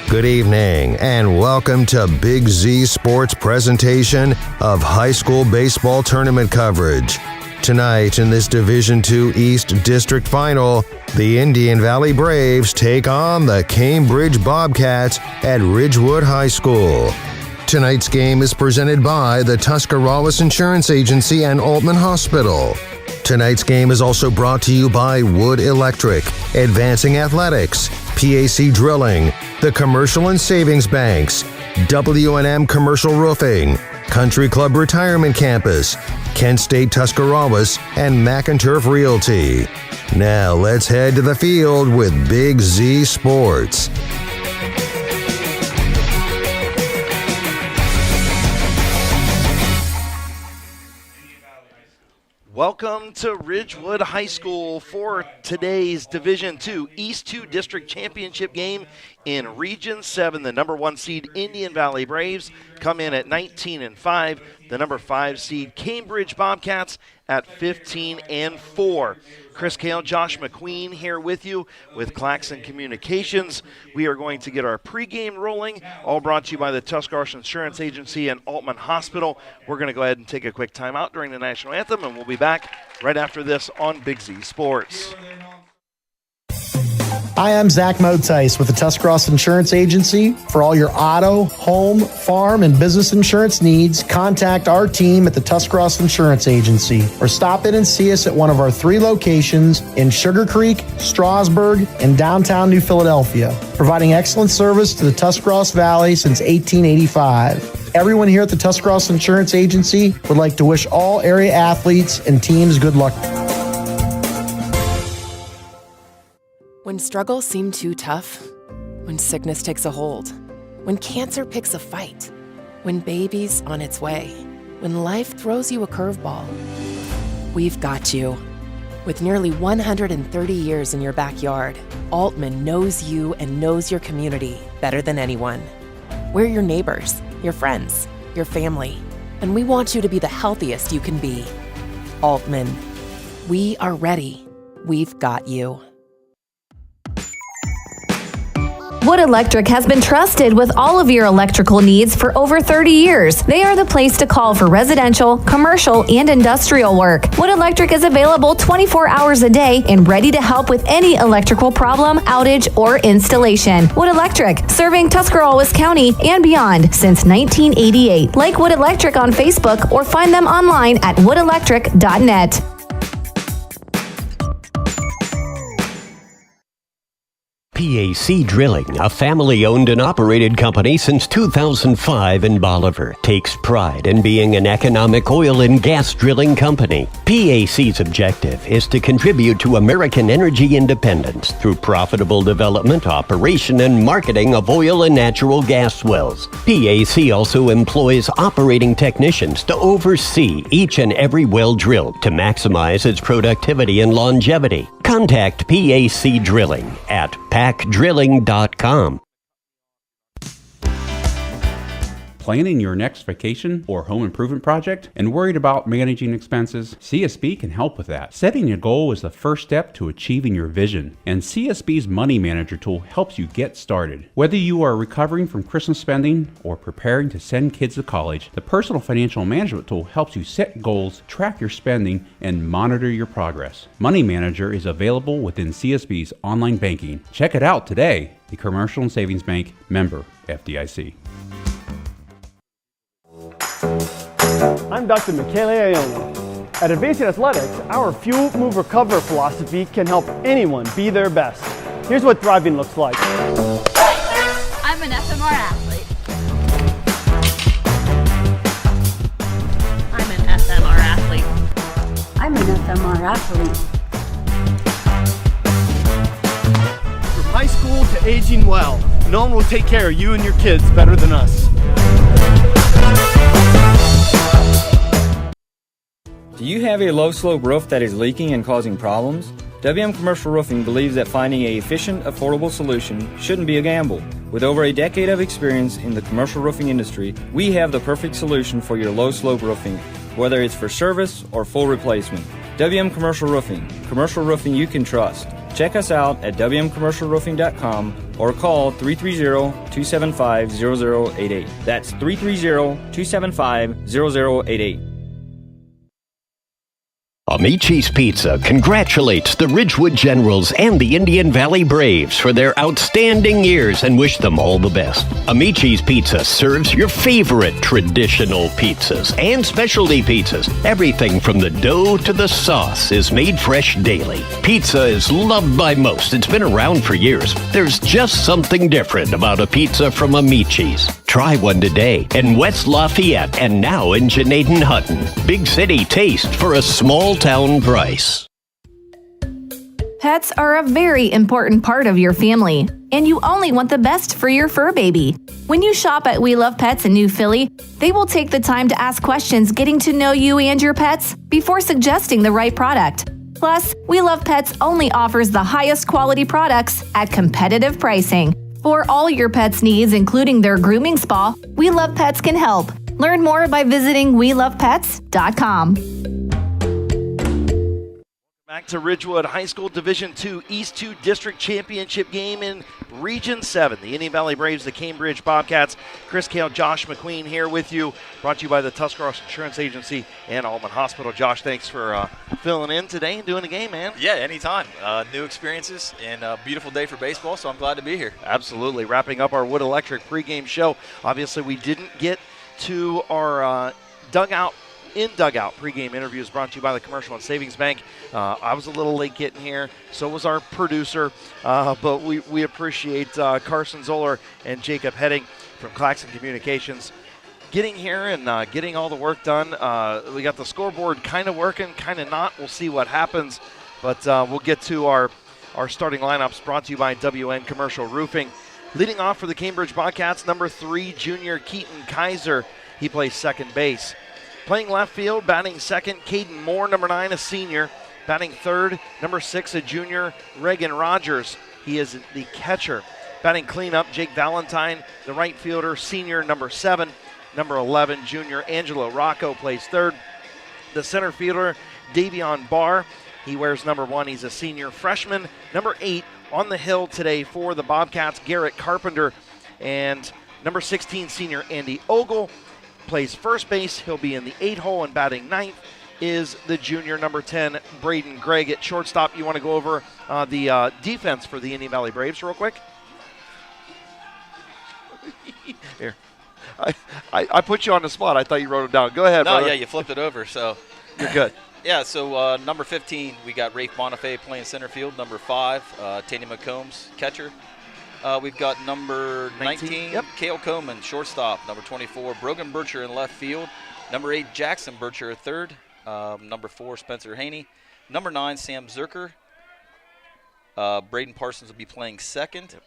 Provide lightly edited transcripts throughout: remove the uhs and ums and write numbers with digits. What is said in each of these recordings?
Good evening, and welcome to Big Z Sports presentation of high school baseball tournament coverage. Tonight in this Division II East District Final, the Indian Valley Braves take on the Cambridge Bobcats at Ridgewood High School. Tonight's game is presented by the Tuscarawas Insurance Agency and Altman Hospital. Tonight's game is also brought to you by Wood Electric, Advancing Athletics, PAC Drilling, the Commercial and Savings Banks, W&M Commercial Roofing, Country Club Retirement Campus, Kent State Tuscarawas, and McInturf Realty. Now let's head to the field with Big Z Sports. Welcome to Ridgewood High School for today's Division II East 2 District Championship game in Region 7. The number 1 seed Indian Valley Braves come in at 19-5. The number 5 seed Cambridge Bobcats at 15-4. Chris Kale, Josh McQueen here with you with Claxon Communications. We are going to get our pregame rolling, all brought to you by the Tuscarawas Insurance Agency and Altman Hospital. We're going to go ahead and take a quick timeout during the national anthem, and we'll be back right after this on Big Z Sports. Hi, I'm Zach Motice with the Tuscarawas Insurance Agency. For all your auto, home, farm, and business insurance needs, contact our team at the Tuscarawas Insurance Agency or stop in and see us at one of our 3 locations in Sugar Creek, Strasburg, and downtown New Philadelphia, providing excellent service to the Tuscarawas Valley since 1885. Everyone here at the Tuscarawas Insurance Agency would like to wish all area athletes and teams good luck. When struggles seem too tough, when sickness takes a hold, when cancer picks a fight, when baby's on its way, when life throws you a curveball, we've got you. With nearly 130 years in your backyard, Altman knows you and knows your community better than anyone. We're your neighbors, your friends, your family, and we want you to be the healthiest you can be. Altman, we are ready. We've got you. Wood Electric has been trusted with all of your electrical needs for over 30 years. They are the place to call for residential, commercial, and industrial work. Wood Electric is available 24 hours a day and ready to help with any electrical problem, outage, or installation. Wood Electric, serving Tuscarawas County and beyond since 1988. Like Wood Electric on Facebook or find them online at woodelectric.net. PAC Drilling, a family-owned and operated company since 2005 in Bolivar, takes pride in being an economic oil and gas drilling company. PAC's objective is to contribute to American energy independence through profitable development, operation, and marketing of oil and natural gas wells. PAC also employs operating technicians to oversee each and every well drilled to maximize its productivity and longevity. Contact PAC Drilling at pacdrilling.com. Planning your next vacation or home improvement project and worried about managing expenses? CSB can help with that. Setting a goal is the first step to achieving your vision, and CSB's Money Manager tool helps you get started. Whether you are recovering from Christmas spending or preparing to send kids to college, the Personal Financial Management tool helps you set goals, track your spending, and monitor your progress. Money Manager is available within CSB's online banking. Check it out today. The Commercial and Savings Bank, member FDIC. I'm Dr. Michele Iona. At Advancing Athletics, our Fuel, Move, Recover philosophy can help anyone be their best. Here's what thriving looks like. I'm an FMR athlete. I'm an FMR athlete. I'm an FMR athlete. From high school to aging well, no one will take care of you and your kids better than us. Do you have a low-slope roof that is leaking and causing problems? WM Commercial Roofing believes that finding an efficient, affordable solution shouldn't be a gamble. With over a decade of experience in the commercial roofing industry, we have the perfect solution for your low-slope roofing, whether it's for service or full replacement. WM Commercial Roofing you can trust. Check us out at wmcommercialroofing.com or call 330-275-0088. That's 330-275-0088. Amici's Pizza congratulates the Ridgewood Generals and the Indian Valley Braves for their outstanding years and wish them all the best. Amici's Pizza serves your favorite traditional pizzas and specialty pizzas. Everything from the dough to the sauce is made fresh daily. Pizza is loved by most. It's been around for years. There's just something different about a pizza from Amici's. Try one today in West Lafayette and now in Janaden-Hutton. Big city taste for a small town price. Pets are a very important part of your family, and you only want the best for your fur baby. When you shop at We Love Pets in New Philly, they will take the time to ask questions getting to know you and your pets before suggesting the right product. Plus, We Love Pets only offers the highest quality products at competitive pricing. For all your pets' needs, including their grooming spa, We Love Pets can help. Learn more by visiting WeLovePets.com. Back to Ridgewood High School Division II East 2 District Championship game in Region 7. The Indian Valley Braves, the Cambridge Bobcats. Chris Kale, Josh McQueen here with you. Brought to you by the Tuscarawas Insurance Agency and Altman Hospital. Josh, thanks for filling in today and doing the game, man. Yeah, anytime. New experiences and a beautiful day for baseball, so I'm glad to be here. Absolutely. Wrapping up our Wood Electric pregame show. Obviously, we didn't get to our dugout pregame interviews brought to you by the Commercial and Savings Bank. I was a little late getting here, so was our producer, but we appreciate Carson, Zoller, and Jacob Heading from Claxon Communications getting here and getting all the work done. We got the scoreboard kind of working, kind of not. We'll see what happens, but we'll get to our starting lineups brought to you by WN Commercial Roofing. Leading off for the Cambridge Bobcats, number 3, junior Keaton Kaiser. He plays second base. Playing left field, batting second, Caden Moore, number 9, a senior. Batting third, number 6, a junior, Reagan Rogers. He is the catcher. Batting cleanup, Jake Valentine, the right fielder, senior, number 7. Number 11, junior, Angelo Rocco plays third. The center fielder, Davion Barr. He wears number 1. He's a senior freshman. Number 8, on the hill today for the Bobcats, Garrett Carpenter. And number 16, senior, Andy Ogle. Plays first base. He'll be in the 8 hole, and batting 9th is the junior number 10, Braden Gregg. At shortstop, you want to go over the defense for the Indian Valley Braves real quick? Here. I put you on the spot. I thought you wrote it down. Go ahead, No, brother. yeah, you flipped it over, so. You're good. Yeah, so number 15, we got Rafe Bonifay playing center field. Number 5, Tanya McCombs, catcher. We've got number 19, yep. Cale Coleman, shortstop. Number 24, Brogan Bircher in left field. Number 8, Jackson Bircher, third. Number 4, Spencer Haney. Number 9, Sam Zerker. Braden Parsons will be playing second. Yep.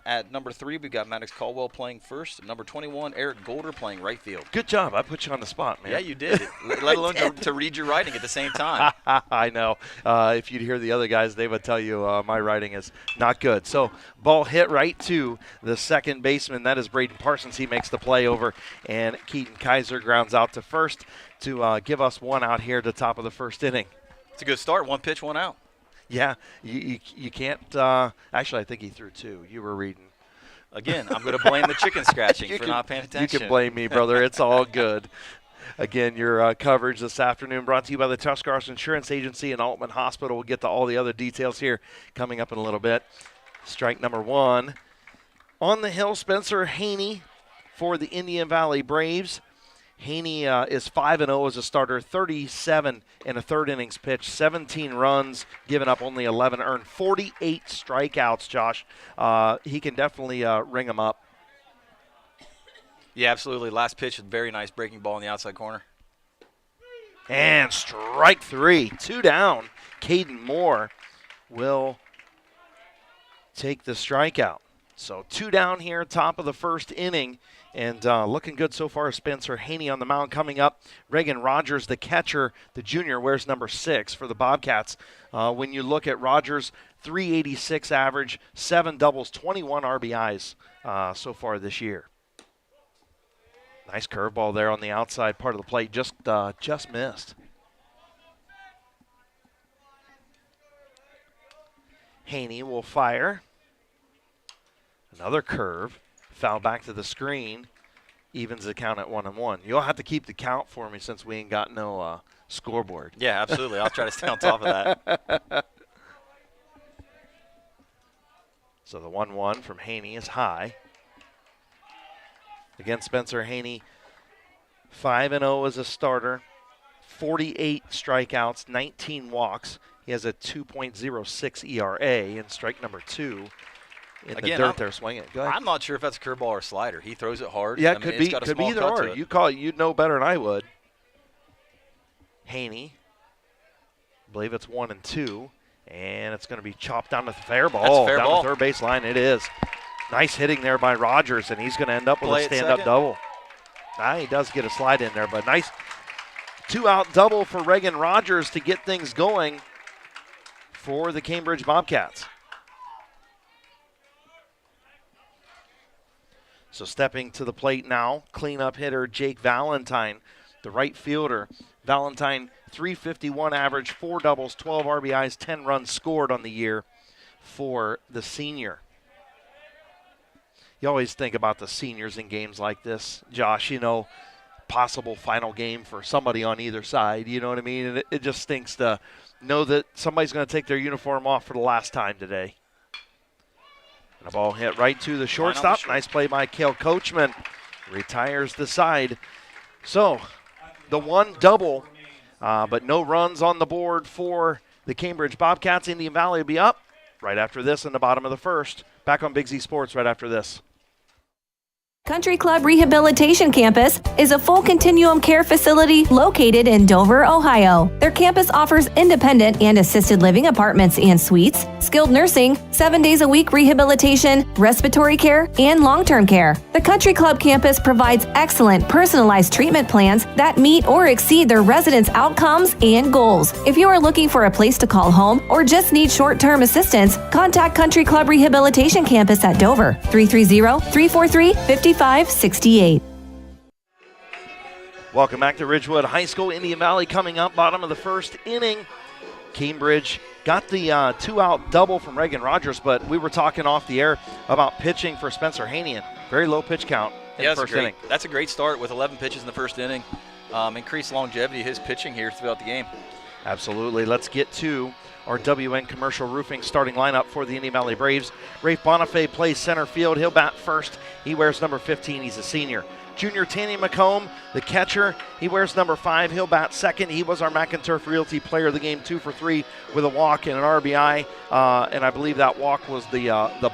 At number 3, we've got Maddox Caldwell playing first. Number 21, Eric Golder playing right field. Good job. I put you on the spot, man. Yeah, you did. Let alone to read your writing at the same time. I know. If you'd hear the other guys, they would tell you my writing is not good. So ball hit right to the second baseman. That is Braden Parsons. He makes the play over, and Keaton Kaiser grounds out to first to give us one out here at the top of the first inning. It's a good start. 1 pitch, 1 out. Yeah, you can't actually, I think he threw 2. You were reading. Again, I'm going to blame the chicken scratching for not paying attention. You can blame me, brother. It's all good. Again, your coverage this afternoon brought to you by the Tuscarawas Insurance Agency and Altman Hospital. We'll get to all the other details here coming up in a little bit. Strike number 1. On the hill, Spencer Haney for the Indian Valley Braves. Haney is 5-0 as a starter, 37 in a third innings pitch, 17 runs, given up only 11 earned, 48 strikeouts, Josh. He can definitely ring them up. Yeah, absolutely. Last pitch, a very nice breaking ball in the outside corner. And strike 3, 2 down. Caden Moore will take the strikeout. So 2 down here, top of the first inning. And looking good so far, Spencer Haney on the mound. Coming up, Reagan Rogers, the catcher, the junior, wears number 6 for the Bobcats. When you look at Rogers, 386 average, 7 doubles, 21 RBIs so far this year. Nice curveball there on the outside part of the plate, just missed. Haney will fire. Another curve. Foul back to the screen. Evens the count at 1-1. You'll have to keep the count for me since we ain't got no scoreboard. Yeah, absolutely. I'll try to stay on top of that. So the 1-1 from Haney is high. Again, Spencer Haney, 5-0 as a starter, 48 strikeouts, 19 walks. He has a 2.06 ERA and strike number 2 in the dirt there swinging. Go ahead. I'm not sure if that's a curveball or a slider. He throws it hard. Yeah, I mean, could it's be either or. You'd know better than I would. Haney, I believe it's 1-2, and it's going to be chopped down to the fair ball. Fair down ball. the third base line. It is. Nice hitting there by Rogers, and he's going to end up with a stand-up double. He does get a slide in there, but nice 2-out double for Reagan Rogers to get things going for the Cambridge Bobcats. So stepping to the plate now, cleanup hitter Jake Valentine, the right fielder. Valentine, 351 average, 4 doubles, 12 RBIs, 10 runs scored on the year for the senior. You always think about the seniors in games like this, Josh, possible final game for somebody on either side, you know what I mean? And it just stinks to know that somebody's going to take their uniform off for the last time today. And a ball hit right to the shortstop. Nice play by Cale Coachman. Retires the side. So the 1 double, but no runs on the board for the Cambridge Bobcats. Indian Valley will be up right after this in the bottom of the first. Back on Big Z Sports right after this. Country Club Rehabilitation Campus is a full continuum care facility located in Dover, Ohio. Their campus offers independent and assisted living apartments and suites, skilled nursing, 7 days a week rehabilitation, respiratory care, and long-term care. The Country Club campus provides excellent personalized treatment plans that meet or exceed their residents' outcomes and goals. If you are looking for a place to call home or just need short-term assistance, contact Country Club Rehabilitation Campus at Dover, 330-343-5568. Welcome back to Ridgewood High School. Indian Valley coming up, bottom of the first inning. Cambridge got the 2-out double from Reagan Rogers, but we were talking off the air about pitching for Spencer Haney. Very low pitch count in the first inning. That's a great start with 11 pitches in the first inning. Increased longevity of his pitching here throughout the game. Absolutely. Let's get to our WN Commercial Roofing starting lineup for the Indian Valley Braves. Rafe Bonifay plays center field. He'll bat first. He wears number 15. He's a senior. Junior Tanny McComb, the catcher, he wears number 5. He'll bat second. He was our McInturf Realty Player of the Game, 2 for 3 with a walk and an RBI. And I believe that walk was the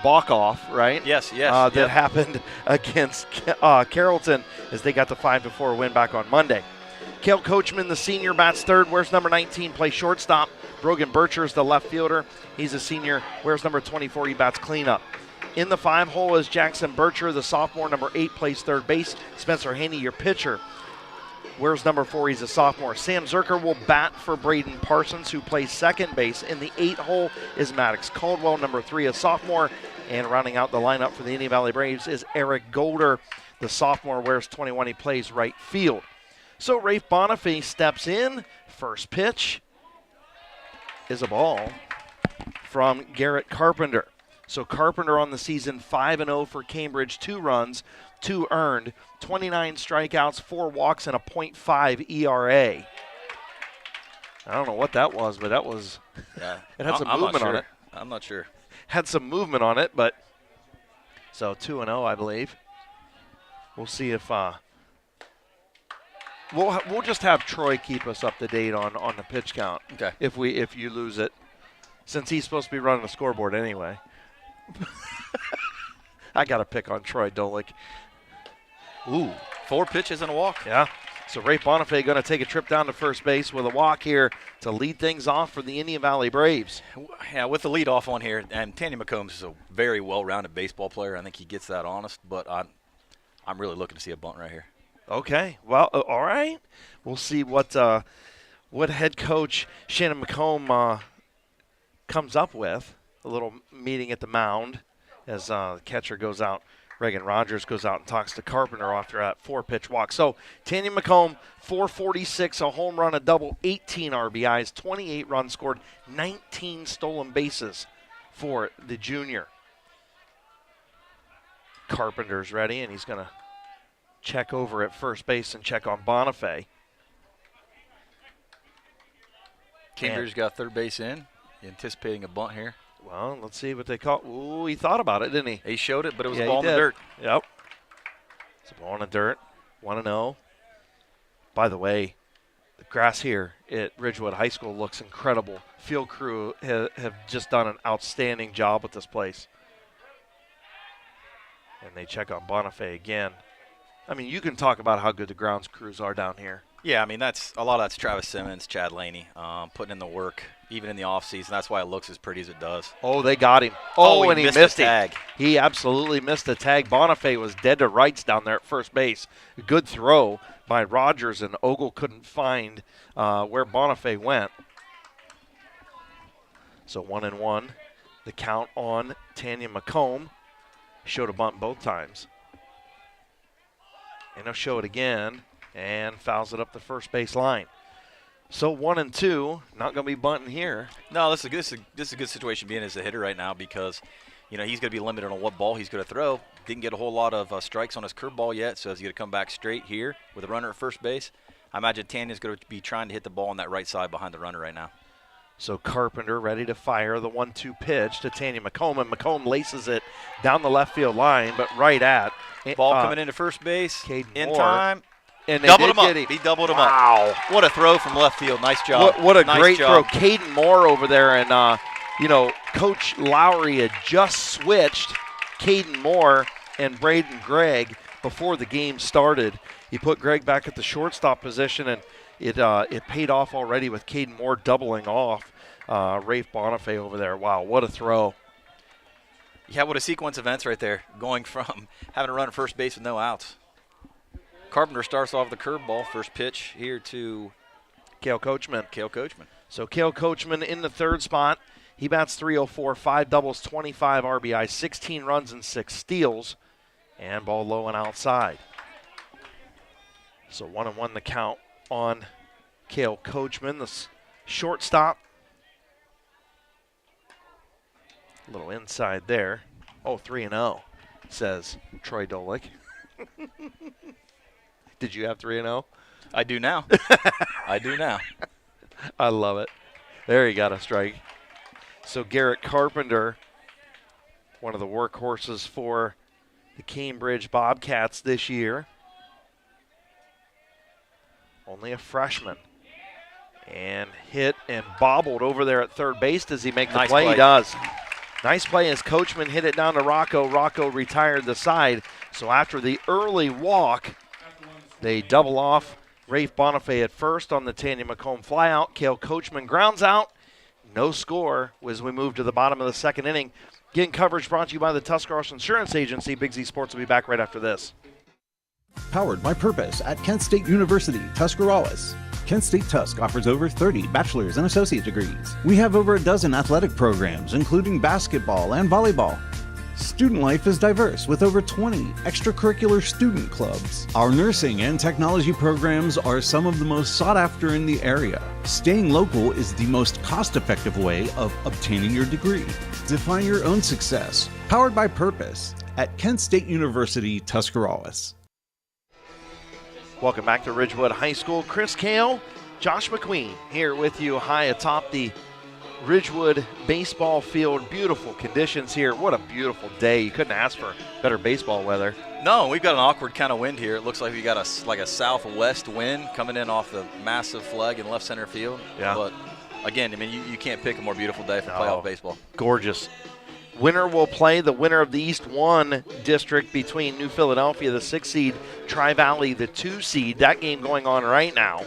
balk-off, right? Yes. That happened against Carrollton as they got the 5-4 win back on Monday. Cale Coachman, the senior, bats third, wears number 19, plays shortstop. Brogan Bircher is the left fielder. He's a senior, wears number 24, he bats cleanup. In the 5 hole is Jackson Bircher, the sophomore, number 8, plays third base. Spencer Haney, your pitcher, wears number 4, he's a sophomore. Sam Zerker will bat for Braden Parsons, who plays second base. In the 8 hole is Maddox Caldwell, number 3, a sophomore. And rounding out the lineup for the Indian Valley Braves is Eric Golder, the sophomore, wears 21, he plays right field. So Rafe Bonifay steps in. First pitch is a ball from Garrett Carpenter. So Carpenter on the season, 5-0 for Cambridge, 2 runs, 2 earned, 29 strikeouts, 4 walks, and a .5 ERA. I don't know what that was, but that was it had some movement on it. I'm not sure. Had some movement on it, but so 2-0, I believe. We'll see if we'll just have Troy keep us up to date on the pitch count. Okay. If you lose it, since he's supposed to be running the scoreboard anyway. I got to pick on Troy Dolick. Ooh, 4 pitches and a walk. Yeah. So Rafe Bonifay going to take a trip down to first base with a walk here to lead things off for the Indian Valley Braves. Yeah, with the lead off on here, and Tanny McCombs is a very well-rounded baseball player. I think he gets that honest, but I'm really looking to see a bunt right here. Okay. Well, all right. We'll see what head coach Shannon McComb comes up with. A little meeting at the mound as the catcher goes out. Reagan Rogers goes out and talks to Carpenter after that 4-pitch walk. So Tanya McComb, 446, a home run, a double, 18 RBIs, 28 runs scored, 19 stolen bases for the junior. Carpenter's ready, and he's going to check over at first base and check on Bonifay. Cambridge got third base in, anticipating a bunt here. Well, let's see what they call. Ooh, he thought about it, didn't he? He showed it, but it was Yeah, a ball he in the did. dirt. Yep. It's a ball in the dirt. 1-0. By the way, the grass here at Ridgewood High School looks incredible. Field crew have just done an outstanding job with this place. And they check on Bonifay again. I mean, you can talk about how good the grounds crews are down here. Yeah, I mean, that's a lot of that's Travis Simmons, Chad Laney, putting in the work, even in the offseason. That's why it looks as pretty as it does. Oh, they got him. Oh, and he missed the tag. He absolutely missed the tag. Bonifay was dead to rights down there at first base. Good throw by Rogers, and Ogle couldn't find where Bonifay went. So 1-1. The count on Tanya McComb. Showed a bunt both times. And he'll show it again and fouls it up the first base line. So 1-2, not going to be bunting here. No, this is a good situation being as a hitter right now because, you know, he's going to be limited on what ball he's going to throw. Didn't get a whole lot of strikes on his curveball yet, so he's going to come back straight here with a runner at first base. I imagine Tanya's going to be trying to hit the ball on that right side behind the runner right now. So Carpenter ready to fire the 1-2 pitch to Tanya McComb, and McComb laces it down the left field line, but right at. Ball coming into first base, Caden in Moore. time. And they doubled did him up. get him. He doubled him Wow. up. What a throw from left field. Nice job. What a nice great job. throw. Caden Moore over there, and, Coach Lowry had just switched Caden Moore and Braden Gregg before the game started. He put Gregg back at the shortstop position, and it paid off already with Caden Moore doubling off Rafe Bonifay over there. Wow, what a throw. Yeah, what a sequence of events right there, going from having to run at first base with no outs. Carpenter starts off the curveball, first pitch here to Cale Coachman. So Cale Coachman in the third spot. He bats .304, 5 doubles, 25 RBI, 16 runs and 6 steals, and ball low and outside. So 1-1 the count on Cale Coachman, the shortstop. A little inside there. Oh, 3-0, says Troy Dolick. Did you have 3-0? I do now. I do now. I love it. There, he got a strike. So Garrett Carpenter, one of the workhorses for the Cambridge Bobcats this year. Only a freshman. And hit and bobbled over there at third base. Does he make the play? He does. Nice play as Coachman hit it down to Rocco. Rocco retired the side. So after the early walk, they double off Rafe Bonifay at first on the Tanya McComb flyout. Cale Coachman grounds out. No score as we move to the bottom of the second inning. Getting coverage brought to you by the Tuscarawas Insurance Agency. Big Z Sports will be back right after this. Powered by Purpose at Kent State University, Tuscarawas. Kent State Tusk offers over 30 bachelor's and associate degrees. We have over a dozen athletic programs, including basketball and volleyball. Student life is diverse with over 20 extracurricular student clubs. Our nursing and technology programs are some of the most sought after in the area. Staying local is the most cost-effective way of obtaining your degree. Define your own success. Powered by Purpose at Kent State University, Tuscarawas. Welcome back to Ridgewood High School. Chris Cale, Josh McQueen here with you high atop the Ridgewood baseball field. Beautiful conditions here. What a beautiful day. You couldn't ask for better baseball weather. No, we've got an awkward kind of wind here. It looks like we got a southwest wind coming in off the massive flag in left center field. Yeah. But again, I mean, you can't pick a more beautiful day for playoff baseball. Gorgeous. Winner will play the winner of the East 1 district between New Philadelphia, the 6 seed, Tri-Valley, the 2 seed. That game going on right now.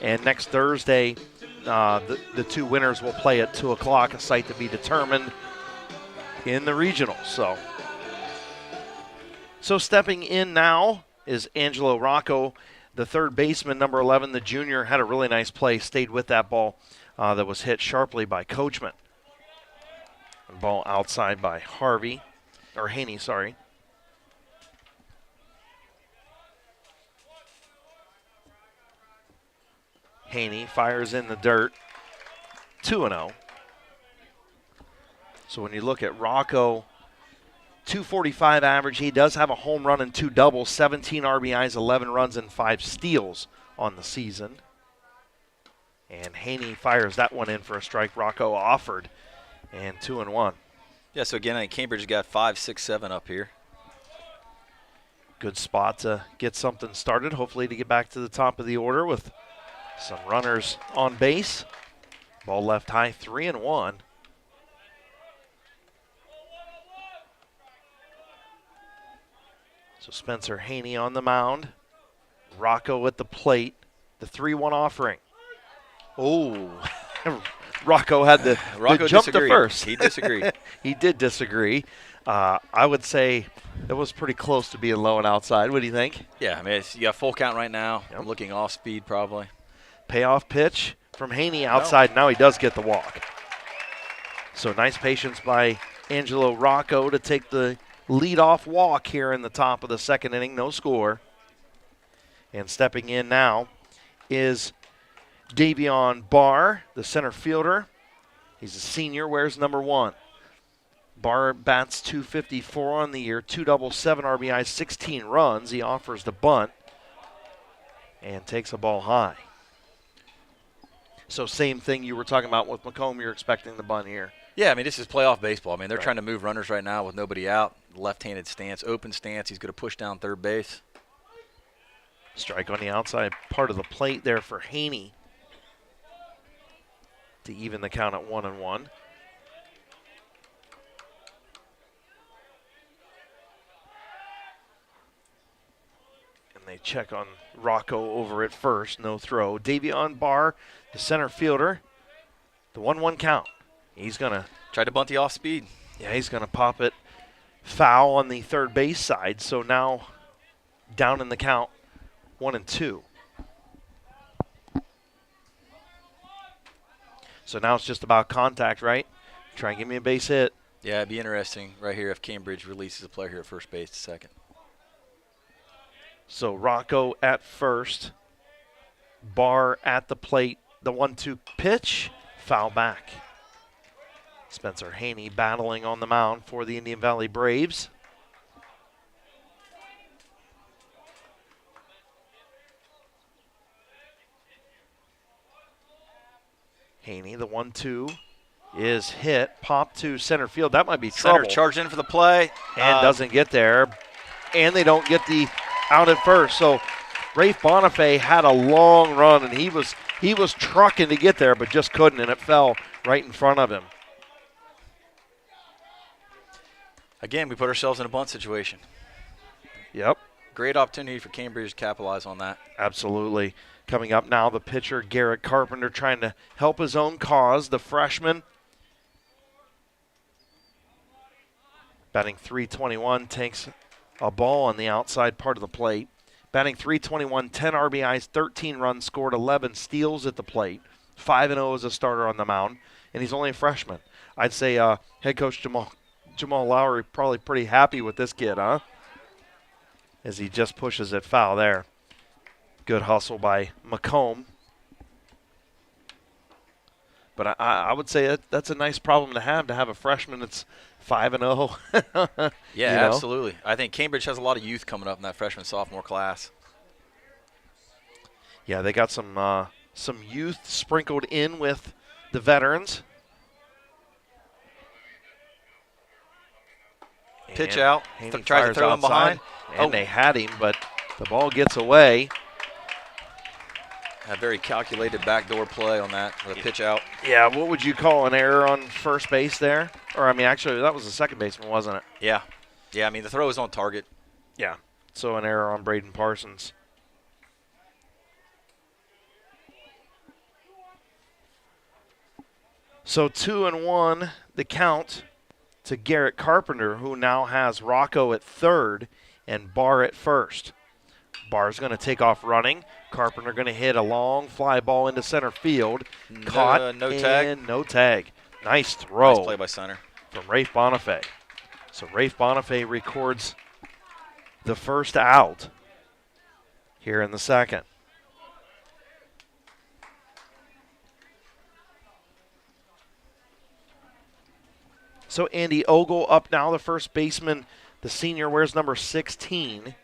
And next Thursday, the two winners will play at 2 o'clock, a site to be determined in the regionals. So stepping in now is Angelo Rocco, the third baseman, number 11, the junior, had a really nice play, stayed with that ball that was hit sharply by Coachman. Ball outside by Haney, sorry. Haney fires in the dirt, 2-0. So when you look at Rocco, 245 average. He does have a home run and 2 doubles, 17 RBIs, 11 runs, and 5 steals on the season. And Haney fires that one in for a strike. Rocco offered, and 2-1. Yeah, so again, I think Cambridge got 5, 6, 7 up here. Good spot to get something started, hopefully to get back to the top of the order with some runners on base. Ball left high, 3-1. So Spencer Haney on the mound. Rocco at the plate. The 3-1 offering. Oh, Rocco had the jump to first. He disagreed. He did disagree. I would say it was pretty close to being low and outside. What do you think? Yeah, I mean, you got full count right now. Yep. I'm looking off speed probably. Payoff pitch from Haney outside. No. Now he does get the walk. So nice patience by Angelo Rocco to take the leadoff walk here in the top of the second inning. No score. And stepping in now is Davion Barr, the center fielder. He's a senior, wears number 1. Barr bats .254 on the year, 2 doubles, 7 RBIs, 16 runs. He offers the bunt and takes a ball high. So same thing you were talking about with McComb, you're expecting the bunt here. Yeah, I mean, this is playoff baseball. I mean, they're trying to move runners right now with nobody out. Left-handed stance, open stance. He's going to push down third base. Strike on the outside part of the plate there for Haney to even the count at 1-1. And they check on Rocco over at first, no throw. Davion Barr, the center fielder, the 1-1 count. He's going to try to bunt the off speed. Yeah, he's going to pop it foul on the third base side. So now down in the count, 1-2. So now it's just about contact, right? Try and give me a base hit. Yeah, it'd be interesting right here if Cambridge releases a player here at first base to second. So Rocco at first. Barr at the plate. The 1-2 pitch. Foul back. Spencer Haney battling on the mound for the Indian Valley Braves. Haney, the 1-2 is hit, popped to center field. That might be trouble. Center charged in for the play. And doesn't get there. And they don't get the out at first. So Rafe Bonifay had a long run, and he was trucking to get there, but just couldn't, and it fell right in front of him. Again, we put ourselves in a bunt situation. Yep. Great opportunity for Cambridge to capitalize on that. Absolutely. Coming up now, the pitcher, Garrett Carpenter, trying to help his own cause. The freshman, batting .321, takes a ball on the outside part of the plate. Batting .321, 10 RBIs, 13 runs scored, 11 steals at the plate. 5-0 as a starter on the mound, and he's only a freshman. I'd say head coach Jamal Lowry probably pretty happy with this kid, huh? As he just pushes it foul there. Good hustle by McComb. But I would say that's a nice problem to have a freshman that's 5-0. Yeah, absolutely. I think Cambridge has a lot of youth coming up in that freshman-sophomore class. Yeah, they got some youth sprinkled in with the veterans. Pitch out. Tries to throw him behind. And they had him, but the ball gets away. A very calculated backdoor play on that, the pitch out. Yeah, what would you call an error on first base there? Or, I mean, actually, that was the second baseman, wasn't it? Yeah. Yeah, I mean, the throw was on target. Yeah, so an error on Braden Parsons. So 2-1, the count to Garrett Carpenter, who now has Rocco at third and Barr at first. Barr's going to take off running. Carpenter going to hit a long fly ball into center field. Caught no tag. No tag. Nice throw. Nice play by center. From Rafe Bonifay. So Rafe Bonifay records the first out here in the second. So Andy Ogle up now, the first baseman. The senior wears number 16.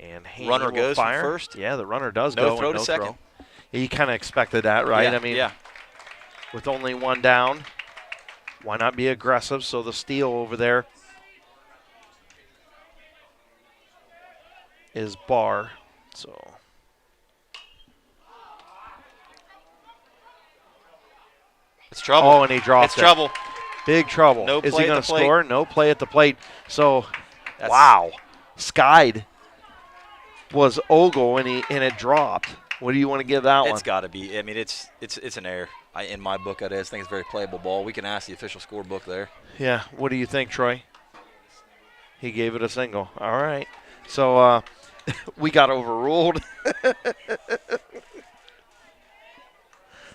And Haney Runner will goes fire. from first. Yeah, the runner does No go. throw and to second. Yeah, you kind of expected that, right? Yeah, I mean, yeah. with only one down, why not be aggressive? So the steal over there is Barr. So it's trouble. Oh, and he dropped It's it. trouble. Big trouble. No Is play he at going the to plate. score? No play at the plate. So, That's- wow. Skied was Ogle, and it dropped. What do you want to give that one? It's got to be. I mean, it's an error. In my book, I think it's a very playable ball. We can ask the official scorebook there. Yeah. What do you think, Troy? He gave it a single. All right. So we got overruled.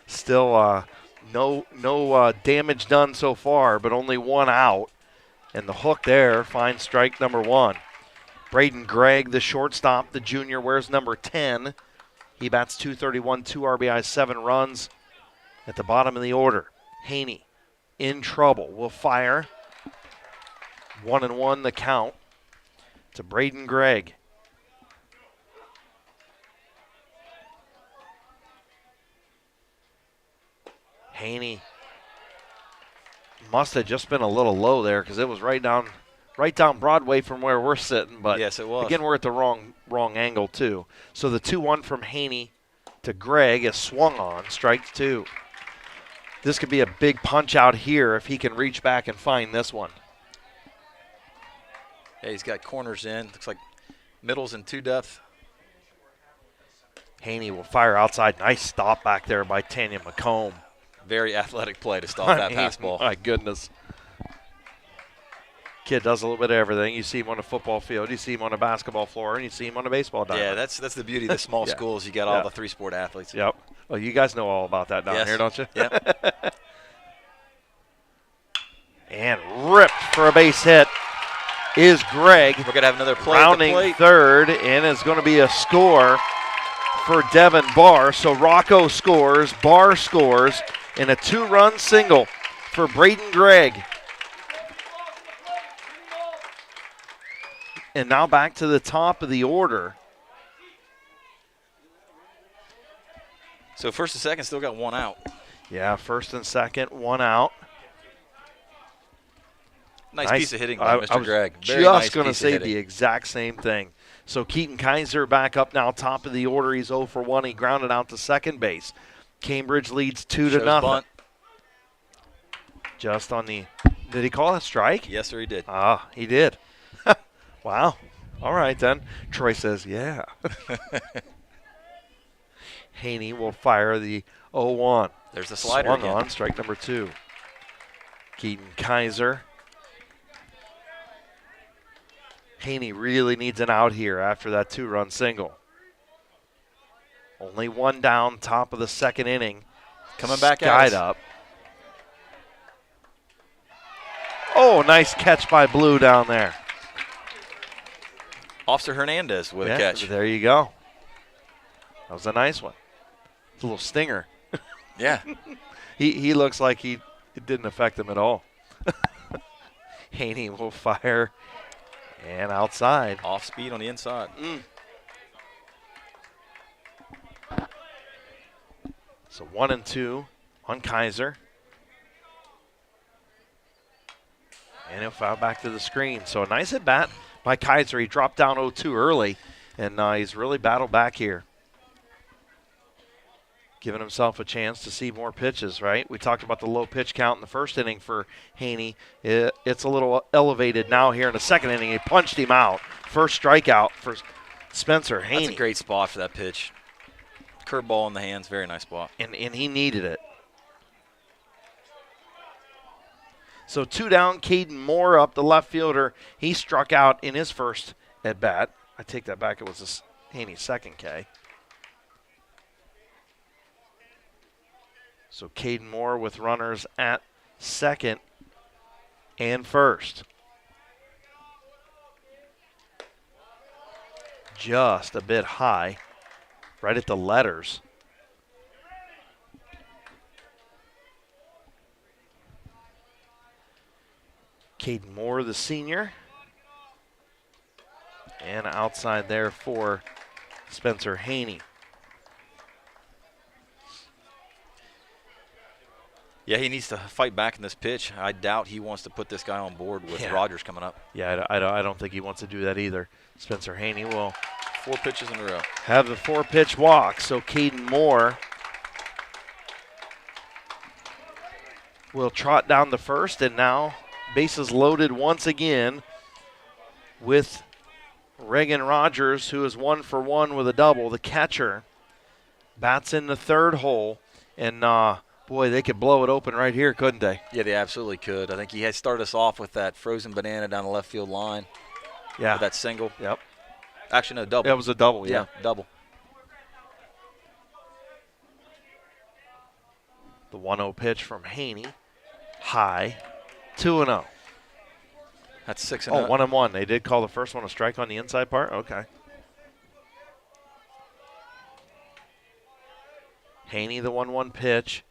Still no damage done so far, but only one out. And the hook there finds strike number 1. Braden Gregg, the shortstop, the junior, wears number 10. He bats .231, 2 RBIs, 7 runs at the bottom of the order. Haney in trouble. Will fire. 1-1 the count to Braden Gregg. Haney must have just been a little low there because it was right down Broadway from where we're sitting. But yes, it was. Again, we're at the wrong angle too. So the 2-1 from Haney to Gregg is swung on, strike 2. This could be a big punch out here if he can reach back and find this one. Yeah, he's got corners in. Looks like middle's in 2 depth. Haney will fire outside. Nice stop back there by Tanya McComb. Very athletic play to stop that pass ball. My goodness. Kid does a little bit of everything. You see him on a football field, you see him on a basketball floor, and you see him on a baseball diamond. Yeah, that's the beauty of the small Yeah. schools. You got all the 3-sport athletes. Yep. Well, you guys know all about that down Yes. here, don't you? Yep. And ripped for a base hit is Gregg. We're going to have another play Rounding at the plate. third, and it's going to be a score for Devin Barr. So Rocco scores, Barr scores, and a 2-run single for Braden Gregg. And now back to the top of the order. So first and second still got 1 out. Yeah, first and second, 1 out. Nice piece of hitting by Mr. Gregg. Very just going to say the exact same thing. So Keaton Kaiser back up now, top of the order. He's 0 for 1. He grounded out to second base. Cambridge leads 2-0. Bunt. Just on the – did he call a strike? Yes, sir, he did. Ah, he did. Wow. All right, then. Troy says, yeah. Haney will fire the 0-1. There's the slider Swung again. on, strike number 2. Keaton Kaiser. Haney really needs an out here after that 2-run single. Only 1 down, top of the second inning. Coming back Skied up. Oh, nice catch by Blue down there. Officer Hernandez with a catch. There you go. That was a nice one. It's a little stinger. Yeah. He looks like it didn't affect him at all. Haney will fire. And outside. Off speed on the inside. So 1-2 on Kaiser. And he'll foul back to the screen. So a nice at bat by Kaiser. He dropped down 0-2 early, and he's really battled back here. Giving himself a chance to see more pitches, right? We talked about the low pitch count in the first inning for Haney. It's a little elevated now here in the second inning. He punched him out. First strikeout for Spencer Haney. That's a great spot for that pitch. Curveball in the hands, very nice spot. And he needed it. So 2 down, Caden Moore up, the left fielder. He struck out in his first at bat. I take that back. It was Haney's second K. So Caden Moore with runners at second and first. Just a bit high, right at the letters. Caden Moore, the senior. And outside there for Spencer Haney. Yeah, he needs to fight back in this pitch. I doubt he wants to put this guy on board with Rogers coming up. Yeah, I don't think he wants to do that either. Spencer Haney will 4 pitches in a row. Have the 4-pitch walk. So Caden Moore will trot down the first, and now bases loaded once again with Reagan Rogers, who is 1 for 1 with a double. The catcher bats in the third hole, and boy, they could blow it open right here, couldn't they? Yeah, they absolutely could. I think he had started us off with that frozen banana down the left field line. Yeah. With that single. Yep. Actually, no, double. That was a double, yeah. Double. The 1-0 pitch from Haney. High. 2-0. That's 6-0. Oh, 1-1. They did call the first one a strike on the inside part? Okay. Haney, the 1-1 pitch.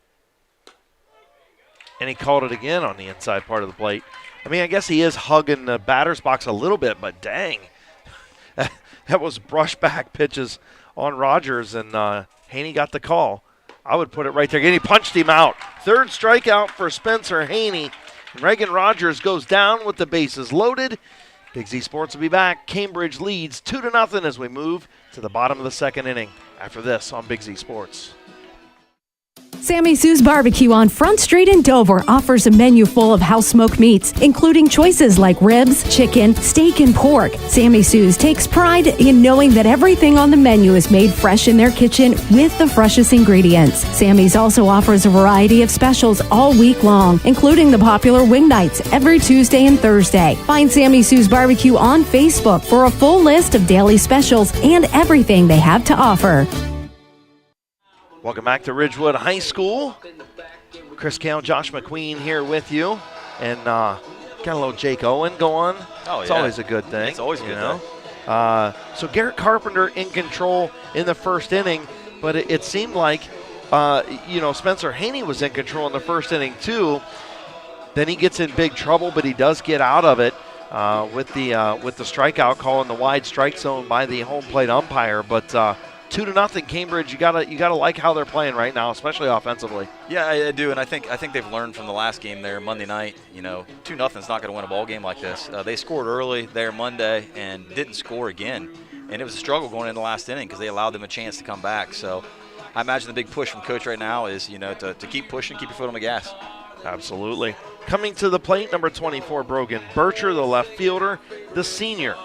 And he called it again on the inside part of the plate. I mean, I guess he is hugging the batter's box a little bit, but dang. That was brushback pitches on Rogers, and Haney got the call. I would put it right there. And he punched him out. Third strikeout for Spencer Haney. Reagan Rogers goes down with the bases loaded. Big Z Sports will be back. Cambridge leads 2-0 as we move to the bottom of the second inning after this on Big Z Sports. Sammy Sue's Barbecue on Front Street in Dover offers a menu full of house-smoked meats, including choices like ribs, chicken, steak, and pork. Sammy Sue's takes pride in knowing that everything on the menu is made fresh in their kitchen with the freshest ingredients. Sammy's also offers a variety of specials all week long, including the popular wing nights every Tuesday and Thursday. Find Sammy Sue's Barbecue on Facebook for a full list of daily specials and everything they have to offer. Welcome back to Ridgewood High School. Chris Kale, Josh McQueen here with you. And got a little Jake Owen going. Oh, it's always a good thing. It's always a good thing. So Garrett Carpenter in control in the first inning, but it seemed like, Spencer Haney was in control in the first inning too. Then he gets in big trouble, but he does get out of it with the strikeout call in the wide strike zone by the home plate umpire. But 2-0 Cambridge. You gotta like how they're playing right now, especially offensively. Yeah, I do, and I think they've learned from the last game there Monday night. 2-0's not going to win a ball game like this. They scored early there Monday and didn't score again, and it was a struggle going into the last inning because they allowed them a chance to come back. So I imagine the big push from Coach right now is to keep pushing, keep your foot on the gas. Absolutely. Coming to the plate, number 24, Brogan Bircher, the left fielder, the senior.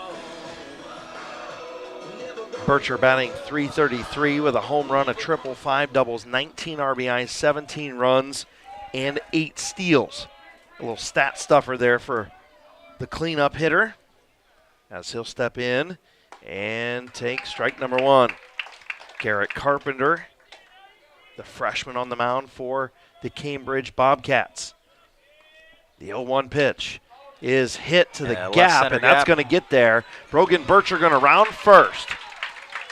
Bircher batting .333 with a home run, a triple, 5 doubles, 19 RBIs, 17 runs, and 8 steals. A little stat stuffer there for the cleanup hitter as he'll step in and take strike number 1. Garrett Carpenter, the freshman on the mound for the Cambridge Bobcats. The 0-1 pitch is hit to the gap, and that's going to get there. Brogan Bircher going to round first.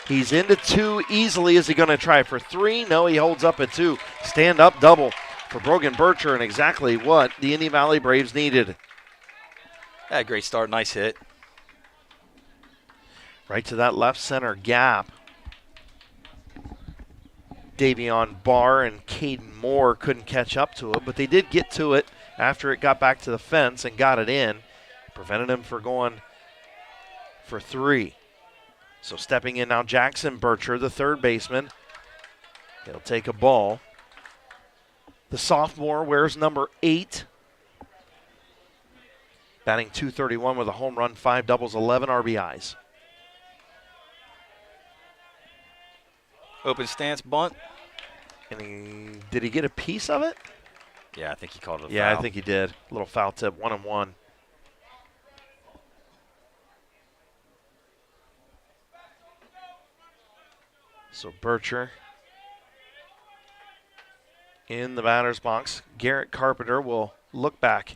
He's into 2 easily. Is he going to try for 3? No, he holds up at 2. Stand-up double for Brogan Bircher, and exactly what the Indian Valley Braves needed. Yeah, great start. Nice hit. Right to that left center gap. Davion Barr and Caden Moore couldn't catch up to it, but they did get to it after it got back to the fence and got it in. Prevented him from going for 3. So stepping in now, Jackson Bircher, the third baseman. He'll take a ball. The sophomore wears number 8. Batting .231 with a home run, 5 doubles, 11 RBIs. Open stance bunt. And did he get a piece of it? Yeah, I think he called it a foul. Yeah, I think he did. A little foul tip, 1-1. So Bircher in the batter's box. Garrett Carpenter will look back.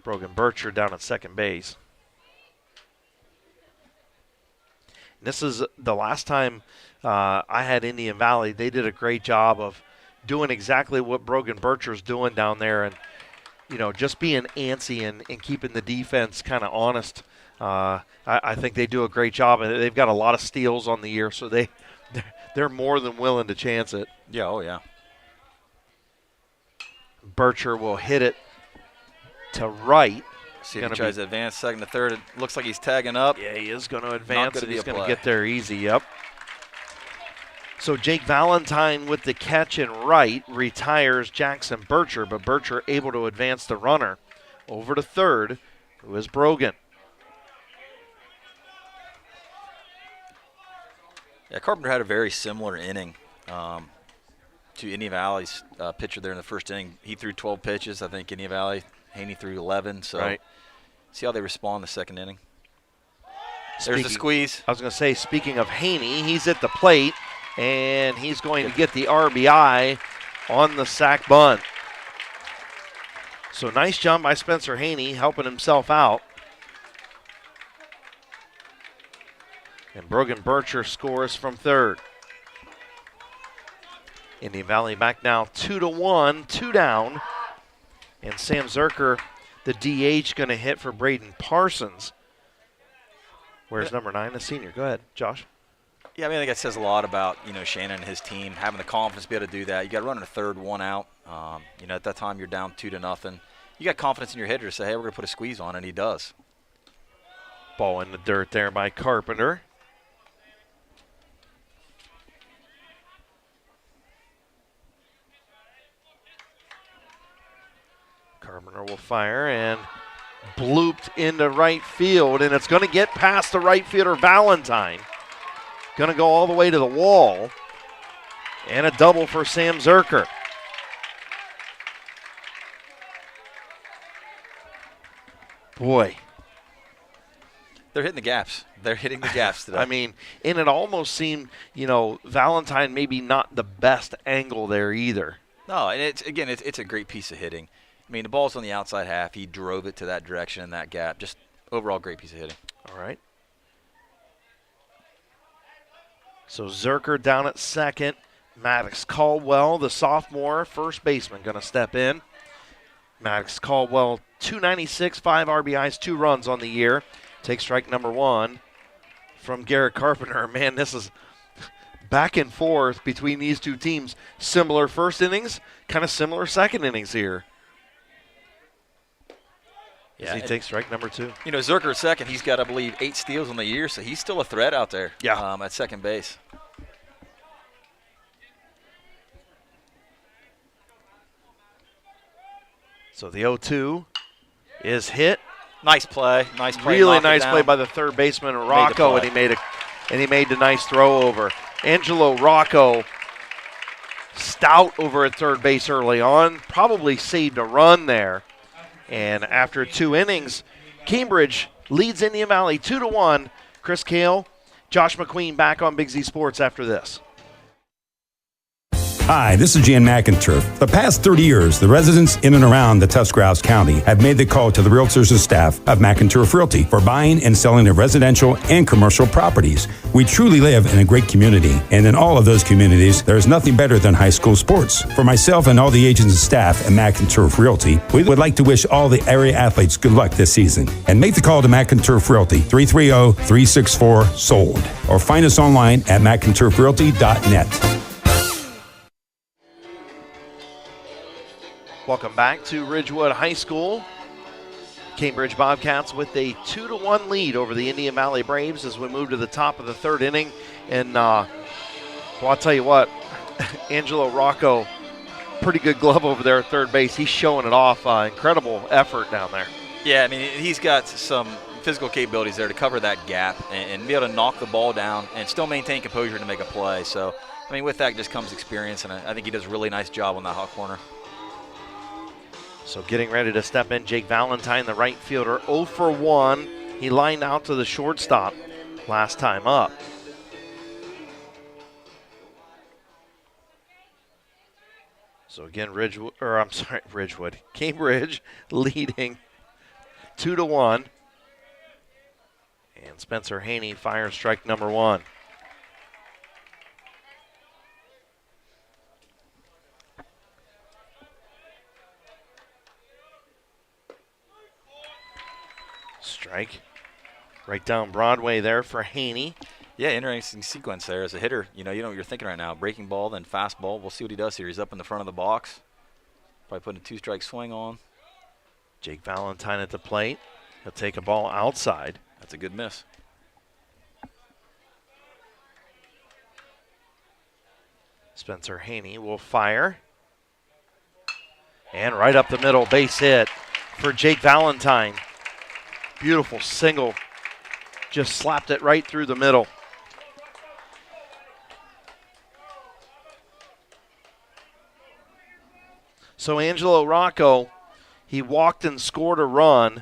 Brogan Bircher down at second base. And this is the last time I had Indian Valley. They did a great job of doing exactly what Brogan Bircher's doing down there. And, just being antsy and keeping the defense kind of honest. I think they do a great job, and they've got a lot of steals on the year, so they're more than willing to chance it. Yeah, oh yeah. Bircher will hit it to right. See if he tries to advance second to third. It looks like he's tagging up. Yeah, he is going to advance, and he's going to play. get there easy. Yep. So Jake Valentine with the catch in right retires Jackson Bircher, but Bircher able to advance the runner over to third, who is Brogan. Yeah, Carpenter had a very similar inning to Indian Valley's pitcher there in the first inning. He threw 12 pitches. I think Indian Valley, Haney threw 11. So right. See how they respond in the second inning. There's the squeeze. I was going to say, speaking of Haney, he's at the plate, and he's going to get the RBI on the sac bunt. So nice jump by Spencer Haney, helping himself out. And Brogan Bircher scores from third. Indian Valley back now 2-1, 2 down. And Sam Zerker, the DH, going to hit for Braden Parsons. Where's number 9, the senior? Go ahead, Josh. Yeah, I mean, I think that says a lot about, Shannon and his team having the confidence to be able to do that. You got to run in a third, 1 out. At that time you're down 2-0. You got confidence in your hitter to say, hey, we're going to put a squeeze on, and he does. Ball in the dirt there by Carpenter. Carpenter will fire and blooped into right field, and it's going to get past the right fielder Valentine. Going to go all the way to the wall, and a double for Sam Zerker. Boy. They're hitting the gaps. They're hitting the gaps today. I mean, and it almost seemed, Valentine maybe not the best angle there either. No, and it's a great piece of hitting. I mean, the ball's on the outside half. He drove it to that direction in that gap. Just overall great piece of hitting. All right. So Zerker down at second. Maddox Caldwell, the sophomore first baseman, going to step in. Maddox Caldwell, 296, 5 RBIs, 2 runs on the year. Takes strike number 1 from Garrett Carpenter. Man, this is back and forth between these two teams. Similar first innings, kind of similar second innings here. Yeah, he takes strike number 2. Zerker at second, he's got, I believe, 8 steals on the year, so he's still a threat out there. Yeah. At second base. So the 0-2 is hit. Nice play. Nice play. Really nice play by the third baseman Rocco, and he made the nice throw over. Angelo Rocco, stout over at third base early on, probably saved a run there. And after 2 innings, Cambridge leads Indian Valley 2-1. Chris Kale, Josh McQueen back on Big Z Sports after this. Hi, this is Jan McInturf. The past 30 years, the residents in and around the Tuscarawas County have made the call to the realtors and staff of McInturf Realty for buying and selling of residential and commercial properties. We truly live in a great community, and in all of those communities, there is nothing better than high school sports. For myself and all the agents and staff at McInturf Realty, we would like to wish all the area athletes good luck this season. And make the call to McInturf Realty, 330-364-SOLD, or find us online at McInturfRealty.net. Welcome back to Ridgewood High School. Cambridge Bobcats with a 2-1 lead over the Indian Valley Braves as we move to the top of the third inning. And I'll tell you what, Angelo Rocco, pretty good glove over there at third base. He's showing it off. Incredible effort down there. Yeah, I mean, he's got some physical capabilities there to cover that gap and be able to knock the ball down and still maintain composure to make a play. So, I mean, with that just comes experience, and I think he does a really nice job on that hot corner. So getting ready to step in, Jake Valentine, the right fielder, 0 for 1. He lined out to the shortstop last time up. So again, Ridgewood. Cambridge leading 2-1. And Spencer Haney fires strike number 1. Strike right down Broadway there for Haney. Yeah, interesting sequence there as a hitter. You know what you're thinking right now. Breaking ball, then fastball. We'll see what he does here. He's up in the front of the box. Probably putting a 2-strike swing on. Jake Valentine at the plate. He'll take a ball outside. That's a good miss. Spencer Haney will fire. And right up the middle, base hit for Jake Valentine. Beautiful single. Just slapped it right through the middle. So Angelo Rocco, he walked and scored a run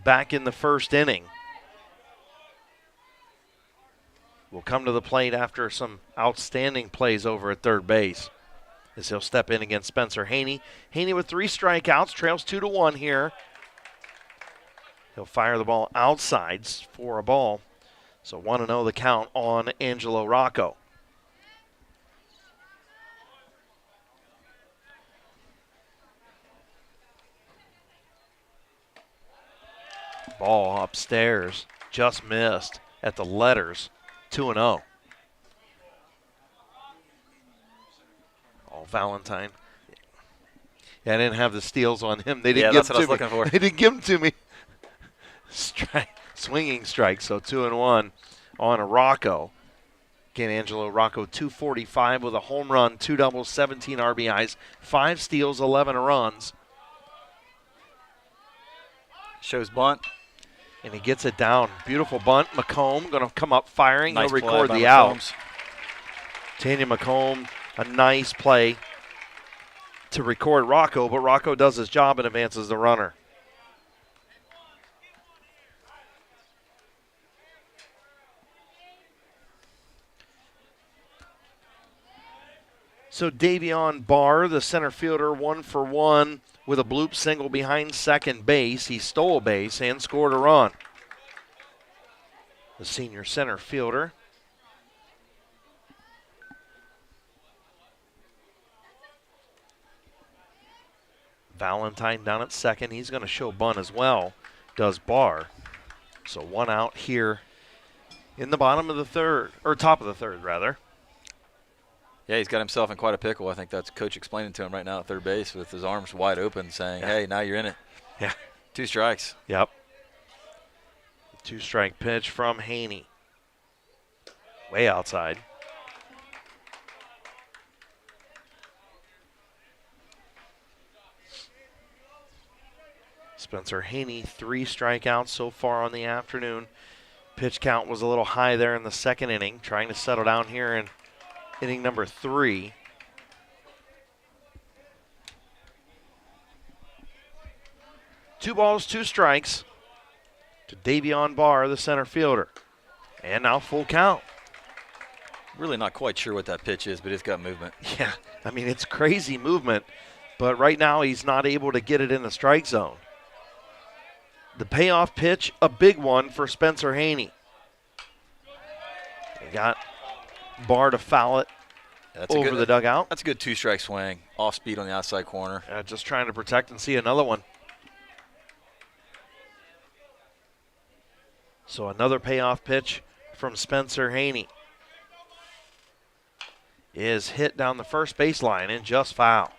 back in the first inning. Will come to the plate after some outstanding plays over at third base as he'll step in against Spencer Haney. Haney with 3 strikeouts, trails 2-1 here. He'll fire the ball outside for a ball. So 1-0 the count on Angelo Rocco. Ball upstairs, just missed at the letters, 2-0. Oh, Valentine. Yeah, I didn't have the steals on him. They didn't give that's what I was looking for. They didn't give them to me. Swinging strike, so 2-1 on a Rocco. Again, Angelo Rocco, 245 with a home run, 2 doubles, 17 RBIs, 5 steals, 11 runs. Shows bunt. And he gets it down. Beautiful bunt. McComb going to come up firing. Nice He'll record play by the out. Tanya McComb, a nice play to record Rocco, but Rocco does his job and advances the runner. So Davion Barr, the center fielder, 1 for 1 with a bloop single behind second base. He stole a base and scored a run. The senior center fielder. Valentine down at second. He's going to show bunt as well, does Barr. So 1 out here in the bottom of the third, or top of the third, rather. Yeah, he's got himself in quite a pickle. I think that's coach explaining to him right now at third base with his arms wide open saying, hey, now you're in it. Yeah. 2 strikes. Yep. 2-strike pitch from Haney. Way outside. Spencer Haney, 3 strikeouts so far on the afternoon. Pitch count was a little high there in the second inning. Trying to settle down here in inning number 3. Two balls, 2 strikes to Davion Barr, the center fielder. And now full count. Really not quite sure what that pitch is, but it's got movement. Yeah, I mean, it's crazy movement, but right now he's not able to get it in the strike zone. The payoff pitch, a big one for Spencer Haney. He got Barr to foul it over the dugout. That's a good 2-strike swing. Off speed on the outside corner. Just trying to protect and see another one. So another payoff pitch from Spencer Haney is hit down the first baseline and just foul.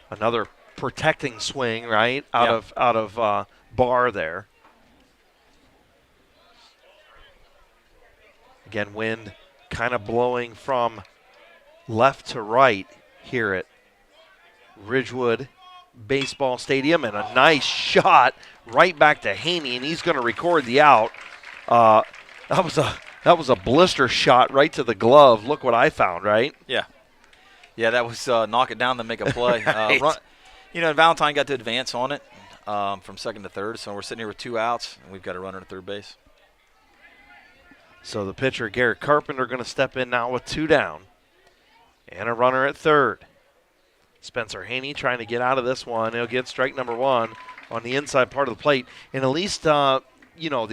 Another protecting swing, right, out of Barr there. Again, wind kind of blowing from left to right here at Ridgewood Baseball Stadium, and a nice shot right back to Haney, and he's going to record the out. That was a blister shot right to the glove. Look what I found, right? Yeah. Yeah, that was knock it down to make a play. Right. Valentine got to advance on it from second to third, so we're sitting here with 2 outs, and we've got a runner at third base. So the pitcher, Garrett Carpenter, going to step in now with 2 down and a runner at third. Spencer Haney trying to get out of this one. He'll get strike number 1 on the inside part of the plate. And at least, the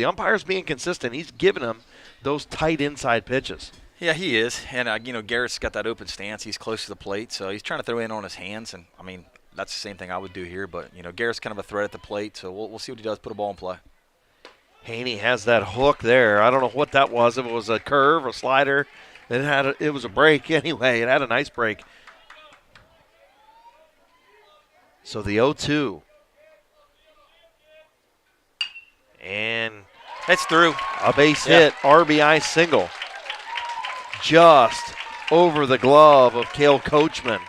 umpire's being consistent. He's giving him those tight inside pitches. Yeah, he is. And, Garrett's got that open stance. He's close to the plate, so he's trying to throw in on his hands. And, that's the same thing I would do here. But, Garrett's kind of a threat at the plate, so we'll see what he does, put a ball in play. Haney has that hook there. I don't know what that was. If it was a curve, a slider. It was a break anyway. It had a nice break. So the 0-2. And it's through. A base hit, RBI single. Just over the glove of Cale Coachman.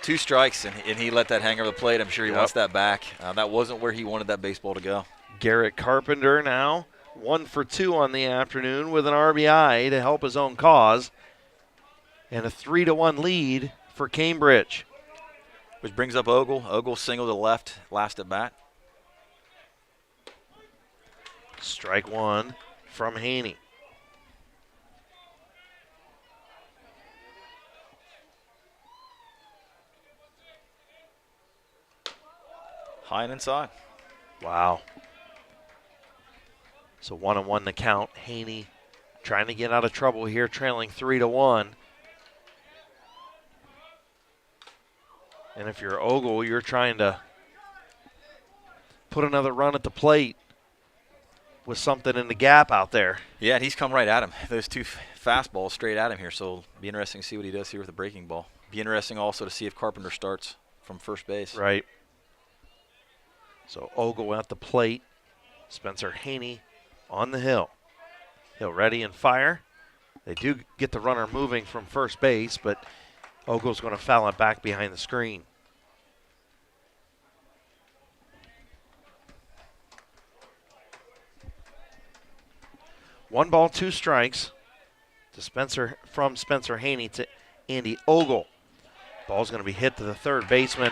2 strikes, and he let that hang over the plate. I'm sure he wants that back. That wasn't where he wanted that baseball to go. Garrett Carpenter now 1 for 2 on the afternoon with an RBI to help his own cause. And a 3-1 lead for Cambridge. Which brings up Ogle. Ogle single to the left, last at bat. Strike 1 from Haney. High and inside. Wow. So 1-1 the count. Haney trying to get out of trouble here, trailing 3-1. And if you're Ogle, you're trying to put another run at the plate with something in the gap out there. Yeah, and he's come right at him. Those 2 fastballs straight at him here, so it'll be interesting to see what he does here with the breaking ball. Be interesting also to see if Carpenter starts from first base. Right. So Ogle at the plate. Spencer Haney on the hill. He'll ready and fire. They do get the runner moving from first base, but Ogle's going to foul it back behind the screen. One ball, 2 strikes to from Spencer Haney to Andy Ogle. Ball's going to be hit to the third baseman,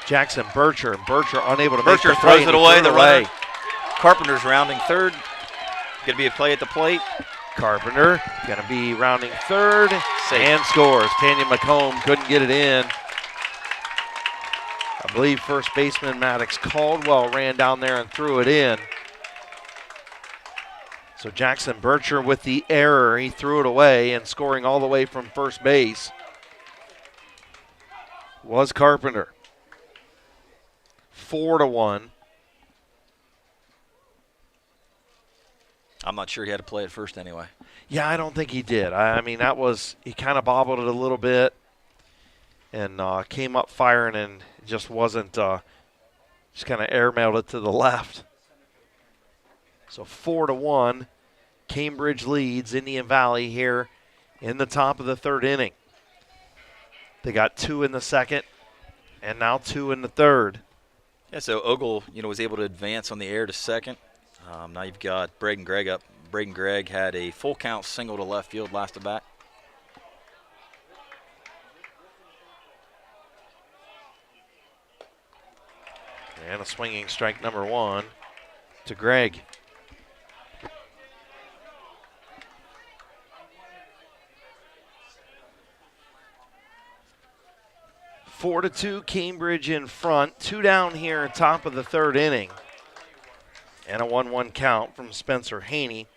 Jackson Bircher. Bircher unable to make the play. Throws it away. The runner. Carpenter's rounding third. Going to be a play at the plate. Carpenter going to be rounding third and scores. Tanya McComb couldn't get it in. I believe first baseman Maddox Caldwell ran down there and threw it in. So Jackson Bircher with the error. He threw it away, and scoring all the way from first base was Carpenter. 4-1. I'm not sure he had to play at first anyway. Yeah, I don't think he did. I mean, he kind of bobbled it a little bit and came up firing and just wasn't, just kind of airmailed it to the left. So 4-1, Cambridge leads Indian Valley here in the top of the third inning. They got 2 in the second and now 2 in the third. Yeah, so Ogle, was able to advance on the air to second. Now you've got Braden Gregg up. Braden Gregg had a full count single to left field last at bat. And a swinging strike number 1 to Gregg. Four to 2, Cambridge in front. 2 down here, top of the third inning. And a 1-1 count from Spencer Haney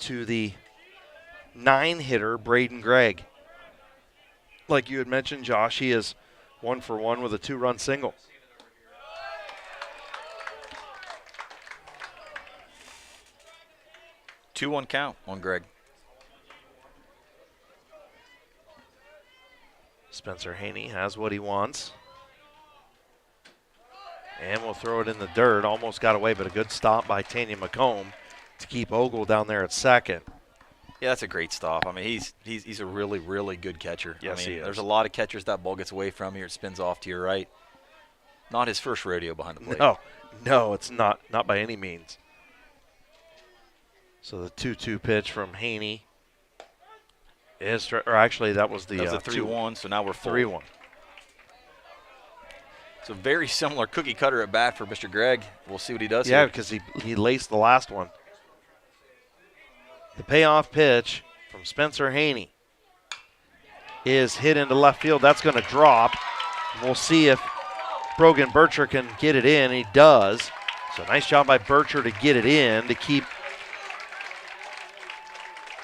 to the 9-hitter, Braden Gregg. Like you had mentioned, Josh, he is 1 for 1 with a 2-run single. Two-one count on Gregg. Spencer Haney has what he wants. And we'll throw it in the dirt. Almost got away, but a good stop by Tanya McComb to keep Ogle down there at second. Yeah, that's a great stop. I mean, he's a really, really good catcher. Yes, he is. There's a lot of catchers that ball gets away from here. It spins off to your right. Not his first rodeo behind the plate. No, it's not by any means. So the 2-2 pitch from Haney is, or actually that was the 3-1. So now we're full. 3-1. It's a very similar cookie cutter at bat for Mr. Gregg. We'll see what he does Yeah, here. because he laced the last one. The payoff pitch from Spencer Haney is hit into left field. That's going to drop. We'll see if Brogan Bircher can get it in. He does. So nice job by Bircher to get it in to keep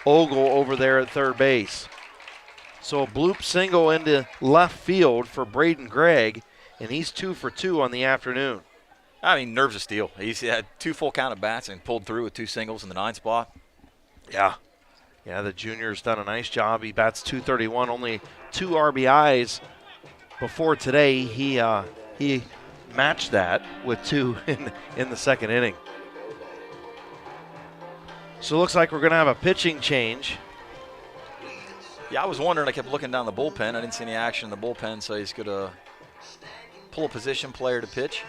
Ogle over there at third base. So a bloop single into left field for Braden Gregg, and he's 2 for 2 on the afternoon. I mean, nerves of steel. He's had 2 full count at bats and pulled through with 2 singles in the 9th spot. Yeah. Yeah, the junior's done a nice job. He bats .231, only 2 RBIs before today. He matched that with 2 in the second inning. So it looks like we're going to have a pitching change. Yeah, I was wondering. I kept looking down the bullpen. I didn't see any action in the bullpen, so he's going to pull a position player to pitch.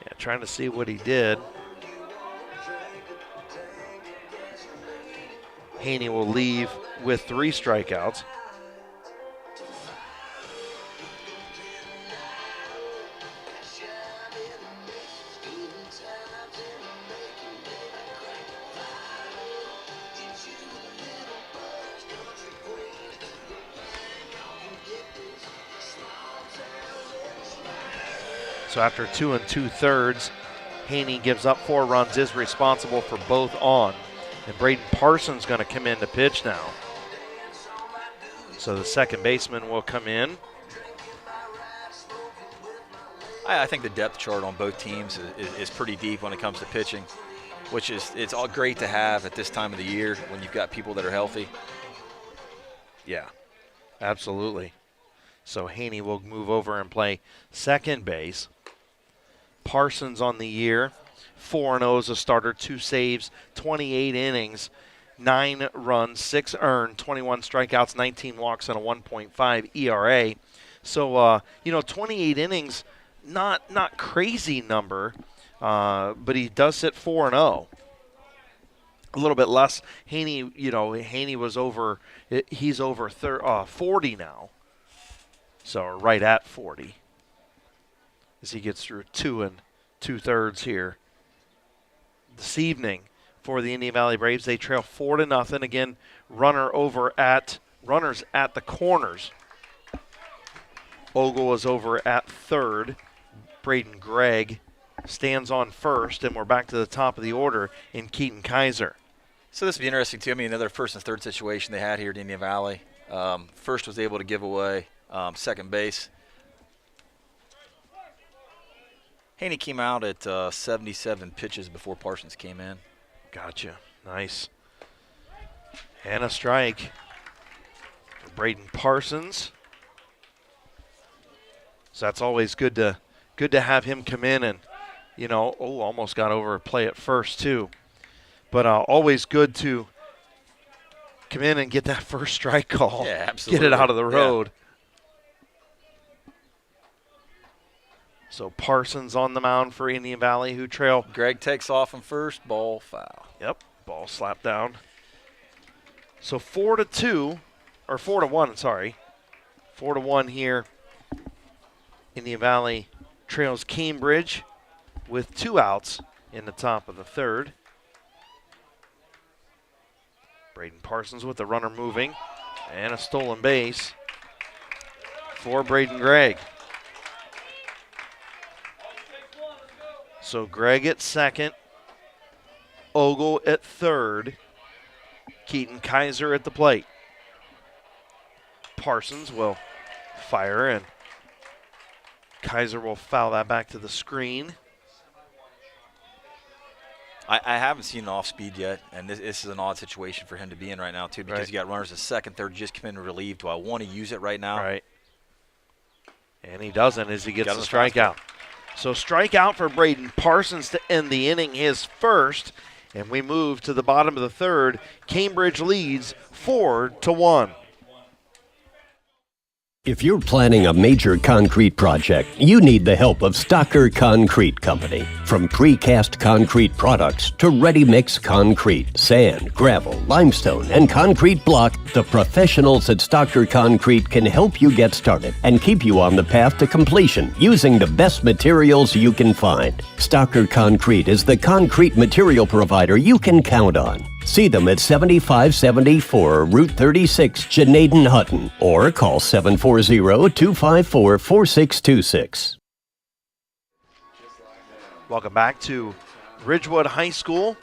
Yeah, trying to see what he did. Haney will leave with 3 strikeouts. So after 2 2/3, Haney gives up 4 runs, is responsible for both on. And Braden Parsons going to come in to pitch now. So the second baseman will come in. I think the depth chart on both teams is pretty deep when it comes to pitching, which is it's all great to have at this time of the year when you've got people that are healthy. Yeah, absolutely. So Haney will move over and play second base. Parsons on the year, 4-0 as a starter, 2 saves, 28 innings, 9 runs, 6 earned, 21 strikeouts, 19 walks, and a 1.5 ERA. So, 28 innings, not crazy number, but he does sit 4-0. A little bit less. Haney, Haney was over, he's over 40 now. So right at 40 as he gets through 2 2/3 here this evening for the Indian Valley Braves. They trail 4-0. Again, runners at the corners. Ogle is over at third. Braden Gregg stands on first, and we're back to the top of the order in Keaton Kaiser. So this would be interesting too. I mean, another first and third situation they had here at Indian Valley. First was able to give away second base. Haney came out at 77 pitches before Parsons came in. Gotcha. Nice. And a strike for Braden Parsons. So that's always good to have him come in and, almost got over a play at first too. But always good to come in and get that first strike call. Yeah, absolutely. Get it out of the road. Yeah. So Parsons on the mound for Indian Valley, who trail. Gregg takes off from first, ball foul. Yep, ball slapped down. So 4-2, or 4-1, sorry. 4-1 here. Indian Valley trails Cambridge with 2 outs in the top of the third. Braden Parsons with the runner moving, and a stolen base for Braden Gregg. So Gregg at second, Ogle at third, Keaton Kaiser at the plate. Parsons will fire, and Kaiser will foul that back to the screen. I haven't seen an off-speed yet, and this is an odd situation for him to be in right now, too, because you got runners at second, third, just come in and relieve. Do I want to use it right now? Right. And he doesn't as he gets the strikeout. So strikeout for Braden Parsons to end the inning, his first, and we move to the bottom of the third. Cambridge leads 4-1. If you're planning a major concrete project, you need the help of Stocker Concrete Company. From precast concrete products to ready-mix concrete, sand, gravel, limestone, and concrete block, the professionals at Stocker Concrete can help you get started and keep you on the path to completion using the best materials you can find. Stocker Concrete is the concrete material provider you can count on. See them at 7574 Route 36, Janaden-Hutton, or call 740-254-4626. Welcome back to Ridgewood High School.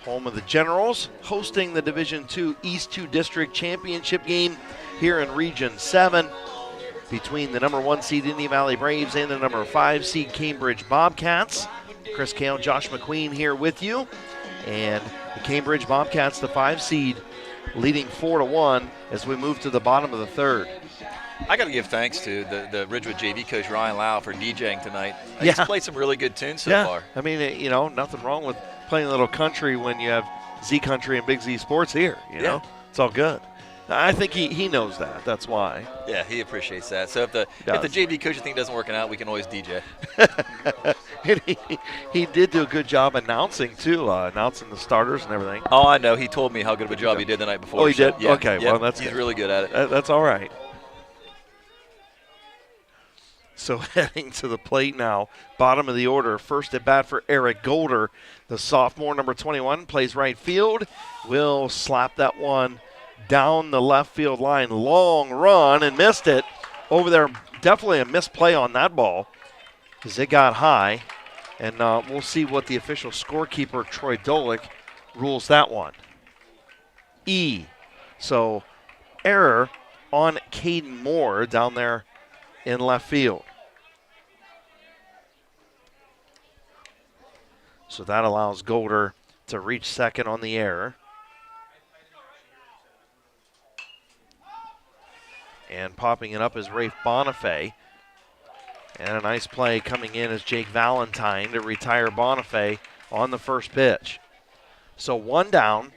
home of the Generals, hosting the Division II East 2 District Championship game here in Region 7 between the number 1 seed Indian Valley Braves and the number 5 seed Cambridge Bobcats. Chris Kale, Josh McQueen here with you. And the Cambridge Bobcats, the 5 seed, leading 4-1 as we move to the bottom of the third. I got to give thanks to the Ridgewood JV coach Ryan Lau for DJing tonight. He's played some really good tunes so far. I mean, nothing wrong with playing a little country when you have Z Country and Big Z Sports here. You know, it's all good. I think he knows that. That's why. Yeah, he appreciates that. So if the JV coaching thing doesn't work out, we can always DJ. And he did do a good job announcing too, announcing the starters and everything. Oh, I know. He told me how good of a job he did the night before. Oh, he did? Yeah, okay, well, he's really good at it. That's all right. So heading to the plate now, bottom of the order. First at bat for Eric Golder, the sophomore, number 21, plays right field. Will slap that one down the left field line. Long run and missed it over there. Definitely a misplay on that ball because it got high. And we'll see what the official scorekeeper, Troy Dolick, rules that one. So error on Caden Moore down there in left field. So that allows Golder to reach second on the error. And popping it up is Rafe Bonifay. And a nice play coming in is Jake Valentine to retire Bonifay on the first pitch. So one down.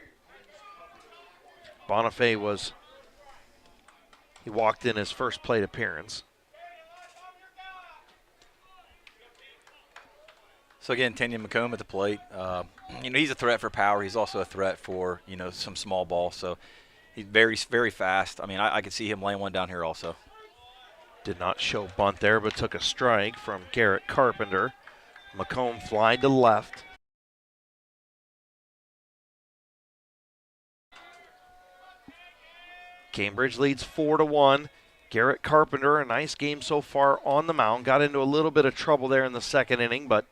Bonifay he walked in his first plate appearance. So again, Tanya McComb at the plate. He's a threat for power. He's also a threat for, some small ball. So he's very, very fast. I mean, I could see him laying one down here also. Did not show bunt there, but took a strike from Garrett Carpenter. McComb flied to left. Cambridge leads 4-1. Garrett Carpenter, a nice game so far on the mound. Got into a little bit of trouble there in the second inning, but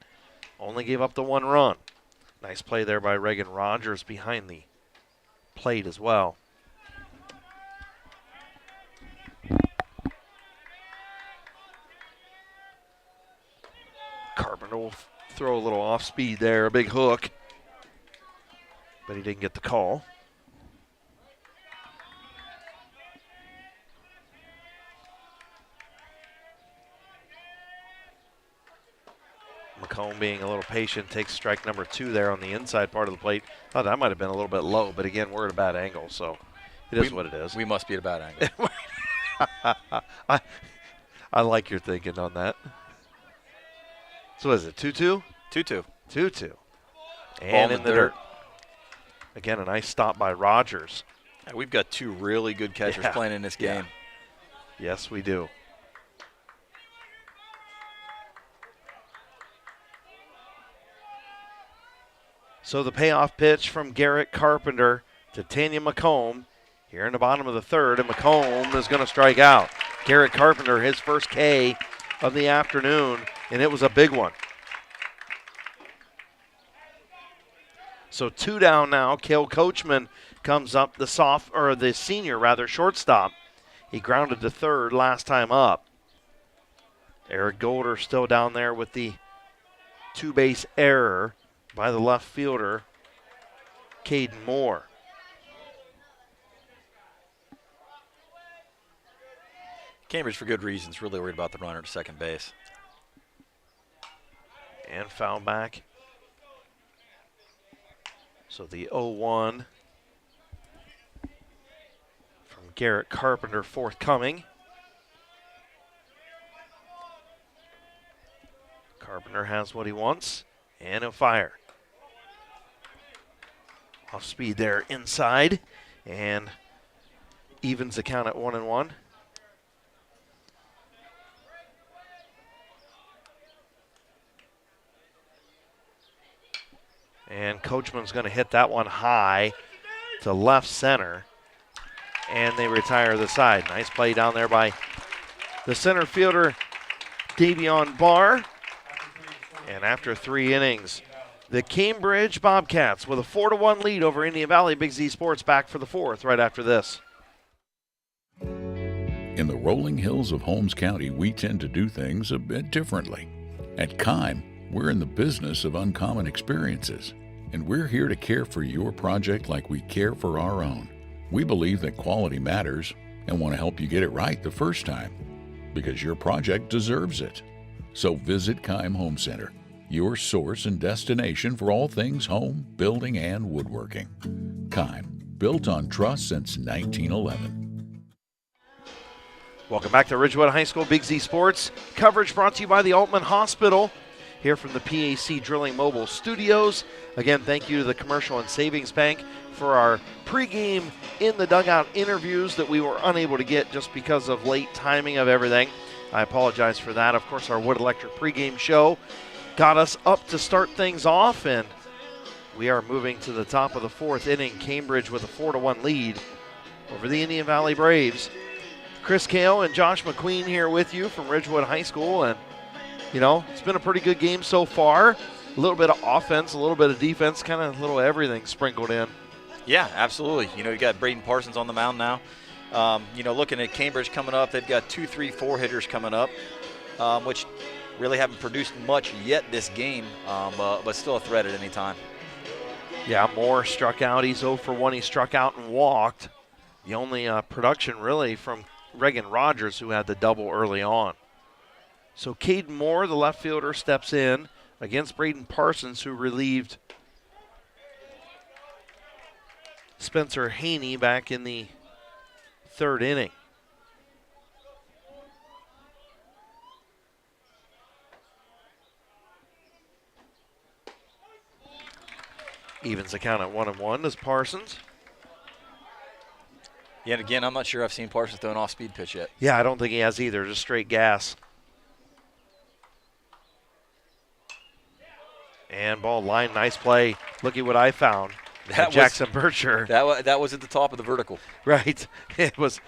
only gave up the one run. Nice play there by Reagan Rogers behind the plate as well. Carpenter will throw a little off speed there, a big hook, but he didn't get the call. McComb being a little patient takes strike number 2 there on the inside part of the plate. Thought that might have been a little bit low, but again, we're at a bad angle, so it is what it is. We must be at a bad angle. I like your thinking on that. So what is it, 2-2? 2-2. 2-2. And in the dirt. Again, a nice stop by Rogers. Yeah, we've got 2 really good catchers playing in this game. Yes, we do. So the payoff pitch from Garrett Carpenter to Tanya McComb here in the bottom of the third, and McComb is going to strike out. Garrett Carpenter, his first K of the afternoon, and it was a big one. So 2 down now. Cale Coachman comes up, the senior shortstop. He grounded to third last time up. Eric Golder still down there with the 2-base error by the left fielder, Caden Moore. Cambridge, for good reasons, really worried about the runner to second base. And foul back. So the 0-1 from Garrett Carpenter forthcoming. Carpenter has what he wants, and he'll fire. Off speed there inside, and evens the count at 1-1. And Coachman's going to hit that one high to left center, and they retire the side. Nice play down there by the center fielder, Davion Barr. And after 3 innings, The Cambridge Bobcats with a 4-1 lead over Indian Valley. Big Z Sports back for the fourth right after this. In the rolling hills of Holmes County, we tend to do things a bit differently. At Kime, we're in the business of uncommon experiences, and we're here to care for your project like we care for our own. We believe that quality matters and want to help you get it right the first time, because your project deserves it. So visit Kime Home Center, your source and destination for all things home, building, and woodworking. Kime, built on trust since 1911. Welcome back to Ridgewood High School Big Z Sports. Coverage brought to you by the Altman Hospital, here from the PAC Drilling Mobile Studios. Again, thank you to the Commercial and Savings Bank for our pregame in the dugout interviews that we were unable to get just because of late timing of everything. I apologize for that. Of course, our Wood Electric pregame show got us up to start things off, and we are moving to the top of the fourth inning. Cambridge with a 4-1 lead over the Indian Valley Braves. Chris Kale and Josh McQueen here with you from Ridgewood High School, and it's been a pretty good game so far. A little bit of offense, a little bit of defense, kind of a little everything sprinkled in. Yeah, absolutely. You got Braden Parsons on the mound now. Looking at Cambridge coming up, they've got 2, 3, 4 hitters coming up, which really haven't produced much yet this game, but still a threat at any time. Yeah, Moore struck out. He's 0 for 1. He struck out and walked. The only production really from Reagan Rogers, who had the double early on. So Caden Moore, the left fielder, steps in against Braden Parsons, who relieved Spencer Haney back in the third inning. Evens the count at 1-1 as Parsons. Yet again, I'm not sure I've seen Parsons throw an off-speed pitch yet. Yeah, I don't think he has either. Just straight gas. And ball line, nice play. Look at what I found. Jackson Bircher. That was at the top of the vertical. Right. It was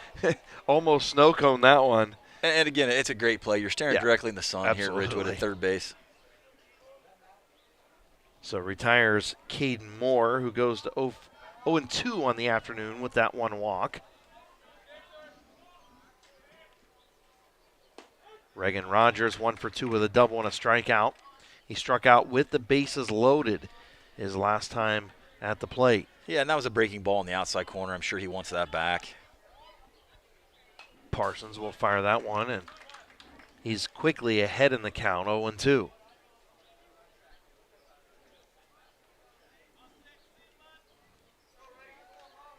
almost snow cone, that one. And again, it's a great play. You're staring directly in the sun absolutely. Here at Ridgewood at third base. So retires Caden Moore, who goes to 0-2 on the afternoon with that one walk. Reagan Rogers 1 for 2 with a double and a strikeout. He struck out with the bases loaded his last time at the plate. Yeah, and that was a breaking ball in the outside corner. I'm sure he wants that back. Parsons will fire that one, and he's quickly ahead in the count, 0-2.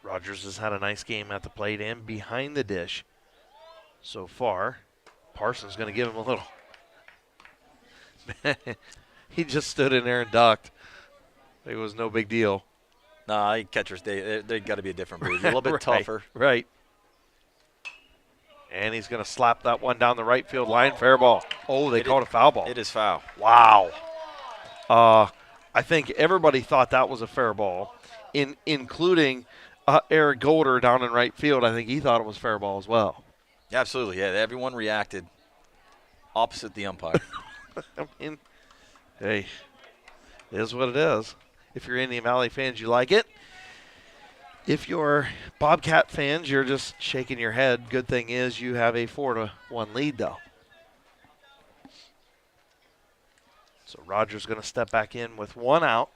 Rogers has had a nice game at the plate and behind the dish so far. Parsons going to give him a little. He just stood in there and ducked. It was no big deal. Nah, catchers, they got to be a different breed. A little bit tougher. Right. And he's going to slap that one down the right field line. Fair ball. Oh, they called a foul ball. It is foul. Wow. I think everybody thought that was a fair ball, including Eric Golder down in right field. I think he thought it was fair ball as well. Absolutely, yeah. Everyone reacted opposite the umpire. I mean, hey, it is what it is. If you're Indian Valley fans, you like it. If you're Bobcat fans, you're just shaking your head. Good thing is you have a 4-1 lead, though. So Rogers going to step back in with one out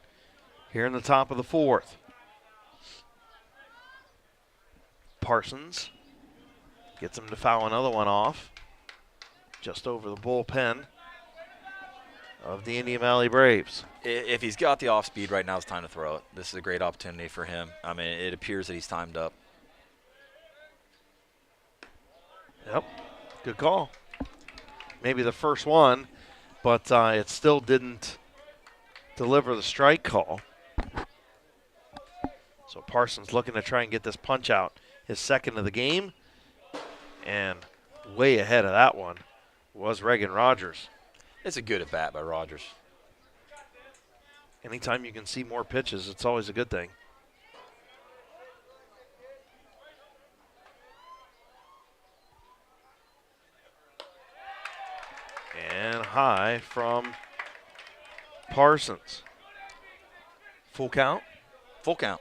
here in the top of the fourth. Parsons gets him to foul another one off just over the bullpen of the Indian Valley Braves. If he's got the off speed right now, it's time to throw it. This is a great opportunity for him. I mean, it appears that he's timed up. Yep, good call. Maybe the first one, but it still didn't deliver the strike call. So Parsons looking to try and get this punch out, his second of the game. And way ahead of that one was Reagan Rogers. It's a good at-bat by Rogers. Anytime you can see more pitches, it's always a good thing. And high from Parsons. Full count? Full count.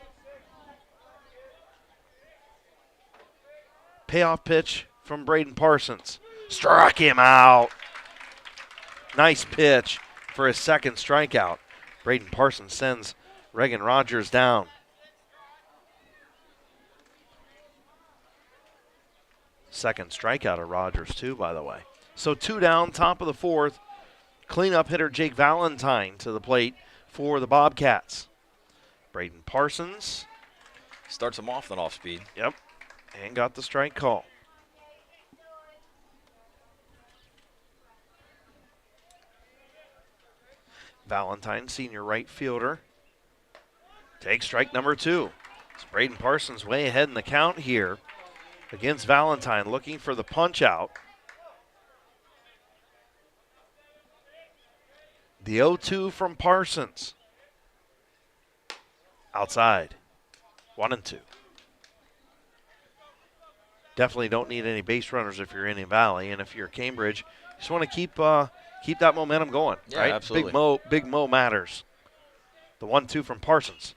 Payoff pitch from Braden Parsons. Struck him out. Nice pitch for his second strikeout. Braden Parsons sends Reagan Rogers down. Second strikeout of Rogers, too, by the way. So 2 down, top of the fourth. Cleanup hitter Jake Valentine to the plate for the Bobcats. Braden Parsons. Starts him off with an off speed. Yep. And got the strike call. Valentine, senior right fielder, takes strike number 2. It's Braden Parsons way ahead in the count here against Valentine, looking for the punch out. The 0-2 from Parsons. Outside. 1-2. Definitely don't need any base runners if you're Indian Valley, and if you're Cambridge, you just want to keep that momentum going. Yeah, right? absolutely. Big Mo matters. The 1-2 from Parsons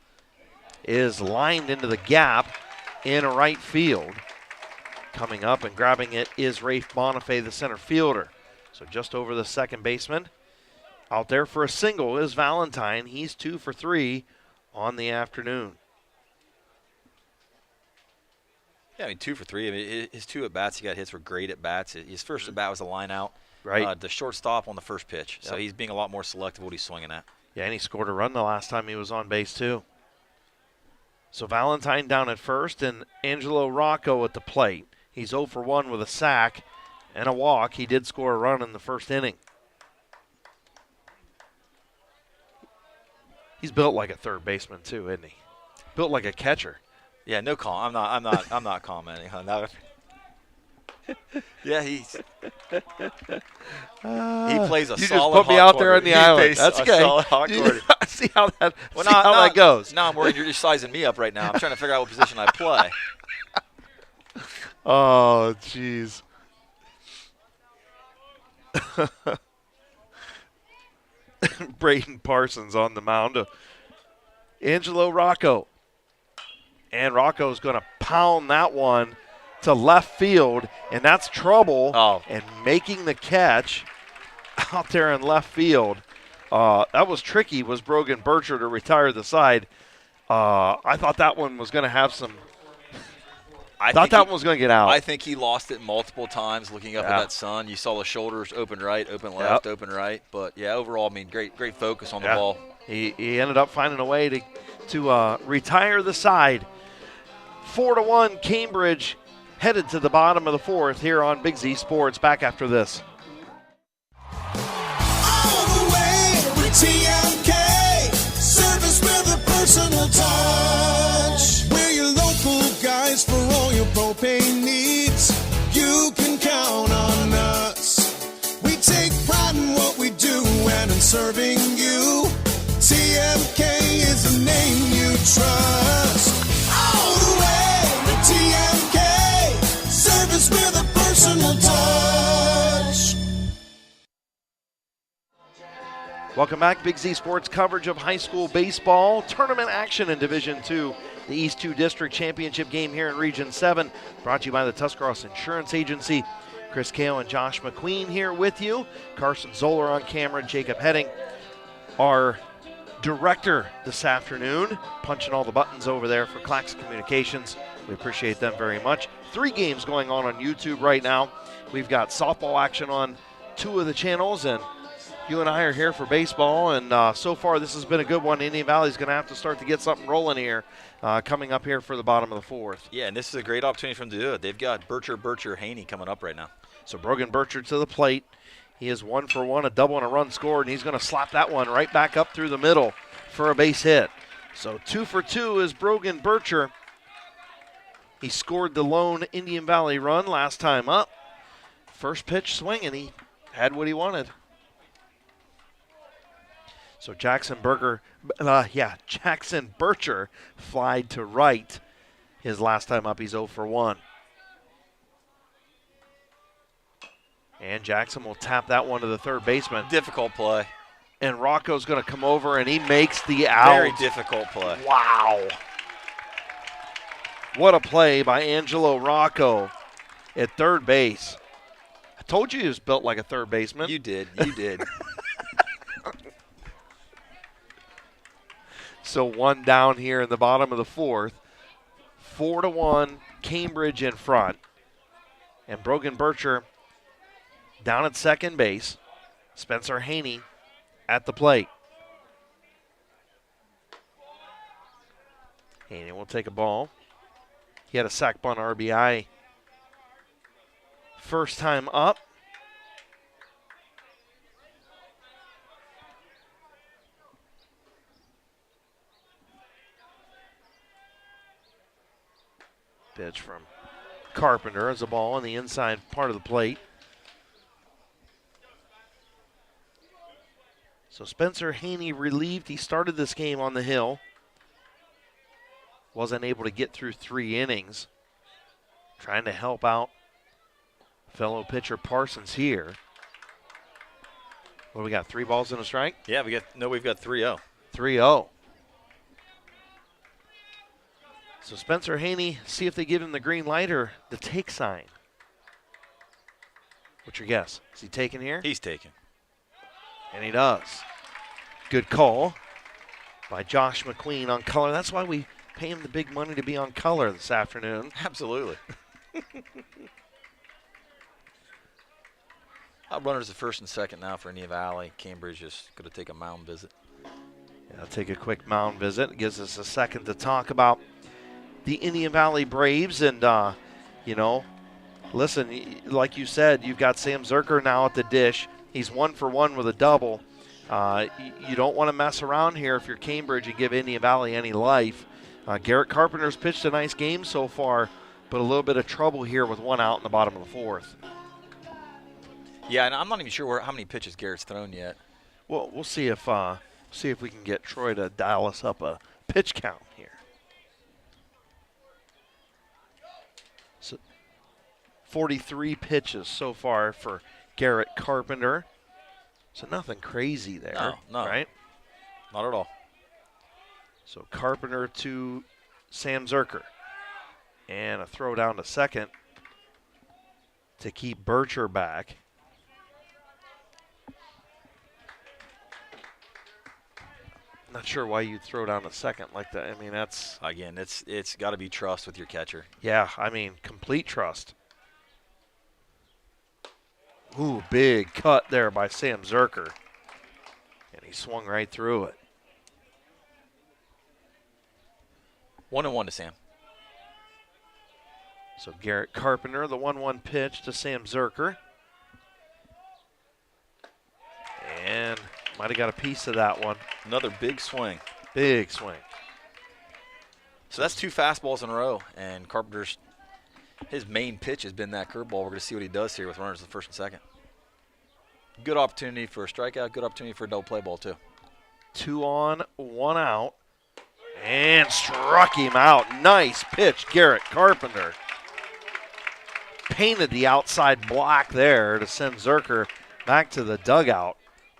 is lined into the gap in right field. Coming up and grabbing it is Rafe Bonifay, the center fielder. So just over the second baseman. Out there for a single is Valentine. He's 2 for 3 on the afternoon. Yeah, I mean, 2 for 3. I mean, his 2 at-bats, he got hits were great at-bats. His first at-bat was a line out. Right. The shortstop on the first pitch. So Yep. he's being a lot more selective what he's swinging at. Yeah, and he scored a run the last time he was on base, too. So Valentine down at first and Angelo Rocco at the plate. He's 0 for 1 with a sack and a walk. He did score a run in the first inning. He's built like a third baseman, too, isn't he? Built like a catcher. Yeah, no comment. I'm not commenting on that. Yeah, he plays a solid. You just put me out there on the island. That's okay. See how that that goes. No, I'm worried you're just sizing me up right now. I'm trying to figure out what position I play. Oh, jeez. Braden Parsons on the mound. Angelo Rocco. And Rocco's going to pound that one to left field, and that's trouble. Oh. And making the catch out there in left field. That was tricky, was Brogan Bircher to retire the side. I thought that one was going to have some – I thought that one was going to get out. I think he lost it multiple times looking up at that sun. You saw the shoulders open right, open left, open right. But, yeah, overall, I mean, great focus on the ball. He ended up finding a way to retire the side. 4-1 Cambridge headed to the bottom of the fourth here on Big Z Sports. Back after this. All the way with TMK. Service with a personal touch. We're your local guys for all your propane needs. You can count on us. We take pride in what we do and in serving you. TMK is the name you trust. All the way with TMK. Service with a personal touch. Welcome back. Big Z Sports coverage of high school baseball. Tournament action in Division II. The East 2 District Championship game here in Region 7. Brought to you by the Tuscarawas Insurance Agency. Chris Kale and Josh McQueen here with you. Carson Zoller on camera. Jacob Heading, our director this afternoon, punching all the buttons over there for Claxon Communications. We appreciate them very much. 3 games going on YouTube right now. We've got softball action on 2 of the channels, and you and I are here for baseball, and so far this has been a good one. Indian Valley's going to have to start to get something rolling here coming up here for the bottom of the fourth. Yeah, and this is a great opportunity for them to do it. They've got Bircher, Haney coming up right now. So Brogan Bircher to the plate. He is 1 for 1, a double and a run scored, and he's going to slap that one right back up through the middle for a base hit. So 2 for 2 is Brogan Bircher. He scored the lone Indian Valley run last time up. First pitch swinging, he had what he wanted. So Jackson Bircher flied to right. His last time up, he's 0 for 1. And Jackson will tap that one to the third baseman. Difficult play. And Rocco's going to come over, and he makes the out. Very difficult play. Wow. What a play by Angelo Rocco at third base. I told you he was built like a third baseman. You did. So one down here in the bottom of the fourth. 4-1, Cambridge in front. And Brogan Bircher down at second base. Spencer Haney at the plate. Haney will take a ball. He had a sac bunt RBI first time up. Pitch from Carpenter as a ball on the inside part of the plate. So Spencer Haney relieved. He started this game on the hill. Wasn't able to get through 3 innings. Trying to help out fellow pitcher Parsons here. What do we got, 3 balls and a strike? Yeah, we've got 3-0. 3-0. So Spencer Haney, see if they give him the green light or the take sign. What's your guess? Is he taking here? He's taking. And he does. Good call by Josh McQueen on color. That's why we pay him the big money to be on color this afternoon. Absolutely. Runners at first and second now for Indian Valley. Cambridge is going to take a mound visit. Yeah, I'll take a quick mound visit. It gives us a second to talk about the Indian Valley Braves. And, listen, like you said, you've got Sam Zerker now at the dish. He's 1 for 1 with a double. You don't want to mess around here if you're Cambridge and give Indian Valley any life. Garrett Carpenter's pitched a nice game so far, but a little bit of trouble here with 1 out in the bottom of the fourth. Yeah, and I'm not even sure how many pitches Garrett's thrown yet. Well, we'll see if we can get Troy to dial us up a pitch count here. So 43 pitches so far for Garrett Carpenter. So nothing crazy there, no, right? Not at all. So Carpenter to Sam Zerker. And a throw down to second to keep Bircher back. Not sure why you'd throw down a second like that. I mean, that's... Again, it's got to be trust with your catcher. Yeah, I mean, complete trust. Ooh, big cut there by Sam Zerker. And he swung right through it. 1-1 to Sam. So Garrett Carpenter, the 1-1 pitch to Sam Zerker. And might have got a piece of that one. Another big swing. Big swing. So that's 2 fastballs in a row, and Carpenter's his main pitch has been that curveball. We're going to see what he does here with runners at first and second. Good opportunity for a strikeout, good opportunity for a double play ball too. 2 on, 1 out, and struck him out. Nice pitch, Garrett Carpenter. Painted the outside block there to send Zerker back to the dugout.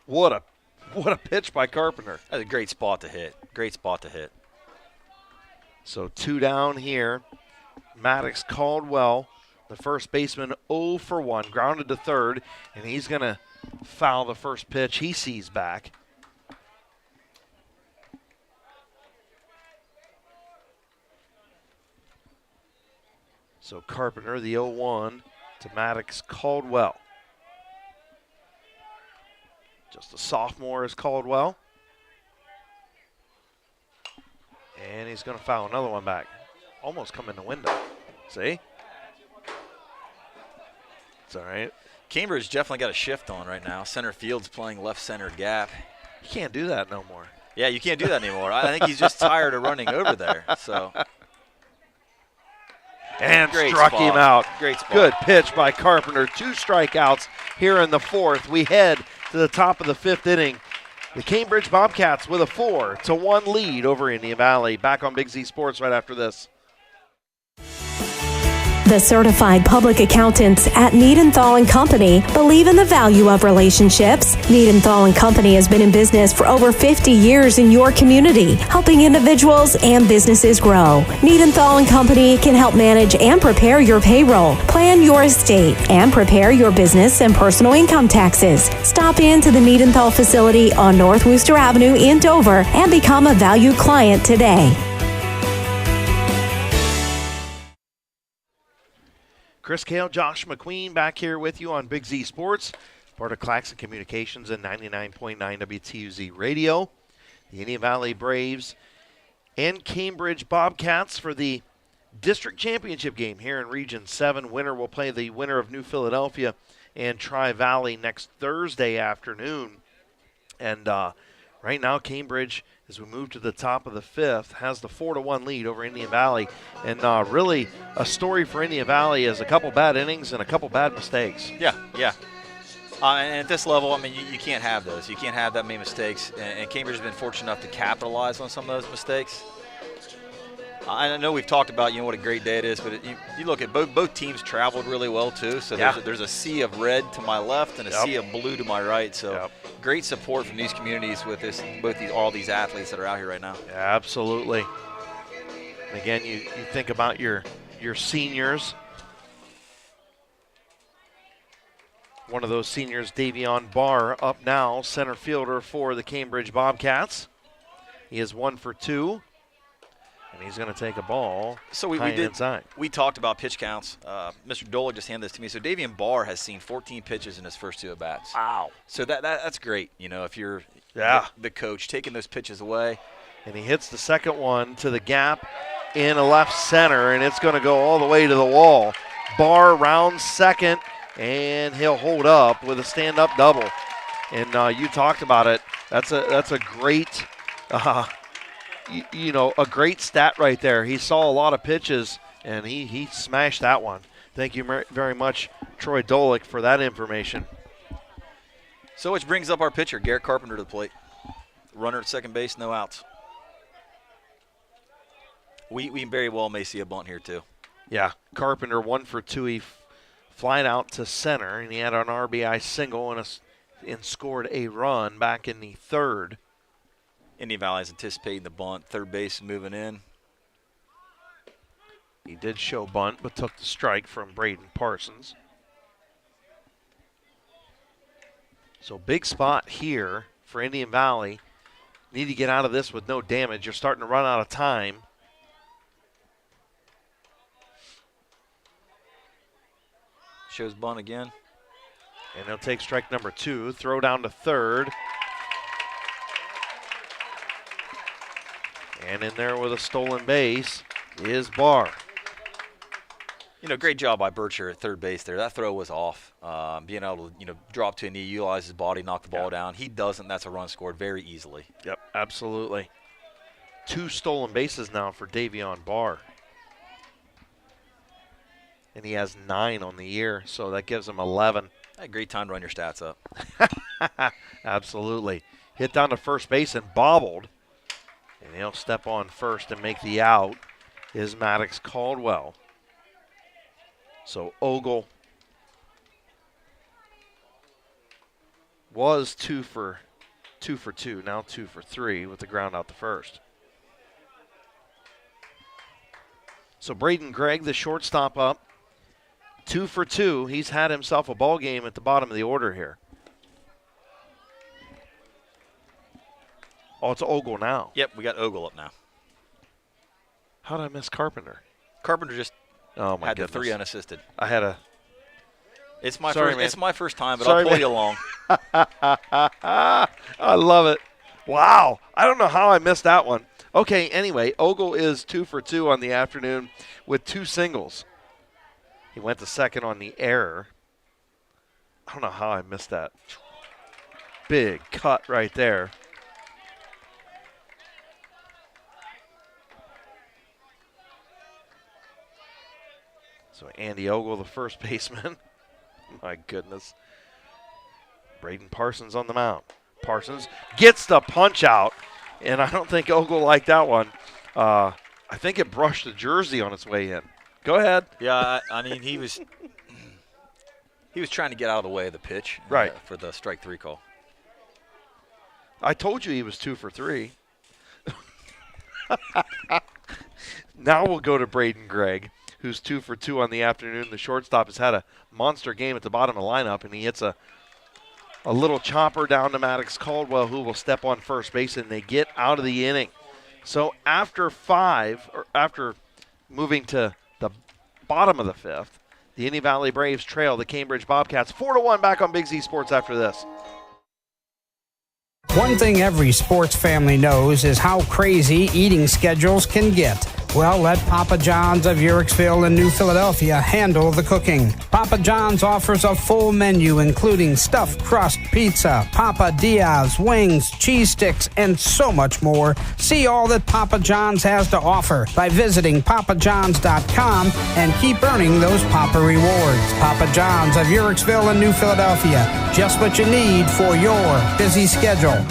What a pitch by Carpenter. That's a great spot to hit. Great spot to hit. So 2 down here. Maddox Caldwell, the first baseman, 0 for 1, grounded to third, and he's going to foul the first pitch he sees back. So Carpenter, the 0-1 to Maddox Caldwell. Just a sophomore is Caldwell. And he's going to foul another one back. Almost come in the window. See? It's all right. Cambridge definitely got a shift on right now. Center field's playing left center gap. You can't do that no more. Yeah, you can't do that anymore. I think he's just tired of running over there. So. And Great struck spot. him out. Great spot. Good pitch by Carpenter. 2 strikeouts here in the fourth. We head to the top of the 5th inning. The Cambridge Bobcats with a 4-1 lead over Indian Valley. Back on Big Z Sports right after this. The certified public accountants at Niedenthal & Company believe in the value of relationships. Niedenthal & Company has been in business for over 50 years in your community, helping individuals and businesses grow. Niedenthal & Company can help manage and prepare your payroll, plan your estate, and prepare your business and personal income taxes. Stop into the Niedenthal facility on North Worcester Avenue in Dover and become a valued client today. Chris Kale, Josh McQueen back here with you on Big Z Sports, part of Claxon Communications and 99.9 WTUZ Radio. The Indian Valley Braves and Cambridge Bobcats for the district championship game here in Region 7. Winner will play the winner of New Philadelphia and Tri-Valley next Thursday afternoon. And right now, Cambridge, as we move to the top of the fifth, has the 4-1 lead over Indian Valley. And really a story for Indian Valley is a couple bad innings and a couple bad mistakes. Yeah. And at this level, I mean, you can't have those. You can't have that many mistakes. And Cambridge has been fortunate enough to capitalize on some of those mistakes. I know we've talked about, what a great day it is, but you look at both teams traveled really well too. So there's a sea of red to my left and a sea of blue to my right. So great support from these communities with all these athletes that are out here right now. Yeah, absolutely. And again, you think about your seniors. One of those seniors, Davion Barr, up now, center fielder for the Cambridge Bobcats. He is 1 for 2. And he's going to take a ball inside. We talked about pitch counts. Mr. Zoller just handed this to me. So Davion Barr has seen 14 pitches in his first 2 at-bats. Wow. So that's great, if you're the coach, taking those pitches away. And he hits the second one to the gap in a left center, and it's going to go all the way to the wall. Barr rounds second, and he'll hold up with a stand-up double. And you talked about it. That's a great a great stat right there. He saw a lot of pitches, and he smashed that one. Thank you very much, Troy Dolick, for that information. So which brings up our pitcher, Garrett Carpenter, to the plate. Runner at second base, no outs. We very well may see a bunt here, too. Yeah, Carpenter 1 for 2. He flied out to center, and he had an RBI single and scored a run back in the third. Indian Valley is anticipating the bunt. Third base moving in. He did show bunt, but took the strike from Braden Parsons. So big spot here for Indian Valley. Need to get out of this with no damage. You're starting to run out of time. Shows bunt again. And he'll take strike number 2. Throw down to third. And in there with a stolen base is Barr. Great job by Bircher at third base there. That throw was off. Being able to, drop to a knee, utilize his body, knock the ball down. He doesn't. That's a run scored very easily. Yep, absolutely. 2 stolen bases now for Davion Barr. And he has 9 on the year, so that gives him 11. A great time to run your stats up. Absolutely. Hit down to first base and bobbled. And he'll step on first and make the out is Maddox Caldwell. So Ogle was 2 for 2, now 2 for 3 with the ground out the first. So Braden Gregg, the shortstop, up 2 for 2. He's had himself a ball game at the bottom of the order here. Oh, it's Ogle now. Yep, we got Ogle up now. How did I miss Carpenter? Carpenter just had goodness. the 3 unassisted. I had a. It's my Sorry, first. man. It's my first time, but Sorry, I'll pull man. you along. I love it. Wow. I don't know how I missed that one. Okay, anyway, Ogle is 2 for 2 on the afternoon with 2 singles. He went to second on the error. I don't know how I missed that. Big cut right there. So Andy Ogle, the first baseman. My goodness. Braden Parsons on the mound. Parsons gets the punch out, and I don't think Ogle liked that one. I think it brushed the jersey on its way in. Go ahead. Yeah, I mean, he was trying to get out of the way of the pitch right. For the strike 3 call. I told you he was 2 for 3. Now we'll go to Braden Gregg, who's 2 for 2 on the afternoon. The shortstop has had a monster game at the bottom of the lineup, and he hits a little chopper down to Maddox Caldwell, who will step on first base, and they get out of the inning. So after moving to the bottom of the 5th, the Indian Valley Braves trail the Cambridge Bobcats 4-1 back on Big Z Sports after this. One thing every sports family knows is how crazy eating schedules can get. Well, let Papa John's of Uricksville and New Philadelphia handle the cooking. Papa John's offers a full menu including stuffed crust pizza, Papa Diaz, wings, cheese sticks, and so much more. See all that Papa John's has to offer by visiting papajohns.com and keep earning those Papa rewards. Papa John's of Uricksville and New Philadelphia. Just what you need for your busy schedule.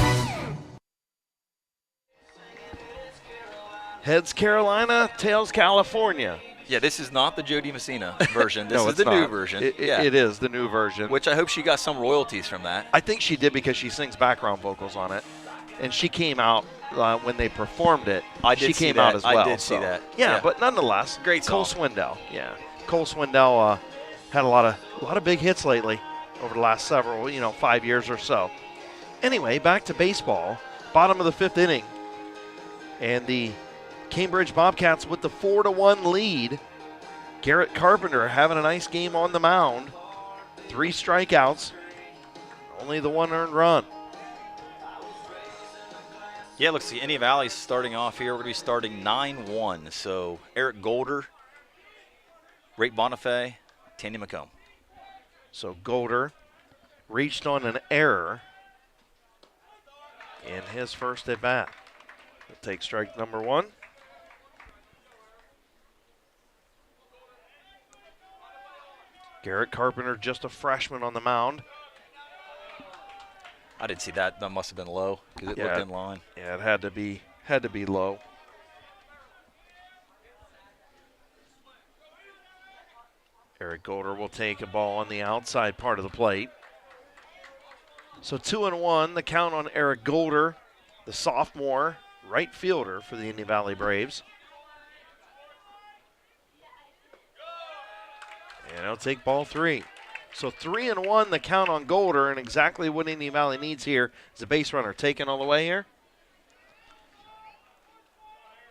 Heads Carolina, tails California. Yeah, this is not the Jody Messina version. This No, is it's the not. new version. It is the new version. Which I hope she got some royalties from that. I think she did because she sings background vocals on it. And she came out when they performed it. She came out as well. I did see that. Yeah, but nonetheless, great song. Cole Swindell. Yeah, Cole Swindell had a lot of big hits lately over the last 5 years or so. Anyway, back to baseball. Bottom of the 5th inning, and the Cambridge Bobcats with the 4-1 lead. Garrett Carpenter having a nice game on the mound. 3 strikeouts, only the 1 earned run. Yeah, looks like Indian Valley's starting off here. We're going to be starting 9-1. So Eric Golder, Ray Bonifay, Tandy McComb. So Golder reached on an error in his first at bat. He'll take strike number 1. Garrett Carpenter, just a freshman on the mound. I didn't see that. That must have been low because it looked in line. Yeah, it had to be low. Eric Golder will take a ball on the outside part of the plate. So 2-1, the count on Eric Golder, the sophomore right fielder for the Indian Valley Braves. And he'll take ball 3. So 3-1, the count on Golder, and exactly what Indian Valley needs here is a base runner taken all the way here.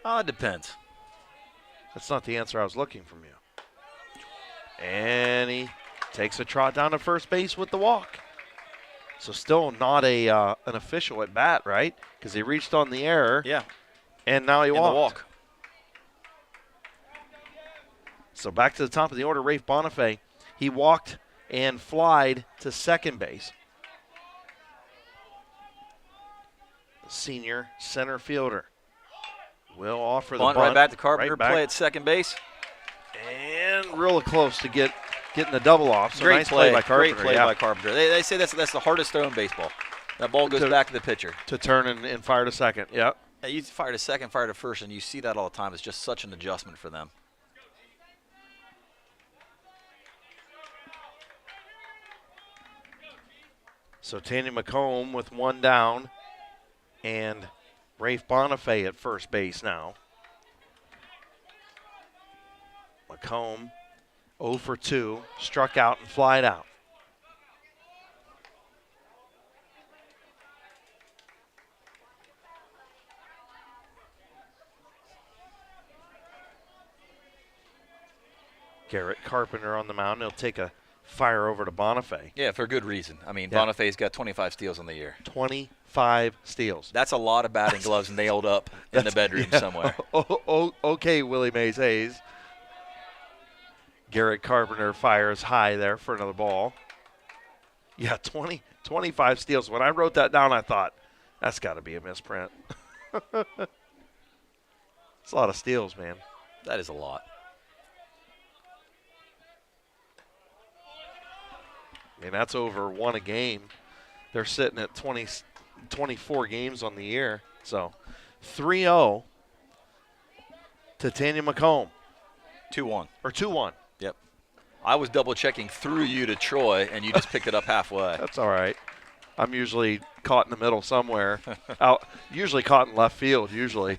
It depends. That's not the answer I was looking from you. And he takes a trot down to first base with the walk. So still not an official at bat, right? Because he reached on the error. Yeah. And now he walked. The walk. So back to the top of the order, Rafe Bonifay. He walked and flied to second base. The senior center fielder will offer the bunt. Right back to Carpenter, right back. play at second base. And really close to getting the double off. So Great nice play by Carpenter. Great play by Carpenter. They say that's the hardest throw in baseball. That ball goes back to the pitcher. To turn and fire to second, yep. You fire to second, fire to first, and you see that all the time. It's just such an adjustment for them. So Tandy McComb with 1 down, and Rafe Bonifay at first base now. McComb 0 for 2, struck out and flied out. Garrett Carpenter on the mound. He'll take a fire over to Bonifay. Yeah, for good reason. I mean, Yeah. Bonifay's got 25 steals on the year. 25 steals. That's a lot of batting gloves nailed up in the bedroom somewhere. Okay, Willie Mays Hayes. Garrett Carpenter fires high there for another ball. Yeah, 25 steals. When I wrote that down, I thought, that's got to be a misprint. It's a lot of steals, man. That is a lot. I mean, that's over 1 a game. They're sitting at 24 games on the year. So 3-0 to Tanya McComb. 2-1. Or 2-1. Yep. I was double checking through you to Troy, and you just picked it up halfway. That's all right. I'm usually caught in the middle somewhere. Usually caught in left field, usually.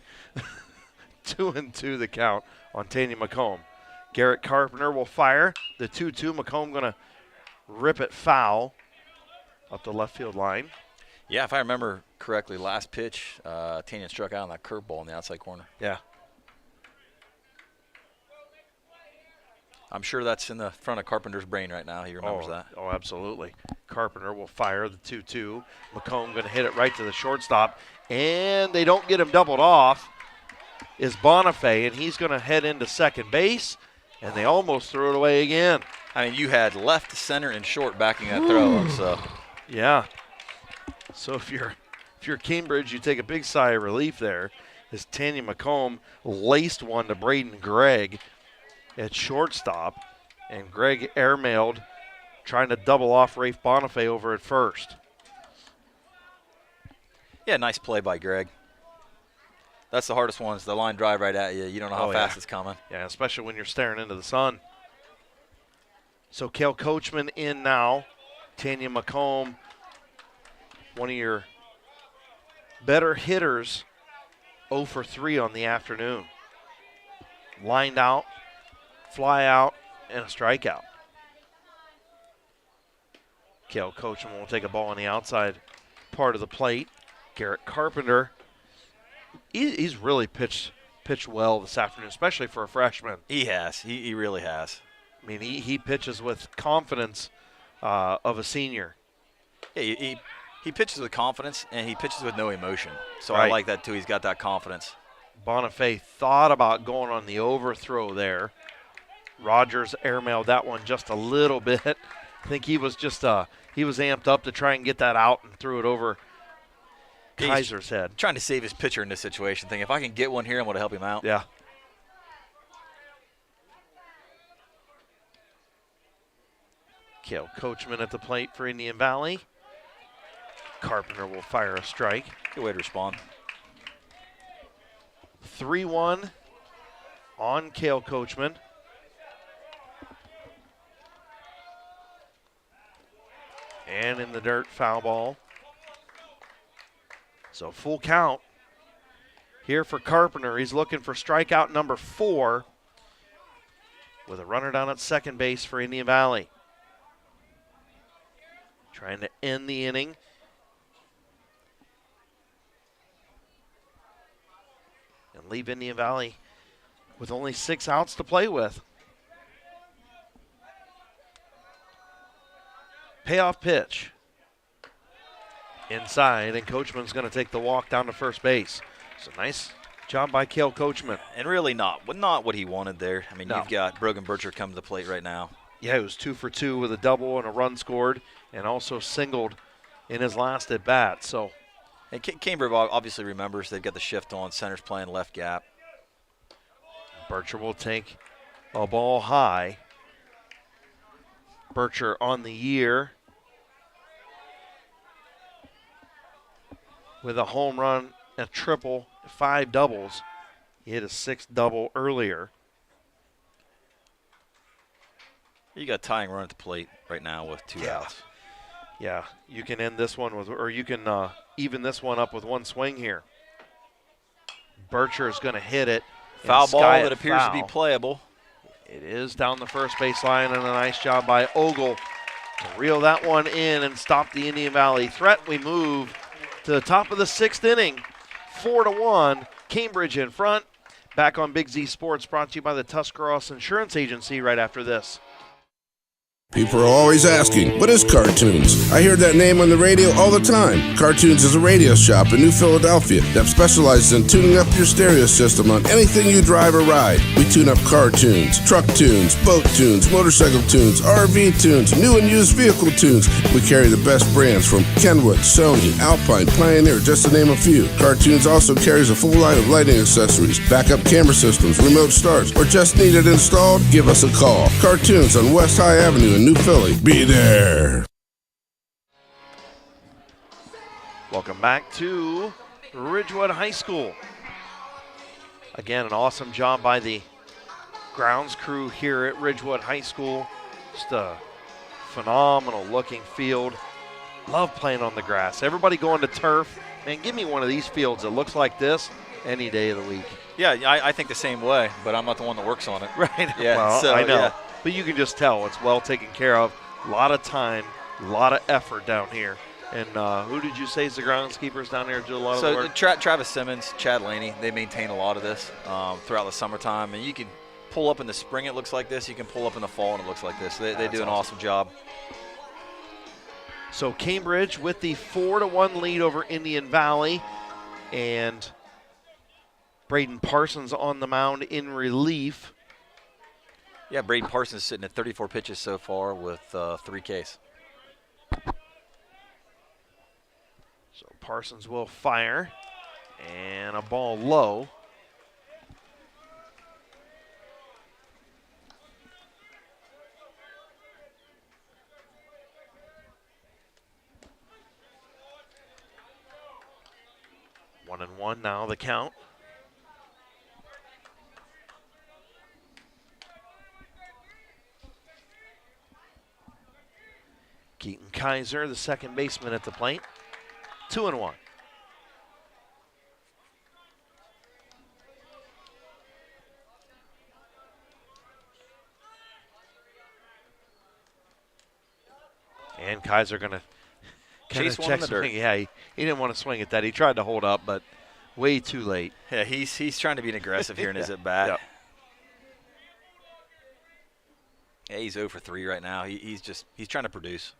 2-2 the count on Tanya McComb. Garrett Carpenter will fire. The 2-2. McComb going to rip it foul up the left field line. Yeah, if I remember correctly, last pitch, Tanya struck out on that curveball in the outside corner. Yeah. I'm sure that's in the front of Carpenter's brain right now. He remembers that. Oh, absolutely. Carpenter will fire the 2-2. McComb going to hit it right to the shortstop. And they don't get him doubled off. Is Bonifay, and he's going to head into second base. And they almost threw it away again. I mean, you had left, center, and short backing that throw up. So. Yeah. So if you're Cambridge, you take a big sigh of relief there. As Tanya McComb laced one to Braden Gregg at shortstop, and Gregg airmailed, trying to double off Rafe Bonifay over at first. Yeah, nice play by Gregg. That's the hardest one, is the line drive right at you. You don't know how fast it's coming. Yeah, especially when you're staring into the sun. So Cale Coachman in now. Tanya McComb, one of your better hitters, 0 for 3 on the afternoon. Lined out, fly out, and a strikeout. Cale Coachman will take a ball on the outside part of the plate. Garrett Carpenter, he's really pitched well this afternoon, especially for a freshman. He has. He really has. I mean, he pitches with confidence of a senior. Yeah, he pitches with confidence, and he pitches with no emotion. So Right. I like that, too. He's got that confidence. Bonifay thought about going on the overthrow there. Rogers airmailed that one just a little bit. I think he was just he was amped up to try and get that out and threw it over Kaiser's head. Trying to save his pitcher in this situation, thinking if I can get one here, I'm going to help him out. Yeah. Cale Coachman at the plate for Indian Valley. Carpenter will fire a strike. Good way to respond. 3-1 on Cale Coachman. And in the dirt, foul ball. So full count here for Carpenter. He's looking for strikeout number 4 with a runner down at second base for Indian Valley. Trying to end the inning. And leave Indian Valley with only 6 outs to play with. Payoff pitch. Inside, and Coachman's going to take the walk down to first base. So nice job by Cale Coachman. And really not what he wanted there. I mean, No. You've got Brogan Bircher come to the plate right now. Yeah, he was 2 for 2 with a double and a run scored, and also singled in his last at bat. So, and Cambridge obviously remembers they've got the shift on. Center's playing left gap. Bircher will take a ball high. Bircher on the year with a home run, a triple, 5 doubles. He hit a 6th double earlier. You got a tying run at the plate right now with 2 outs. Yeah, you can end this one with, or you can even this one up with 1 swing here. Bircher is going to hit it. Foul and ball sky that it appears foul. to be playable. It is down the first base line, and a nice job by Ogle to reel that one in and stop the Indian Valley threat. We move to the top of the 6th inning, 4-1, Cambridge in front. Back on Big Z Sports, brought to you by the Tuscarawas Insurance Agency right after this. People are always asking, what is Cartoons? I hear that name on the radio all the time. Cartoons is a radio shop in New Philadelphia that specializes in tuning up your stereo system on anything you drive or ride. We tune up car tunes, truck tunes, boat tunes, motorcycle tunes, RV tunes, new and used vehicle tunes. We carry the best brands from Kenwood, Sony, Alpine, Pioneer, just to name a few. Cartoons also carries a full line of lighting accessories, backup camera systems, remote starts, or just need it installed? Give us a call. Cartoons on West High Avenue in New Philly. Be there. Welcome back to Ridgewood High School. Again, an awesome job by the grounds crew here at Ridgewood High School. Just a phenomenal looking field. Love playing on the grass. Everybody going to turf. Man, give me one of these fields that looks like this any day of the week. Yeah, I think the same way, but I'm not the one that works on it. Right. Yeah, well, so, I know. yeah. But you can just tell it's well taken care of. A lot of time, a lot of effort down here. And who did you say is the groundskeepers down there do a lot of the work? Travis Simmons, Chad Laney, they maintain a lot of this throughout the summertime. And you can pull up in the spring, it looks like this. You can pull up in the fall, and it looks like this. They do an awesome job. So Cambridge with the 4-1 lead over Indian Valley. And Braden Parsons on the mound in relief. Yeah, Braden Parsons sitting at 34 pitches so far with 3 Ks. So Parsons will fire, and a ball low. One and one now, the count. Keaton Kaiser, the second baseman at the plate. 2-1. And Kaiser going to chase one in the dirt. Yeah, he didn't want to swing at that. He tried to hold up, but way too late. Yeah, he's trying to be aggressive here in his at bat. Yep. Yeah, he's 0 for 3 right now. He's trying to produce.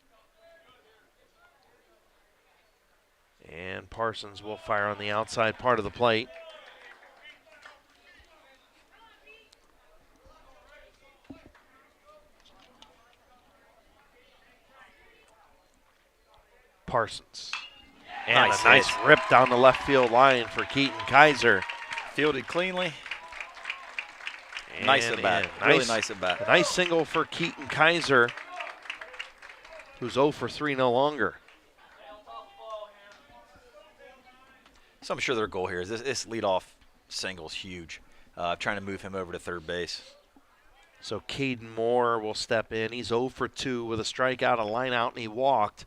And Parsons will fire on the outside part of the plate. Parsons. And nice a nice hit. rip down the left field line for Keaton Kaiser. Fielded cleanly. And nice at bat. Really nice at bat. A nice single for Keaton Kaiser, who's 0 for 3 no longer. So I'm sure their goal here is this leadoff single is huge. Trying to move him over to third base. So Caden Moore will step in. He's 0 for 2 with a strikeout, a line out, and he walked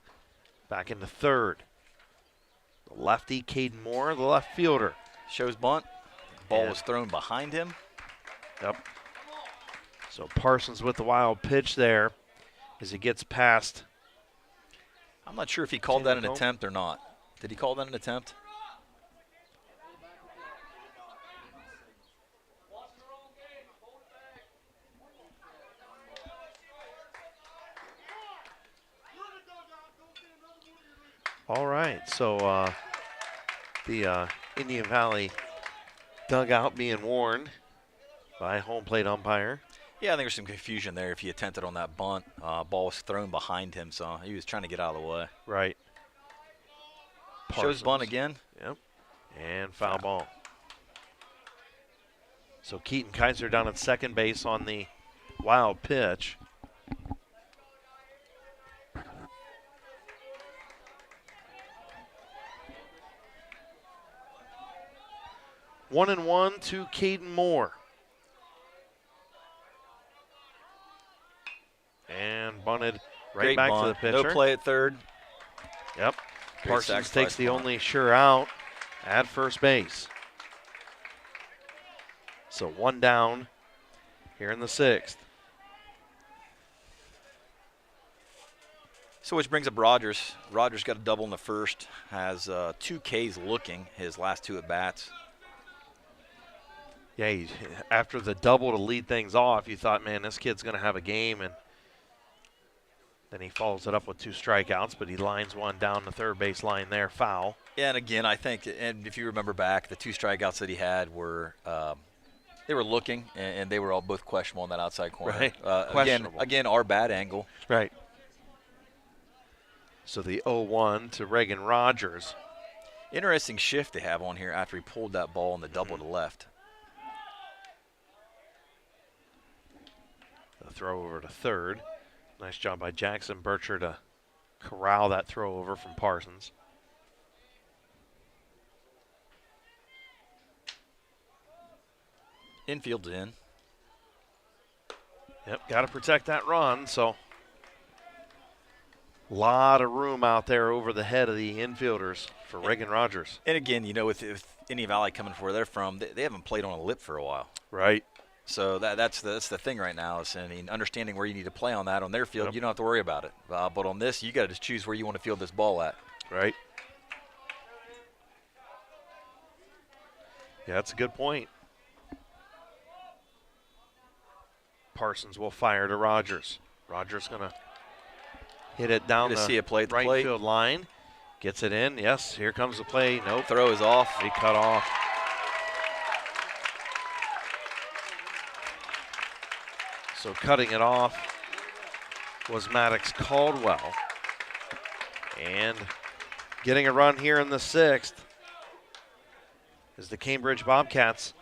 back into third. The lefty, Caden Moore, the left fielder. Shows bunt. Ball was thrown behind him. Yep. So Parsons with the wild pitch there as he gets past. I'm not sure if he called that an attempt or not. Did he call that an attempt? All right, so the Indian Valley dugout being warned by home plate umpire. Yeah, I think there's some confusion there if he attempted on that bunt. Ball was thrown behind him, so he was trying to get out of the way. Right. Shows bunt again. Yep. And foul ball. So Keaton Kaiser down at second base on the wild pitch. One and one to Caden Moore. And bunted right Great back bunt. to the pitcher. No play at third. Yep. Great Parsons sacrifice takes the bunt. only sure out at first base. So one down here in the sixth. So which brings up Rogers. Rogers got a double in the first, has 2 Ks looking his last 2 at-bats. Yeah, after the double to lead things off, you thought, man, this kid's going to have a game, and then he follows it up with 2 strikeouts, but he lines one down the third base line there, foul. Yeah, and again, I think, and if you remember back, the 2 strikeouts that he had were they were looking, and they were all both questionable in that outside corner. Right. Questionable. Again, our bad angle. Right. So the 0-1 to Reagan Rogers. Interesting shift they have on here after he pulled that ball in the double to left. The throw over to third. Nice job by Jackson Bircher to corral that throw over from Parsons. Infield's in. Yep, got to protect that run, so a lot of room out there over the head of the infielders for Reagan Rogers. And again, with Indian Valley coming from where they're from, they haven't played on a lip for a while. Right. So that's the thing right now. Is, understanding where you need to play on that on their field, you don't have to worry about it. But on this, you got to just choose where you want to field this ball at. Right. Yeah, that's a good point. Parsons will fire to Rogers. Rogers going to hit it down the right field line. Gets it in. Yes, here comes the play. Nope. Throw is off. He cut off. So cutting it off was Maddox Caldwell. And getting a run here in the 6th is the Cambridge Bobcats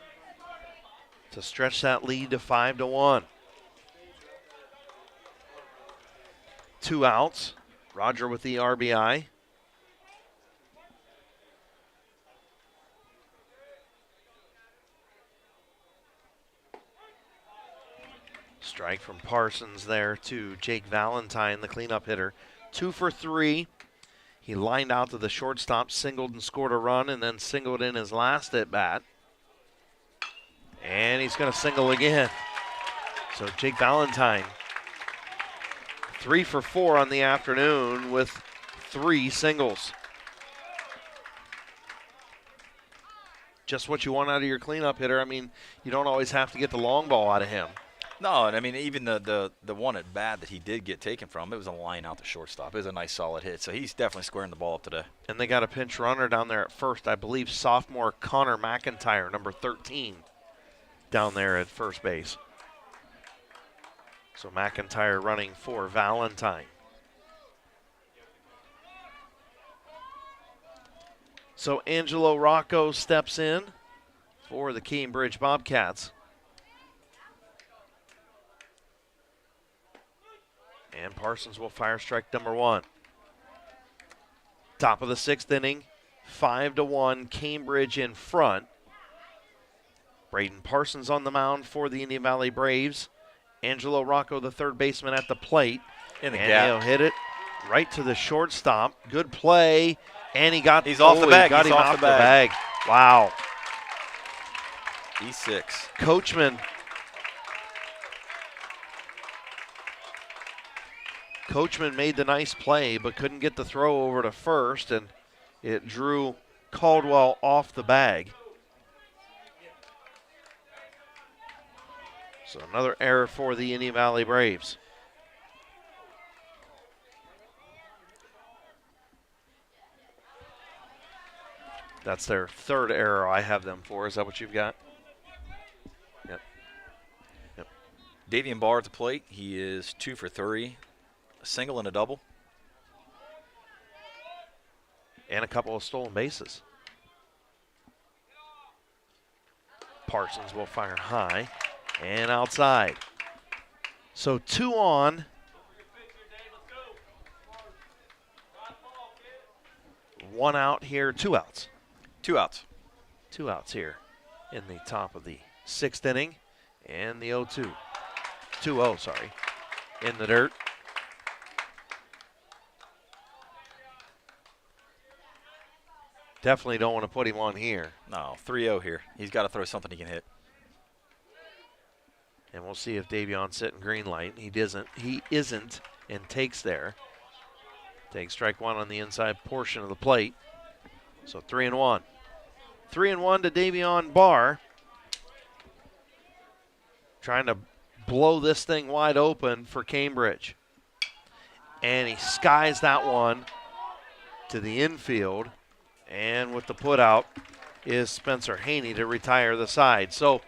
to stretch that lead to 5-1. 2 outs. Roger with the RBI. Strike from Parsons there to Jake Valentine, the cleanup hitter. 2 for 3. He lined out to the shortstop, singled and scored a run, and then singled in his last at bat. And he's going to single again. So Jake Valentine, 3 for 4 on the afternoon with 3 singles. Just what you want out of your cleanup hitter. I mean, you don't always have to get the long ball out of him. No, and even the one at bat that he did get taken from, it was a line out to shortstop. It was a nice solid hit, so he's definitely squaring the ball up today. And they got a pinch runner down there at first. I believe sophomore Connor McIntyre, number 13, down there at first base. So McIntyre running for Valentine. So Angelo Rocco steps in for the Cambridge Bobcats. And Parsons will fire strike number 1. Top of the 6th inning, 5-1, Cambridge in front. Braden Parsons on the mound for the Indian Valley Braves. Angelo Rocco, the third baseman, at the plate. In the and gap. He'll hit it right to the shortstop. Good play. And he's off the bag. Got him off the bag. Wow. E6. Coachman made the nice play, but couldn't get the throw over to first, and it drew Caldwell off the bag. So another error for the Indian Valley Braves. That's their 3rd error I have them for. Is that what you've got? Yep. Davian Barr at the plate. He is 2 for 3. A single and a double. And a couple of stolen bases. Parsons will fire high and outside. So 2 on. 1 out here, 2 outs. 2 outs. 2 outs here in the top of the 6th inning. And the 0-2. 2-0, sorry. In the dirt. Definitely don't want to put him on here. No, 3-0 here. He's got to throw something he can hit. And we'll see if Davion's sitting green light. He isn't and takes there. Takes strike 1 on the inside portion of the plate. So 3-1. 3-1 to Davion Barr. Trying to blow this thing wide open for Cambridge. And he skies that one to the infield. And with the put out is Spencer Haney to retire the side. So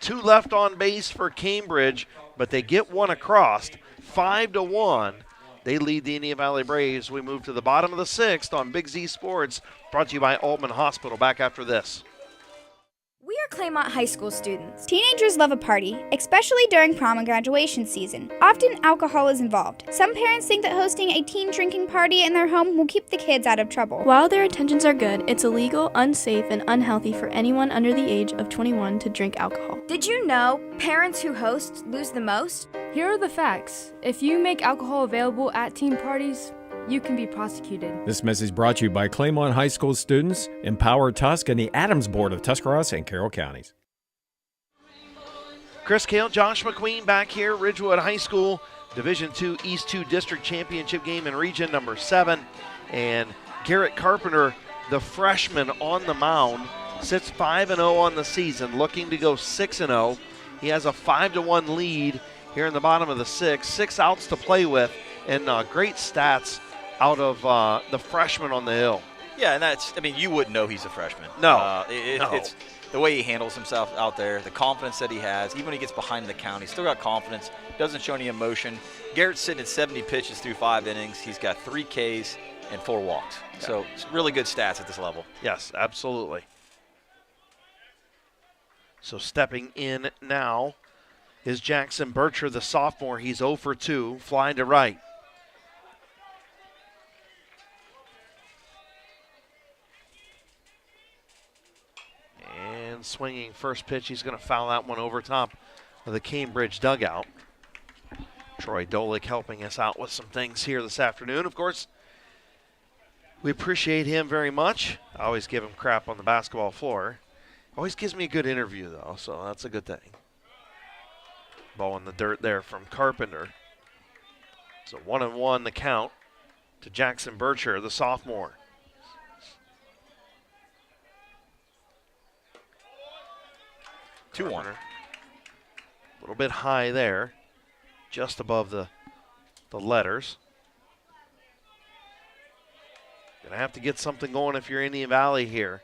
2 left on base for Cambridge, but they get 1 across. 5-1. They lead the Indian Valley Braves. We move to the bottom of the 6th on Big Z Sports, brought to you by Altman Hospital. Back after this. We Claymont High School students. Teenagers love a party, especially during prom and graduation season. Often, alcohol is involved. Some parents think that hosting a teen drinking party in their home will keep the kids out of trouble. While their intentions are good, it's illegal, unsafe, and unhealthy for anyone under the age of 21 to drink alcohol. Did you know parents who host lose the most? Here are the facts. If you make alcohol available at teen parties, you can be prosecuted. This message brought to you by Claymont High School students, Empower Tusk, and the Adams Board of Tuscarawas and Carroll Counties. Chris Kale, Josh McQueen back here, Ridgewood High School, Division II East 2 District Championship game in Region number 7. And Garrett Carpenter, the freshman on the mound, sits 5-0 on the season, looking to go 6-0. He has a 5-1 lead here in the bottom of the 6th. 6 outs to play with, and great stats out of the freshman on the hill. Yeah, and that's, I mean, you wouldn't know he's a freshman. No. It's the way he handles himself out there, the confidence that he has. Even when he gets behind the count, he's still got confidence, doesn't show any emotion. Garrett's sitting at 70 pitches through 5 innings. He's got 3 Ks and 4 walks. Yeah. So it's really good stats at this level. Yes, absolutely. So stepping in now is Jackson Bircher, the sophomore. He's 0 for 2, flying to right. And swinging first pitch, he's going to foul that one over top of the Cambridge dugout. Troy Dolick helping us out with some things here this afternoon. Of course, we appreciate him very much. I always give him crap on the basketball floor. Always gives me a good interview, though, so that's a good thing. Ball in the dirt there from Carpenter. So 1-1 the count to Jackson Bircher, the sophomore. A little bit high there, just above the letters. Gonna have to get something going if you're Indian Valley here.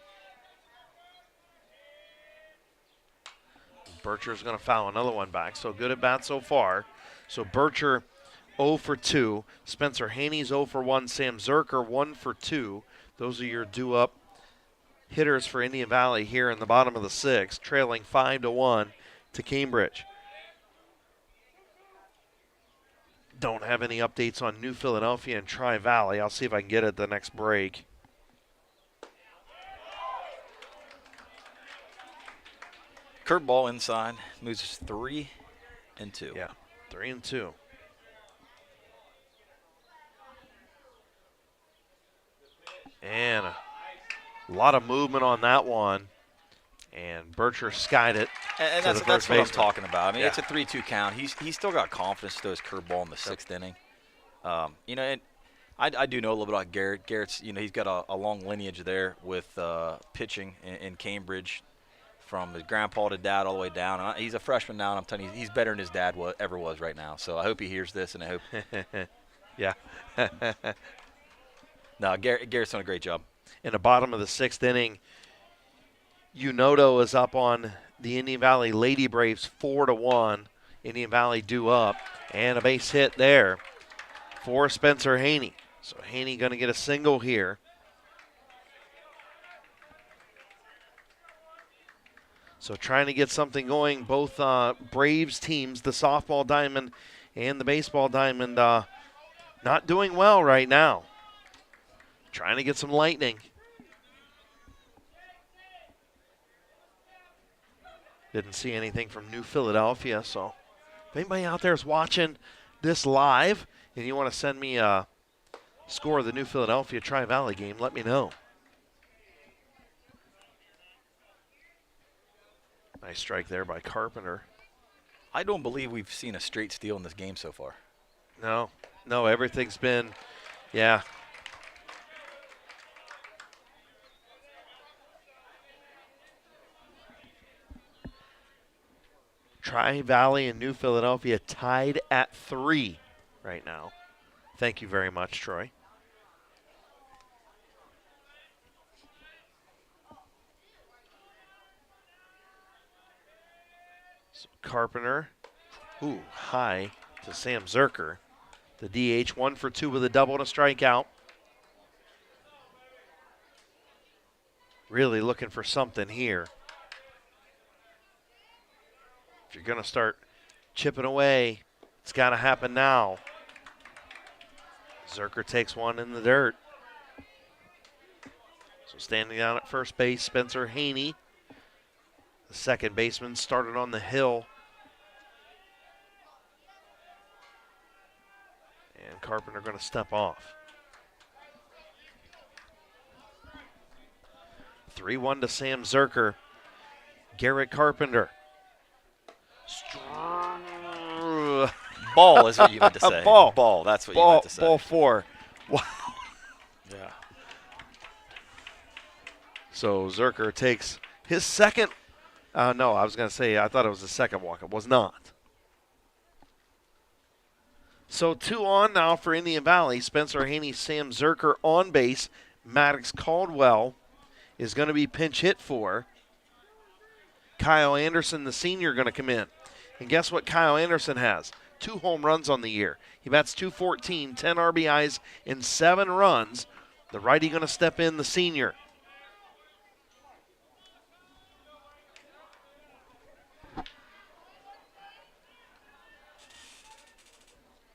Bircher's gonna foul another one back, so good at bat so far. So Bircher 0 for 2, Spencer Haney's 0 for 1, Sam Zerker 1 for 2. Those are your due-up hitters for Indian Valley here in the bottom of the 6th, trailing 5-1 to Cambridge. Don't have any updates on New Philadelphia and Tri-Valley. I'll see if I can get it the next break. Curveball inside, moves 3-2. Yeah, 3-2. And a lot of movement on that one. And Bircher skied it. And that's what I'm talking about. I mean, it's a 3-2 count. He's still got confidence to throw his curveball in the 6th inning. You know, and I do know a little bit about Garrett. Garrett's, you know, he's got a long lineage there with pitching in Cambridge, from his grandpa to dad all the way down. And he's a freshman now, and I'm telling you, he's better than his dad ever was right now. So I hope he hears this, and I hope. Yeah. No, Garrett's done a great job. In the bottom of the 6th inning, Unoto is up on the Indian Valley Lady Braves 4-1. Indian Valley due up, and a base hit there for Spencer Haney. So Haney going to get a single here. So trying to get something going. Both Braves teams, the softball diamond and the baseball diamond, not doing well right now. Trying to get some lightning. Didn't see anything from New Philadelphia, so if anybody out there is watching this live and you want to send me a score of the New Philadelphia Tri-Valley game, let me know. Nice strike there by Carpenter. I don't believe we've seen a straight steal in this game so far. No, everything's been, yeah. Tri-Valley and New Philadelphia tied at 3 right now. Thank you very much, Troy. So Carpenter, high to Sam Zerker. The DH 1 for 2 with a double and a strikeout. Really looking for something here. If you're going to start chipping away, it's got to happen now. Zerker takes one in the dirt. So standing down at first base, Spencer Haney. The second baseman started on the hill. And Carpenter going to step off. 3-1 to Sam Zerker. Garrett Carpenter. Ball is what you meant to say. Ball, that's what you meant to say. Ball 4. Wow. Yeah. So Zerker takes his second. No, I was going to say, I thought it was the second walk. It was not. So 2 on now for Indian Valley. Spencer Haney, Sam Zerker on base. Maddox Caldwell is going to be pinch hit for. Kyle Anderson, the senior, going to come in. And guess what Kyle Anderson has? 2 home runs on the year. He bats .214, 10 RBIs, and 7 runs. The righty going to step in, the senior.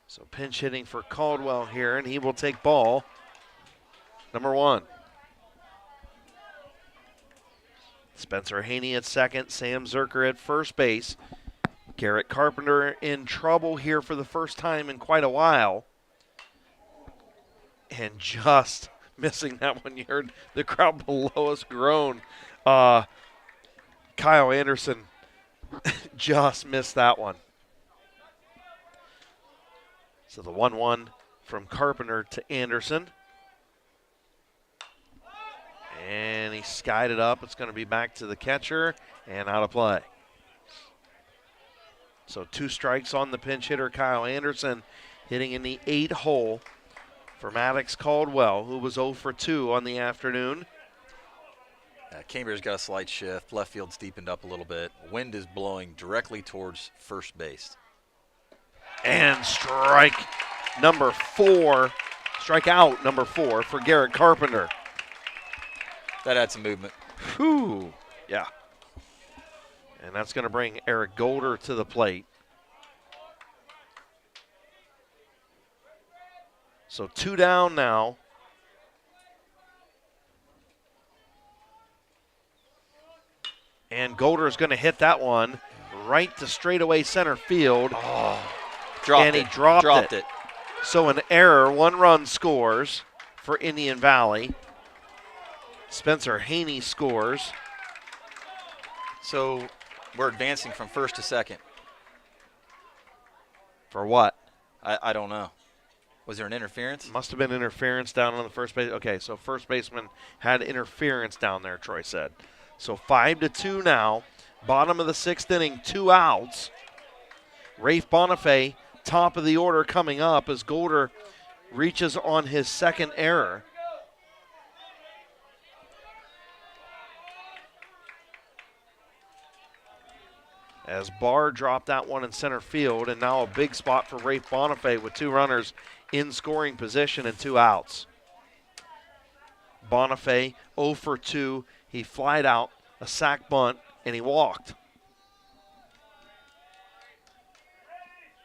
So pinch hitting for Caldwell here, and he will take ball number 1. Spencer Haney at second, Sam Zerker at first base. Garrett Carpenter in trouble here for the first time in quite a while. And just missing that one. You heard the crowd below us groan. Kyle Anderson just missed that one. So the 1-1 from Carpenter to Anderson. And he skied it up. It's going to be back to the catcher and out of play. So 2 strikes on the pinch hitter, Kyle Anderson, hitting in the 8 hole for Maddox Caldwell, who was 0 for 2 on the afternoon. Cambridge's got a slight shift. Left field's deepened up a little bit. Wind is blowing directly towards first base. And strike number 4, strikeout number 4 for Garrett Carpenter. That had some movement. Whew. Yeah. And that's going to bring Eric Golder to the plate. So 2 down now. And Golder is going to hit that one right to straightaway center field. Dropped he dropped it. So an error, 1 run scores for Indian Valley. Spencer Haney scores. So we're advancing from first to second. For what? I don't know. Was there an interference? Must have been interference down on the first base. Okay, so first baseman had interference down there, Troy said. So 5-2 now. Bottom of the 6th inning, 2 outs. Rafe Bonifay, top of the order coming up as Golder reaches on his second error. As Barr dropped that one in center field, and now a big spot for Rafe Bonifay with 2 runners in scoring position and 2 outs. Bonifay 0 for 2. He flied out a sac bunt, and he walked.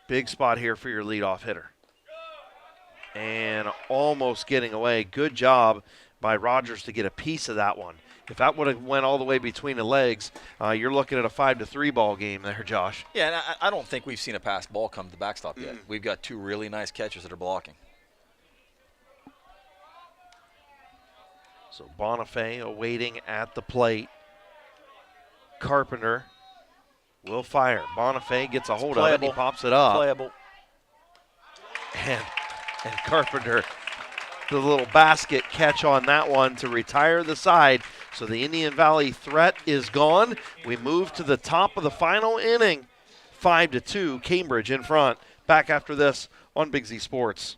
Big spot here for your leadoff hitter. And almost getting away. Good job by Rogers to get a piece of that one. If that would have went all the way between the legs, you're looking at a 5-3 ball game there, Josh. Yeah, and I don't think we've seen a pass ball come to the backstop yet. We've got 2 really nice catchers that are blocking. So Bonifay awaiting at the plate. Carpenter will fire. Bonifay gets a hold of it and he pops it up. Playable. And Carpenter, the little basket catch on that one to retire the side. So the Indian Valley threat is gone. We move to the top of the final inning. 5-2, Cambridge in front. Back after this on Big Z Sports.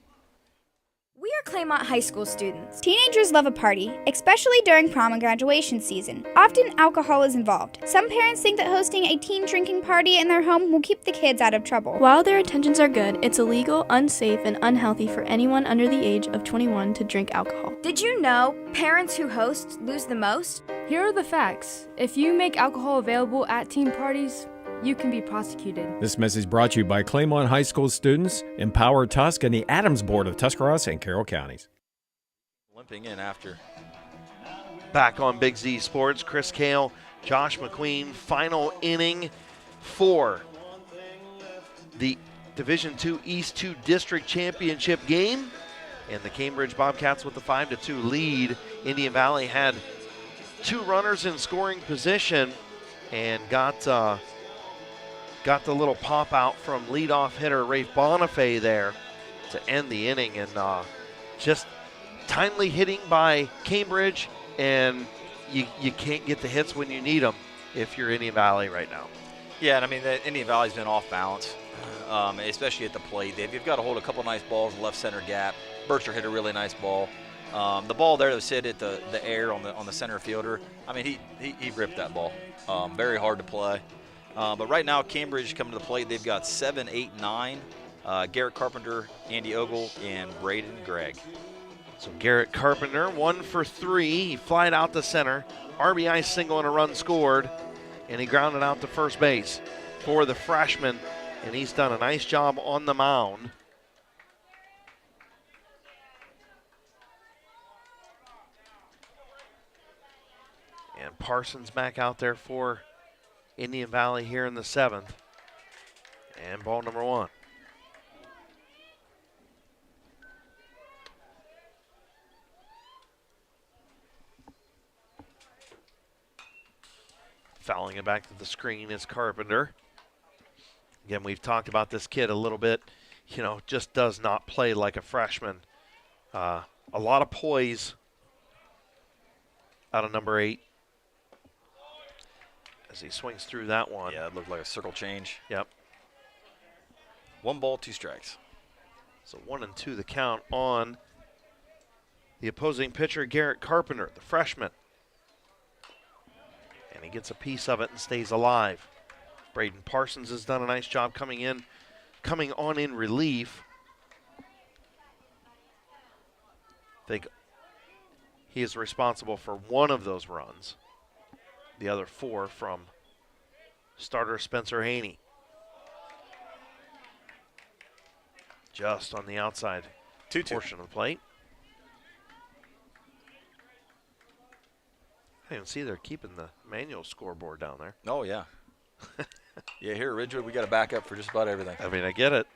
We are Claymont High School students. Teenagers love a party, especially during prom and graduation season. Often alcohol is involved. Some parents think that hosting a teen drinking party in their home will keep the kids out of trouble. While their intentions are good, it's illegal, unsafe, and unhealthy for anyone under the age of 21 to drink alcohol. Did you know parents who host lose the most? Here are the facts. If you make alcohol available at teen parties, you can be prosecuted. This message brought to you by Claymont High School students, Empower Tusk, and the Adams Board of Tuscarawas and Carroll Counties. Limping in after. Back on Big Z Sports, Chris Kale, Josh McQueen, final inning for the Division II East 2 District Championship game. And the Cambridge Bobcats with the 5-2 lead. Indian Valley had 2 runners in scoring position and got the little pop out from leadoff hitter Rafe Bonifay there to end the inning. And just timely hitting by Cambridge, and you can't get the hits when you need them if you're Indian Valley right now. Yeah, and I mean, the Indian Valley's been off balance, especially at the plate. You've got to hold a couple nice balls, left center gap. Bircher hit a really nice ball. The ball there that was hit at the air on the center fielder, I mean, he ripped that ball. Very hard to play. But right now, Cambridge coming to the plate. They've got 7, 8, 9. Garrett Carpenter, Andy Ogle, and Braden Gregg. So Garrett Carpenter, 1 for 3. He flied out to center. RBI single and a run scored. And he grounded out to first base for the freshman. And he's done a nice job on the mound. And Parsons back out there for Indian Valley here in the 7th. And ball number 1. Fouling it back to the screen is Carpenter. Again, we've talked about this kid a little bit. You know, just does not play like a freshman. A lot of poise out of number 8. As he swings through that one. Yeah, it looked like a circle change. Yep. 1 ball, 2 strikes. So 1-2 the count on the opposing pitcher, Garrett Carpenter, the freshman. And he gets a piece of it and stays alive. Braden Parsons has done a nice job coming on in relief. I think he is responsible for 1 of those runs. The other 4 from starter Spencer Haney. Just on the outside 2-2 portion of the plate. I didn't see they're keeping the manual scoreboard down there. Oh, yeah. Yeah, here at Ridgewood, we got a backup for just about everything. I mean, I get it.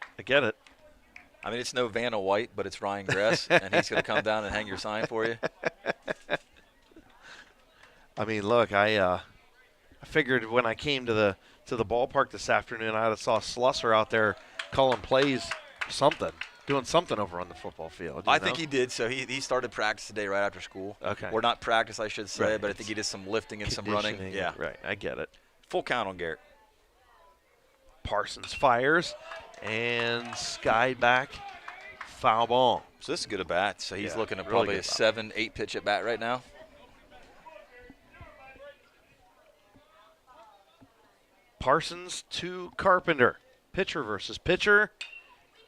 I mean, it's no Vanna White, but it's Ryan Gress, and he's going to come down and hang your sign for you. I mean, look, I figured when I came to the ballpark this afternoon, I'd have saw Slusser out there calling plays, doing something over on the football field. I think he did. So he started practice today right after school. Okay. Or not practice, I should say, Right. but I think he did some lifting and some running. Yeah. Right, I get it. Full count on Garrett. Parsons fires and skied back, foul ball. So this is good at bat. So he's looking at really probably good a 7, 8 pitch at bat right now. Parsons to Carpenter. Pitcher versus pitcher.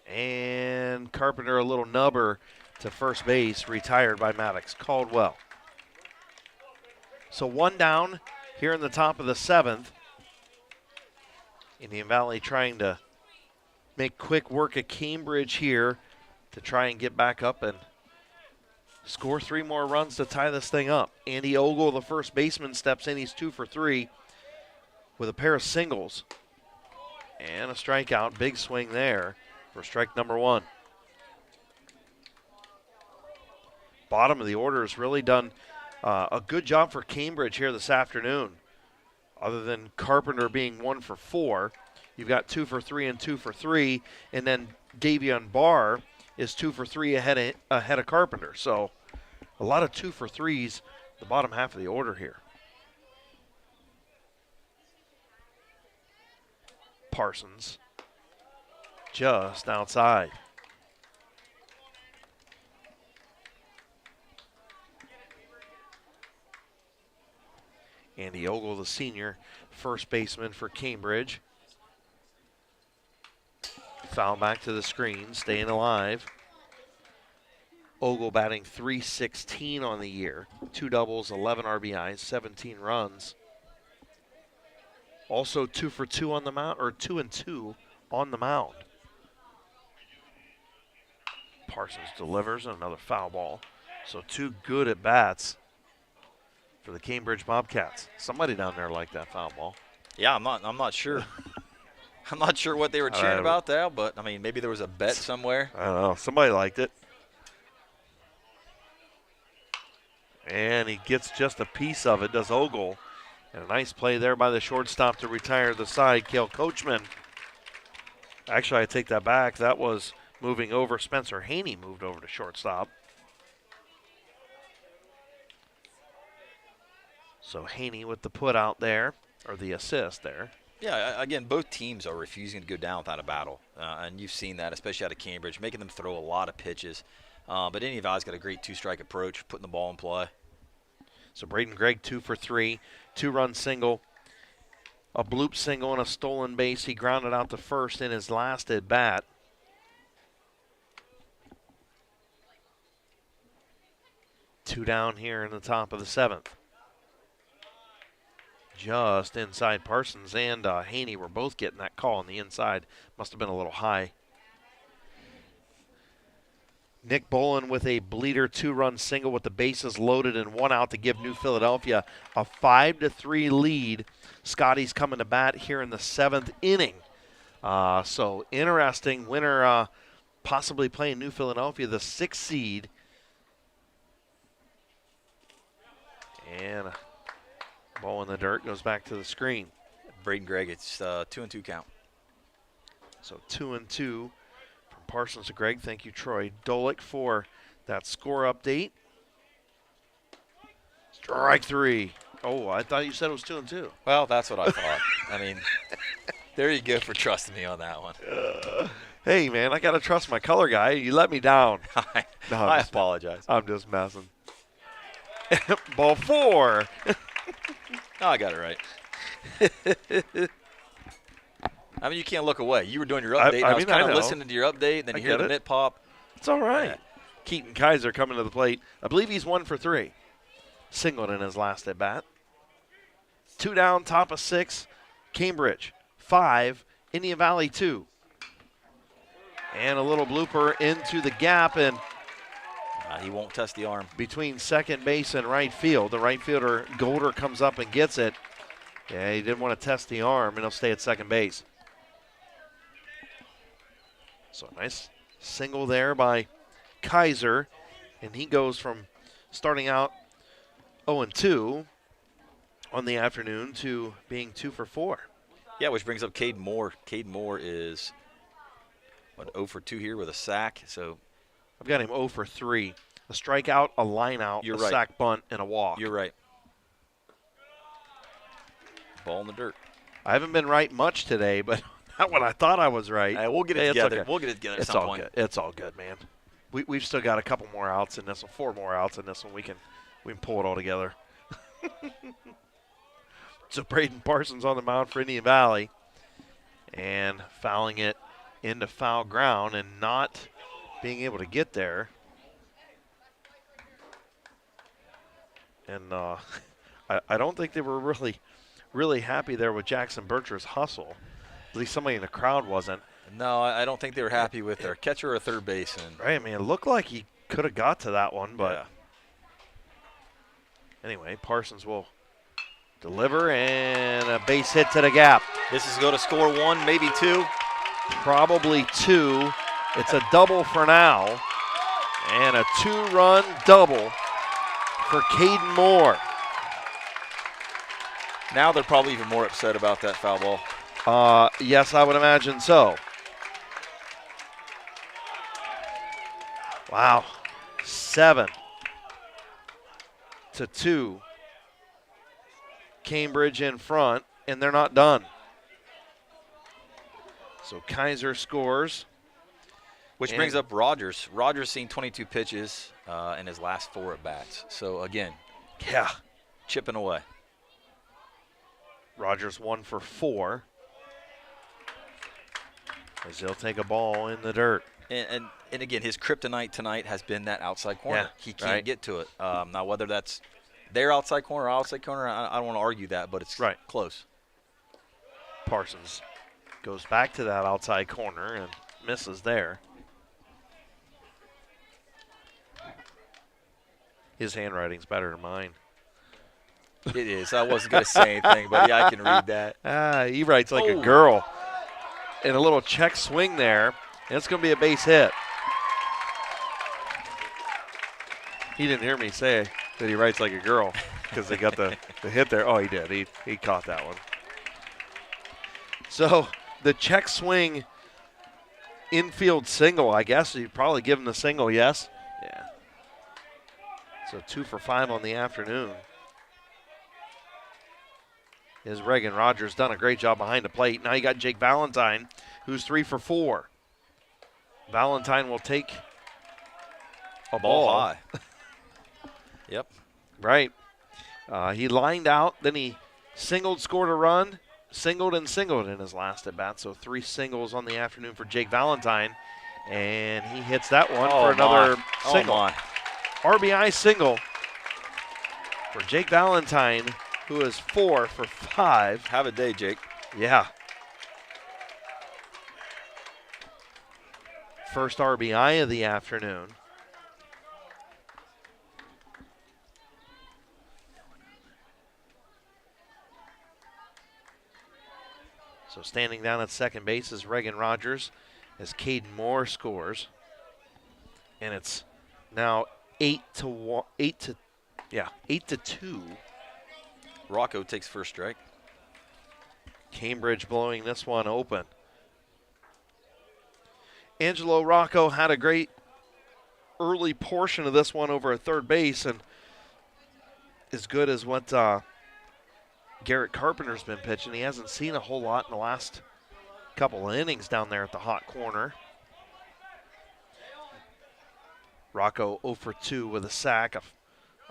And Carpenter a little nubber to first base, retired by Maddox Caldwell. So 1 down here in the top of the 7th. Indian Valley trying to make quick work of Cambridge here to try and get back up and score 3 more runs to tie this thing up. Andy Ogle, the first baseman, steps in. He's 2 for 3 with a pair of singles and a strikeout. Big swing there for strike number 1. Bottom of the order has really done a good job for Cambridge here this afternoon. Other than Carpenter being 1 for 4, you've got 2 for 3 and 2 for 3, and then Davion Barr is 2 for 3 ahead of Carpenter. So a lot of 2 for 3s the bottom half of the order here. Parsons just outside. Andy Ogle, the senior first baseman for Cambridge. Foul back to the screen, staying alive. Ogle batting .316 on the year. 2 doubles, 11 RBIs, 17 runs. Also 2 for 2 on the mound, or 2 and 2 on the mound. Parsons delivers another foul ball. So 2 good at bats for the Cambridge Bobcats. Somebody down there liked that foul ball. Yeah, I'm not sure. I'm not sure what they were cheering about that, but I mean, maybe there was a bet somewhere. I don't know. Somebody liked it. And he gets just a piece of it, does Ogle. And a nice play there by the shortstop to retire the side, Cale Coachman. Actually, I take that back. That was moving over. Spencer Haney moved over to shortstop. So Haney with the put out there, or the assist there. Yeah, again, both teams are refusing to go down without a battle. And you've seen that, especially out of Cambridge, making them throw a lot of pitches. But Indian Valley's got a great 2-strike approach, putting the ball in play. So Braden Gregg 2 for 3, 2-run single, a bloop single, and a stolen base. He grounded out to first in his last at bat. Two down here in the top of the 7th. Just inside Parsons and Haney were both getting that call on the inside. Must have been a little high. Nick Bolin with a bleeder 2-run single with the bases loaded and 1 out to give New Philadelphia a 5-3 lead. Scotty's coming to bat here in the 7th inning. So interesting. Winner possibly playing New Philadelphia, the 6th seed. And a ball in the dirt goes back to the screen. Braden Gregg, it's 2-2 count. So 2-2. Parsons to Gregg. Thank you, Troy Dolick, for that score update. Strike 3. Oh, I thought you said it was 2-2. Well, that's what I thought. I mean, there you go for trusting me on that one. Hey, man, I got to trust my color guy. You let me down. I apologize. I'm just messing. Ball 4. Oh, I got it right. I mean, you can't look away. You were doing your update. I was kind of listening to your update, and then you hear the mitt pop. It's all right. Keaton Kaiser coming to the plate. I believe he's 1 for 3. Singled in his last at bat. 2 down, top of 6. Cambridge 5, Indian Valley 2. And a little blooper into the gap, and he won't test the arm. Between second base and right field. The right fielder, Golder, comes up and gets it. Yeah, he didn't want to test the arm, and he'll stay at second base. So nice single there by Kaiser, and he goes from starting out 0-2 on the afternoon to being 2 for 4. Yeah, which brings up Cade Moore. Cade Moore is, 0 for 2 here with a sack. So I've got him 0 for 3. A strikeout, a line out, a sack bunt, and a walk. You're right. Ball in the dirt. I haven't been right much today, but not when I thought I was right. We'll get it together. Okay. We'll get it together at it's some all point. Good. It's all good, man. We've still got a couple more outs in this one, 4 more outs in this one. We can pull it all together. So Braden Parsons on the mound for Indian Valley, and fouling it into foul ground and not being able to get there. And I don't think they were really happy there with Jackson Bircher's hustle. At least somebody in the crowd wasn't. No, I don't think they were happy with their catcher or third baseman. Right, I mean, it looked like he could have got to that one, but anyway, Parsons will deliver, and a base hit to the gap. This is going to score 1, maybe 2. Probably 2. It's a double for now, and a 2-run double for Caden Moore. Now they're probably even more upset about that foul ball. Yes, I would imagine so. Wow. 7-2. Cambridge in front, and they're not done. So Kaiser scores. Which brings up Rogers. Rogers seen 22 pitches in his last 4 at-bats. So, again, chipping away. Rogers 1 for 4. As he'll take a ball in the dirt. And again, his kryptonite tonight has been that outside corner. Yeah, he can't get to it. Now, whether that's their outside corner or outside corner, I don't want to argue that, but it's close. Parsons goes back to that outside corner and misses there. His handwriting's better than mine. It is. I wasn't going to say anything, but yeah, I can read that. He writes like a girl. And a little check swing there, and it's going to be a base hit. He didn't hear me say that he writes like a girl because they got the hit there. Oh, he did. He caught that one. So the check swing infield single, I guess you'd probably give him the single, yes? Yeah. So 2 for 5 on the afternoon. Is Reagan Rogers done a great job behind the plate. Now you got Jake Valentine, who's 3 for 4. Valentine will take a ball high. Yep. Right. He lined out, then he singled, scored a run, singled and singled in his last at bat. So 3 singles on the afternoon for Jake Valentine. And he hits that one for another single. RBI single for Jake Valentine, who is 4 for 5. Have a day, Jake. Yeah. First RBI of the afternoon. So standing down at second base is Reagan Rogers as Caden Moore scores. And it's now 8 to 2. Rocco takes first strike. Cambridge blowing this one open. Angelo Rocco had a great early portion of this one over at third base, and as good as what Garrett Carpenter's been pitching. He hasn't seen a whole lot in the last couple of innings down there at the hot corner. Rocco 0 for 2 with a sack, a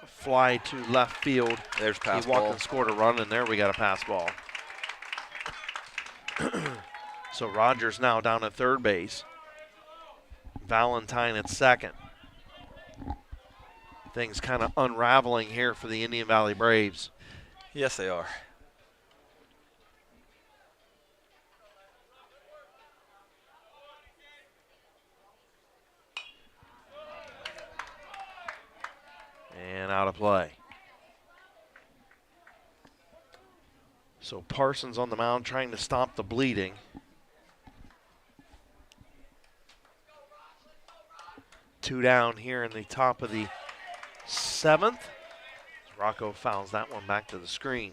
fly to left field. There's pass he walked ball. and scored a run, and there we got a pass ball. So Rogers now down at third base. Valentine at second. Things kind of unraveling here for the Indian Valley Braves. Yes, they are. And out of play. So Parsons on the mound trying to stop the bleeding. Two down here in the top of the seventh. Rocco fouls that one back to the screen.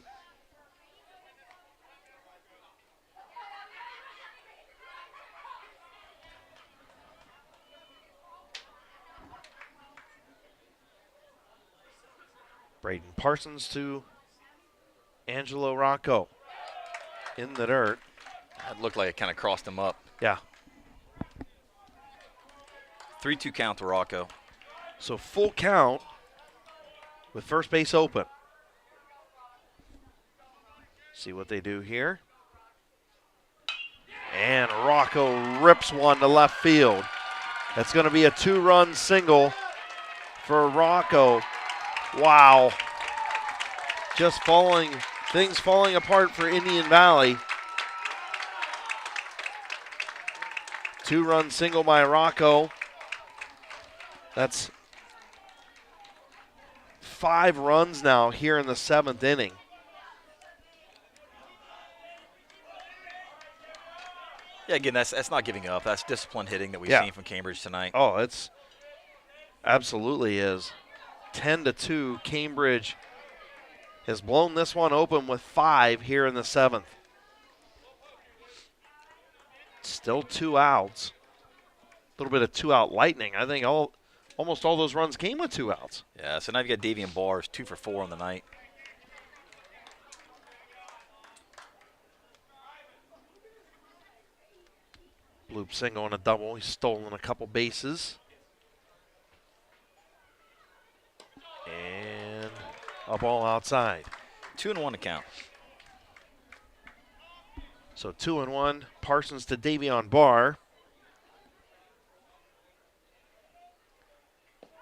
Braden Parsons to Angelo Rocco in the dirt. That looked like it kind of crossed him up. Yeah. 3-2 count to Rocco. So full count with first base open. See what they do here. And Rocco rips one to left field. That's going to be a 2-run single for Rocco. Wow. Just things falling apart for Indian Valley. 2-run single by Rocco. That's 5 runs now here in the 7th inning. Yeah, again, that's not giving up. That's disciplined hitting that we've seen from Cambridge tonight. Oh, it's absolutely is. 10-2, Cambridge has blown this one open with 5 here in the 7th. Still 2 outs. A little bit of 2-out lightning. I think almost all those runs came with 2 outs. Yeah, so now you've got Davian Bars, 2 for 4 on the night. Bloop single and a double. He's stolen a couple bases. And a ball outside. 2-1 to count. So 2-1. Parsons to Davion Barr.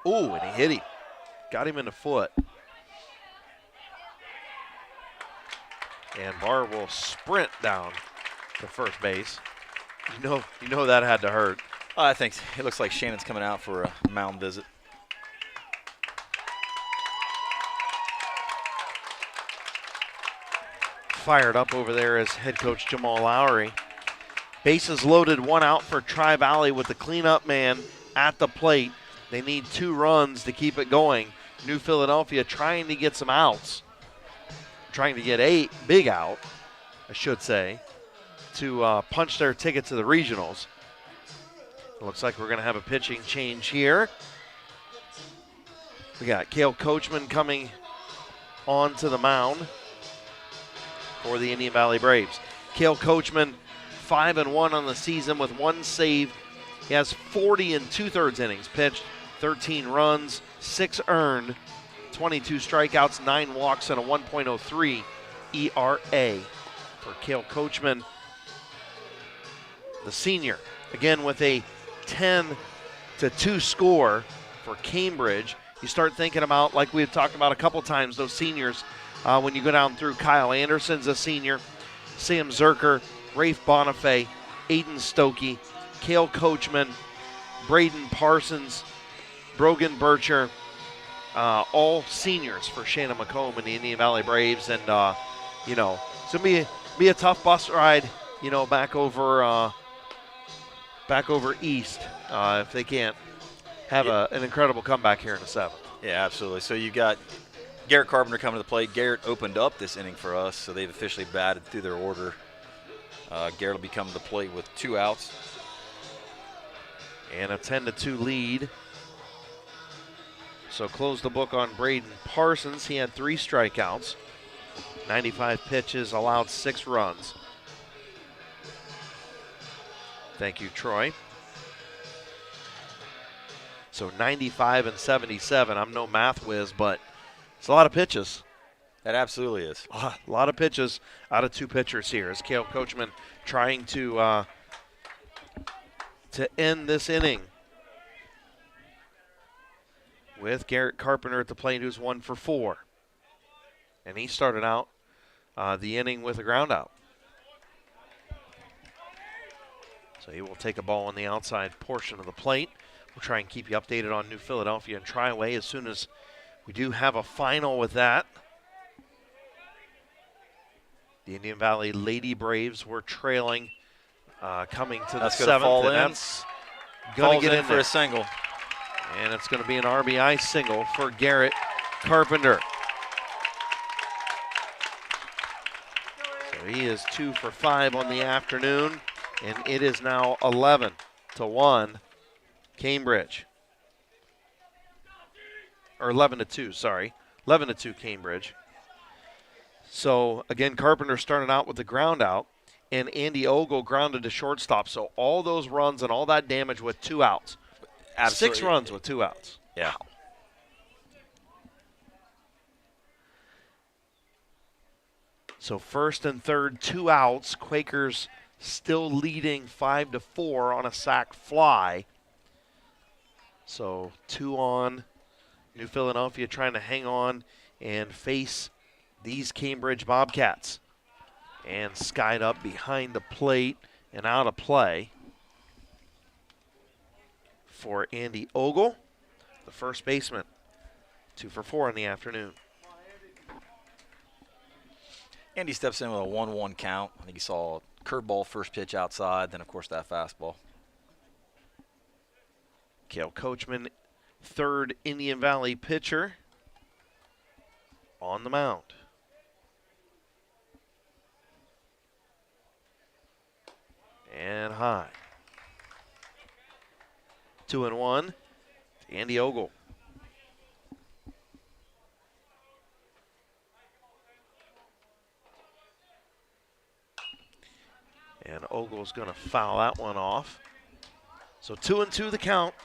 Ooh, and he hit him. Got him in the foot. And Barr will sprint down to first base. You know that had to hurt. I think it looks like Shannon's coming out for a mound visit. Fired up over there is head coach Jamal Lowry. Bases loaded, 1 out for Tri-Valley with the cleanup man at the plate. They need 2 runs to keep it going. New Philadelphia trying to get some outs. Trying to get a big out, I should say, to punch their ticket to the regionals. It looks like we're going to have a pitching change here. We got Cale Coachman coming onto the mound for the Indian Valley Braves. Cale Coachman, 5-1 on the season with 1 save. He has 40 2/3 innings pitched, 13 runs, 6 earned, 22 strikeouts, 9 walks, and a 1.03 ERA for Cale Coachman, the senior. Again, with a 10-2 score for Cambridge. You start thinking about, like we had talked about a couple times, those seniors. When you go down through, Kyle Anderson's a senior, Sam Zerker, Rafe Bonifay, Aiden Stokey, Cale Coachman, Braden Parsons, Brogan Bircher, all seniors for Shannon McComb and the Indian Valley Braves. And, it's going to be a tough bus ride, back over east if they can't have an incredible comeback here in the 7th. Yeah, absolutely. So you've got Garrett Carpenter coming to the plate. Garrett opened up this inning for us, so they've officially batted through their order. Garrett will be coming to the plate with 2 outs. And a 10-2 lead. So close the book on Braden Parsons. He had 3 strikeouts, 95 pitches, allowed 6 runs. Thank you, Troy. So 95 and 77. I'm no math whiz, but it's a lot of pitches. That absolutely is. A lot of pitches out of 2 pitchers here. As Cale Coachman trying to end this inning with Garrett Carpenter at the plate, who's 1 for 4. And he started out the inning with a ground out. So he will take a ball on the outside portion of the plate. We'll try and keep you updated on New Philadelphia and Tri-Way as soon as we do have a final with that. The Indian Valley Lady Braves were trailing coming to the 7th. Fall and in. that's going to get in for there. a single. And it's going to be an RBI single for Garrett Carpenter. So he is 2 for 5 on the afternoon, and it is now 11-1 Cambridge. Or 11-2, sorry. 11-2 Cambridge. So, again, Carpenter started out with the ground out, and Andy Ogle grounded to shortstop. So all those runs and all that damage with 2 outs. Absolutely. 6 runs with 2 outs. Yeah. Wow. So first and third, 2 outs. Quakers still leading 5-4 on a sac fly. So 2 on. New Philadelphia trying to hang on and face these Cambridge Bobcats. And skied up behind the plate and out of play for Andy Ogle, the first baseman. 2 for 4 in the afternoon. Andy steps in with a 1-1 count. I think he saw a curveball first pitch outside, then, of course, that fastball. Cale Coachman, third Indian Valley pitcher, on the mound. And high. 2-1, Andy Ogle. And Ogle's going to foul that one off. So 2-2 the count.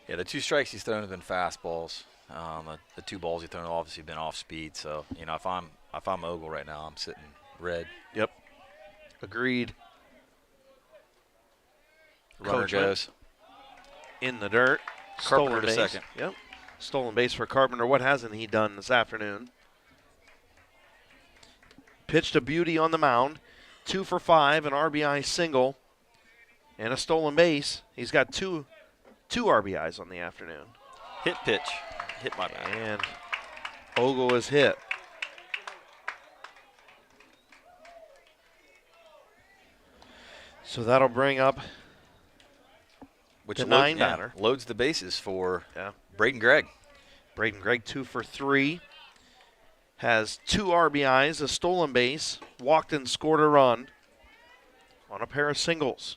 Yeah, the 2 strikes he's thrown have been fastballs. The 2 balls he's thrown have obviously been off speed. So, if I'm Ogle right now, I'm sitting red. Yep. Agreed. Runner goes. In the dirt. Carpenter to base. second. Yep. Stolen base for Carpenter. What hasn't he done this afternoon? pitched a beauty on the mound. 2 for 5, an RBI single, and a stolen base. He's got two RBIs on the afternoon. Hit pitch. Hit my bat. And Ogle is hit. So that'll bring up the 9 batter. Loads the bases for Braden Gregg. Braden Gregg 2 for 3. Has 2 RBIs, a stolen base, walked and scored a run on a pair of singles.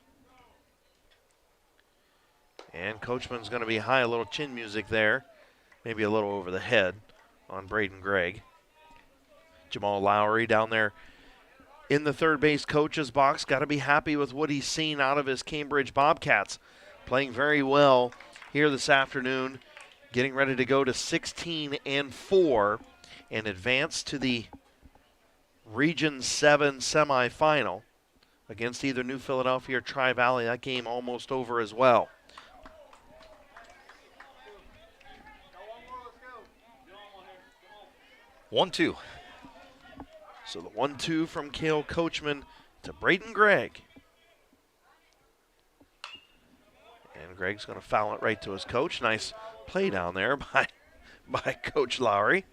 And Coachman's going to be high, a little chin music there, maybe a little over the head on Braden Gregg. Jamal Lowry down there in the third base coach's box. Got to be happy with what he's seen out of his Cambridge Bobcats. Playing very well here this afternoon, getting ready to go to 16-4 and advance to the Region 7 semifinal against either New Philadelphia or Tri-Valley. That game almost over as well. One, two. So the 1-2 from Cale Coachman to Braden Gregg. And Gregg's going to foul it right to his coach. Nice play down there by Coach Lowry.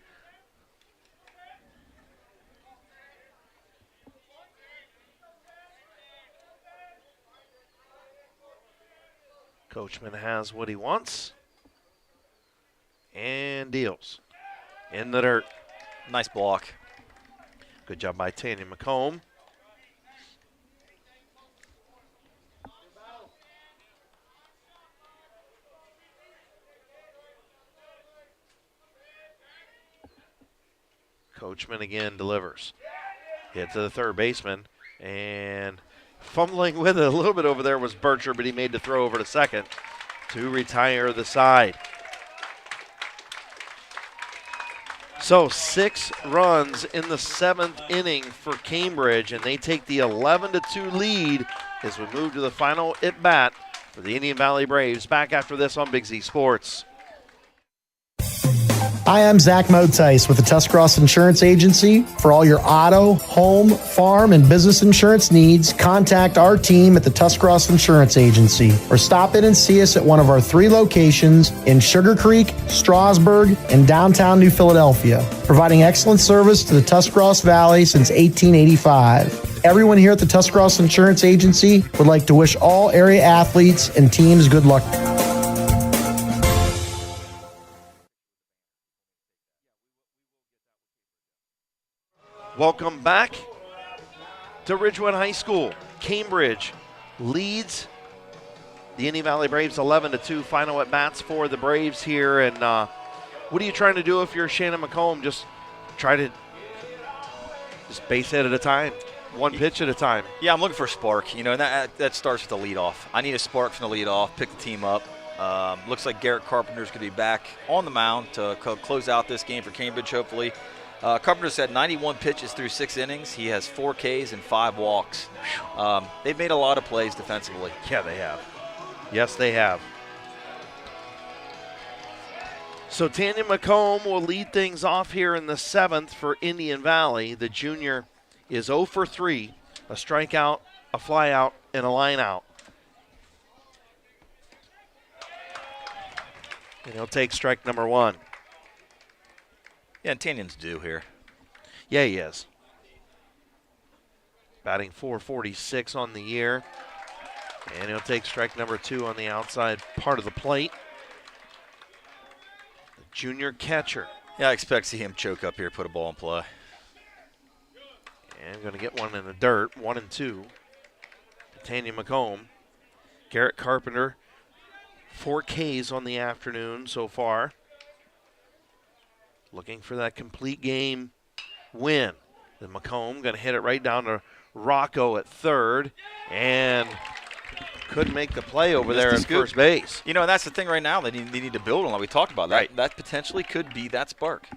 Coachman has what he wants and deals in the dirt. Nice block. Good job by Tanya McComb. Coachman again delivers. Hit to the third baseman, and fumbling with it a little bit over there was Bircher, but he made the throw over to second to retire the side. So 6 runs in the 7th inning for Cambridge, and they take the 11-2 lead as we move to the final at-bat for the Indian Valley Braves. Back after this on Big Z Sports. Hi, I'm Zach Motice with the Tuscarawas Insurance Agency. For all your auto, home, farm, and business insurance needs, contact our team at the Tuscarawas Insurance Agency or stop in and see us at one of our 3 locations in Sugar Creek, Strasburg, and downtown New Philadelphia, providing excellent service to the Tuscarawas Valley since 1885. Everyone here at the Tuscarawas Insurance Agency would like to wish all area athletes and teams good luck. Welcome back to Ridgewood High School. Cambridge leads the Indian Valley Braves 11-2. Final at bats for the Braves here. And what are you trying to do if you're Shannon McComb? Just try to base hit at a time, one pitch at a time. Yeah, I'm looking for a spark. You know, and that starts with the leadoff. I need a spark from the leadoff, pick the team up. Looks like Garrett Carpenter's going to be back on the mound to close out this game for Cambridge, hopefully. Carpenter's had 91 pitches through 6 innings. He has 4 Ks and 5 walks. They've made a lot of plays defensively. Yeah, they have. Yes, they have. So Tanya McComb will lead things off here in the 7th for Indian Valley. The junior is 0 for 3, a strikeout, a flyout, and a line out. And he'll take strike number 1. Yeah, and Tanyon's due here. Yeah, he is. Batting .446 on the year. And he'll take strike number 2 on the outside part of the plate. The junior catcher. Yeah, I expect to see him choke up here, put a ball in play. And going to get one in the dirt, 1-2. Tanya McComb. Garrett Carpenter, 4 Ks on the afternoon so far. Looking for that complete game win. Then McComb going to hit it right down to Rocco at third. And couldn't make the play over there at first base. You know, that's the thing right now. They need to build on, like we talked about. Right. That potentially could be that spark.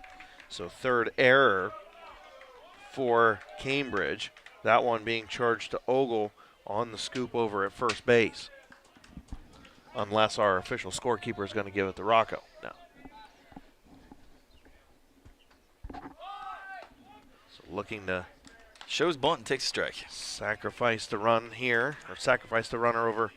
So third error for Cambridge. That one being charged to Ogle on the scoop over at first base. Unless our official scorekeeper is going to give it to Rocco. No. So looking to Shows bunt and takes a strike. Sacrifice the run here, or sacrifice the runner over.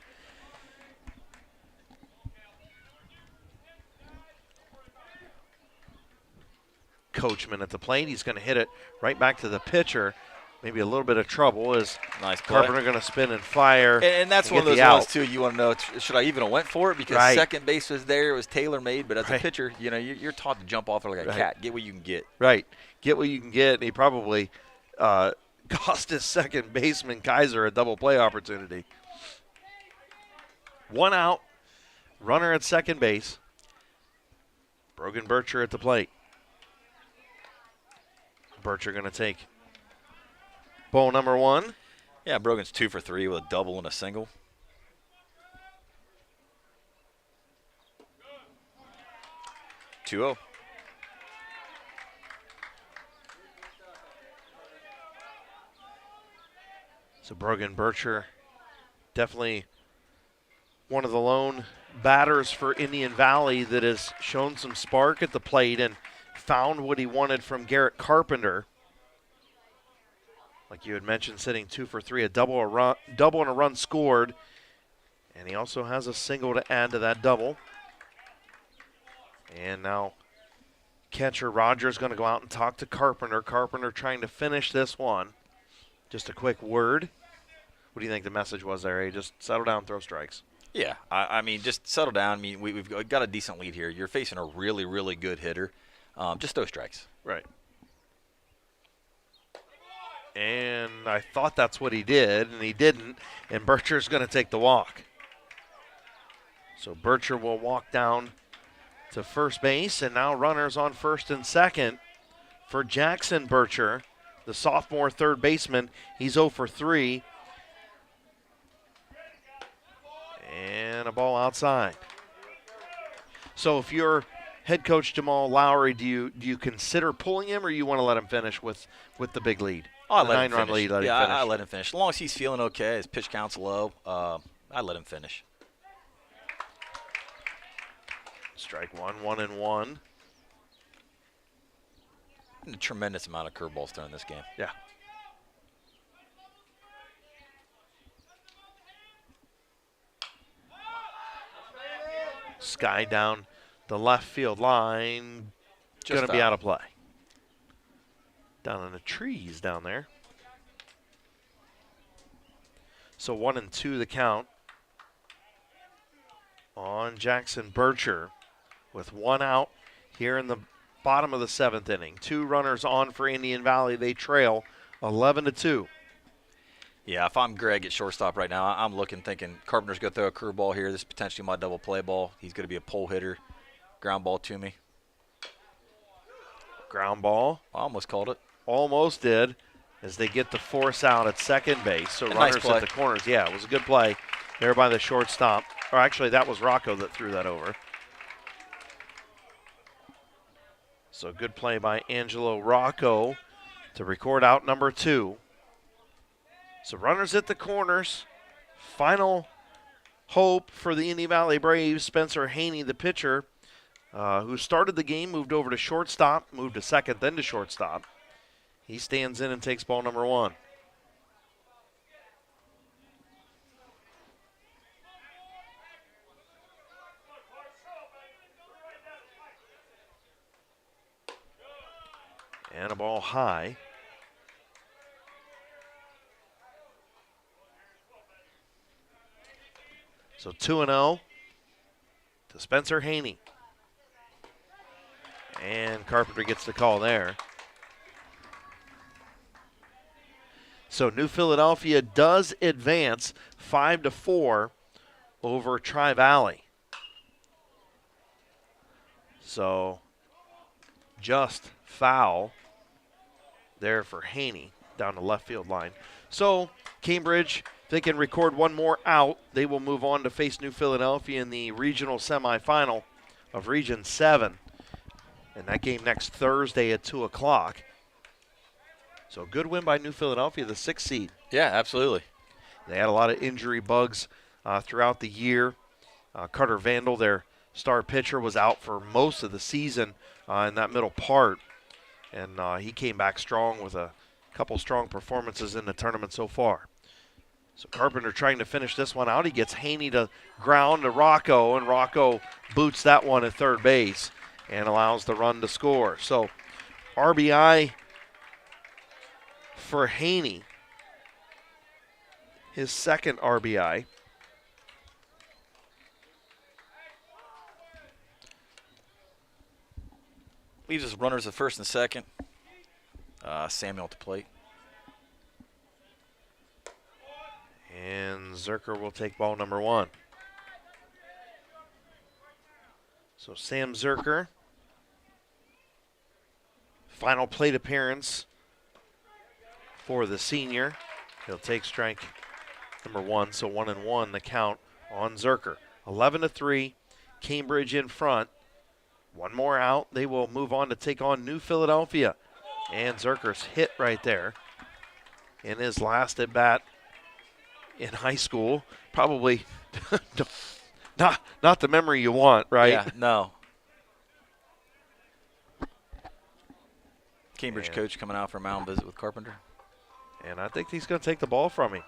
Coachman at the plate. He's going to hit it right back to the pitcher. Maybe a little bit of trouble as nice Carpenter going to spin and fire. And that's one of those ones, too, you want to know, should I even have went for it? Because second base was there. It was tailor-made. But as a pitcher, you know, you're taught to jump off like a cat. Get what you can get. Right. Get what you can get. And he probably cost his second baseman, Kaiser, a double play opportunity. 1 out. Runner at second base. Brogan Bircher at the plate. Bircher going to take ball number 1. Yeah, Brogan's 2 for 3 with a double and a single. Two-0. So Brogan Bircher, definitely one of the lone batters for Indian Valley that has shown some spark at the plate and found what he wanted from Garrett Carpenter. Like you had mentioned, sitting 2 for 3, a double and a run scored. And he also has a single to add to that double. And now catcher Rogers going to go out and talk to Carpenter. Carpenter trying to finish this one. Just a quick word. What do you think the message was there? Just settle down, throw strikes. Yeah, I mean, just settle down. I mean, we've got a decent lead here. You're facing a really, really good hitter. Just throw strikes. Right. And I thought that's what he did, and he didn't. And Bircher's going to take the walk. So Bircher will walk down to first base, and now runners on first and second for Jackson Bircher, the sophomore third baseman. He's 0 for 3. And a ball outside. So if you're head coach Jamal Lowry, do you consider pulling him, or you want to let him finish with the big lead? I'll let him 9-run finish. lead, Yeah, him finish. I'll let him finish. As long as he's feeling okay, his pitch count's low, I'd let him finish. Strike 1, 1-1. And a tremendous amount of curveballs thrown in this game. Yeah. Sky down the left field line. Going to be out of play. Down in the trees down there. So 1-2 the count on Jackson Bircher with 1 out here in the bottom of the 7th inning. 2 runners on for Indian Valley. They trail 11-2. Yeah, if I'm Greg at shortstop right now, I'm looking, thinking Carpenter's going to throw a curveball here. This is potentially my double play ball. He's going to be a pull hitter. Ground ball to me. Ground ball. I almost called it. Almost did, as they get the force out at second base. So runners nice at the corners. Yeah, it was a good play there by the shortstop. Or actually, that was Rocco that threw that over. So good play by Angelo Rocco to record out number 2. So runners at the corners. Final hope for the Indian Valley Braves. Spencer Haney, the pitcher, who started the game, moved over to shortstop, moved to second, then to shortstop. He stands in and takes ball number 1. And a ball high. So 2-0 to Spencer Haney. And Carpenter gets the call there. So New Philadelphia does advance 5-4 over Tri-Valley. So just foul there for Haney down the left field line. So Cambridge, if they can record one more out, they will move on to face New Philadelphia in the regional semifinal of Region 7. And that game next Thursday at 2 o'clock. So good win by New Philadelphia, the 6th seed. Yeah, absolutely. They had a lot of injury bugs throughout the year. Carter Vandal, their star pitcher, was out for most of the season in that middle part. And he came back strong with a couple strong performances in the tournament so far. So Carpenter trying to finish this one out. He gets Haney to ground to Rocco, and Rocco boots that one at third base and allows the run to score. So RBI for Haney, his second RBI. Leaves us runners at first and second. Samuel at the plate. And Zerker will take ball number 1. So Sam Zerker, final plate appearance for the senior. He'll take strike number 1, so 1-1 the count on Zerker. 11-3, Cambridge in front. One more out, they will move on to take on New Philadelphia. And Zerker's hit right there in his last at bat in high school. Probably not the memory you want, right? Yeah, no. Cambridge coach coming out for a mound visit with Carpenter. And I think he's going to take the ball from him.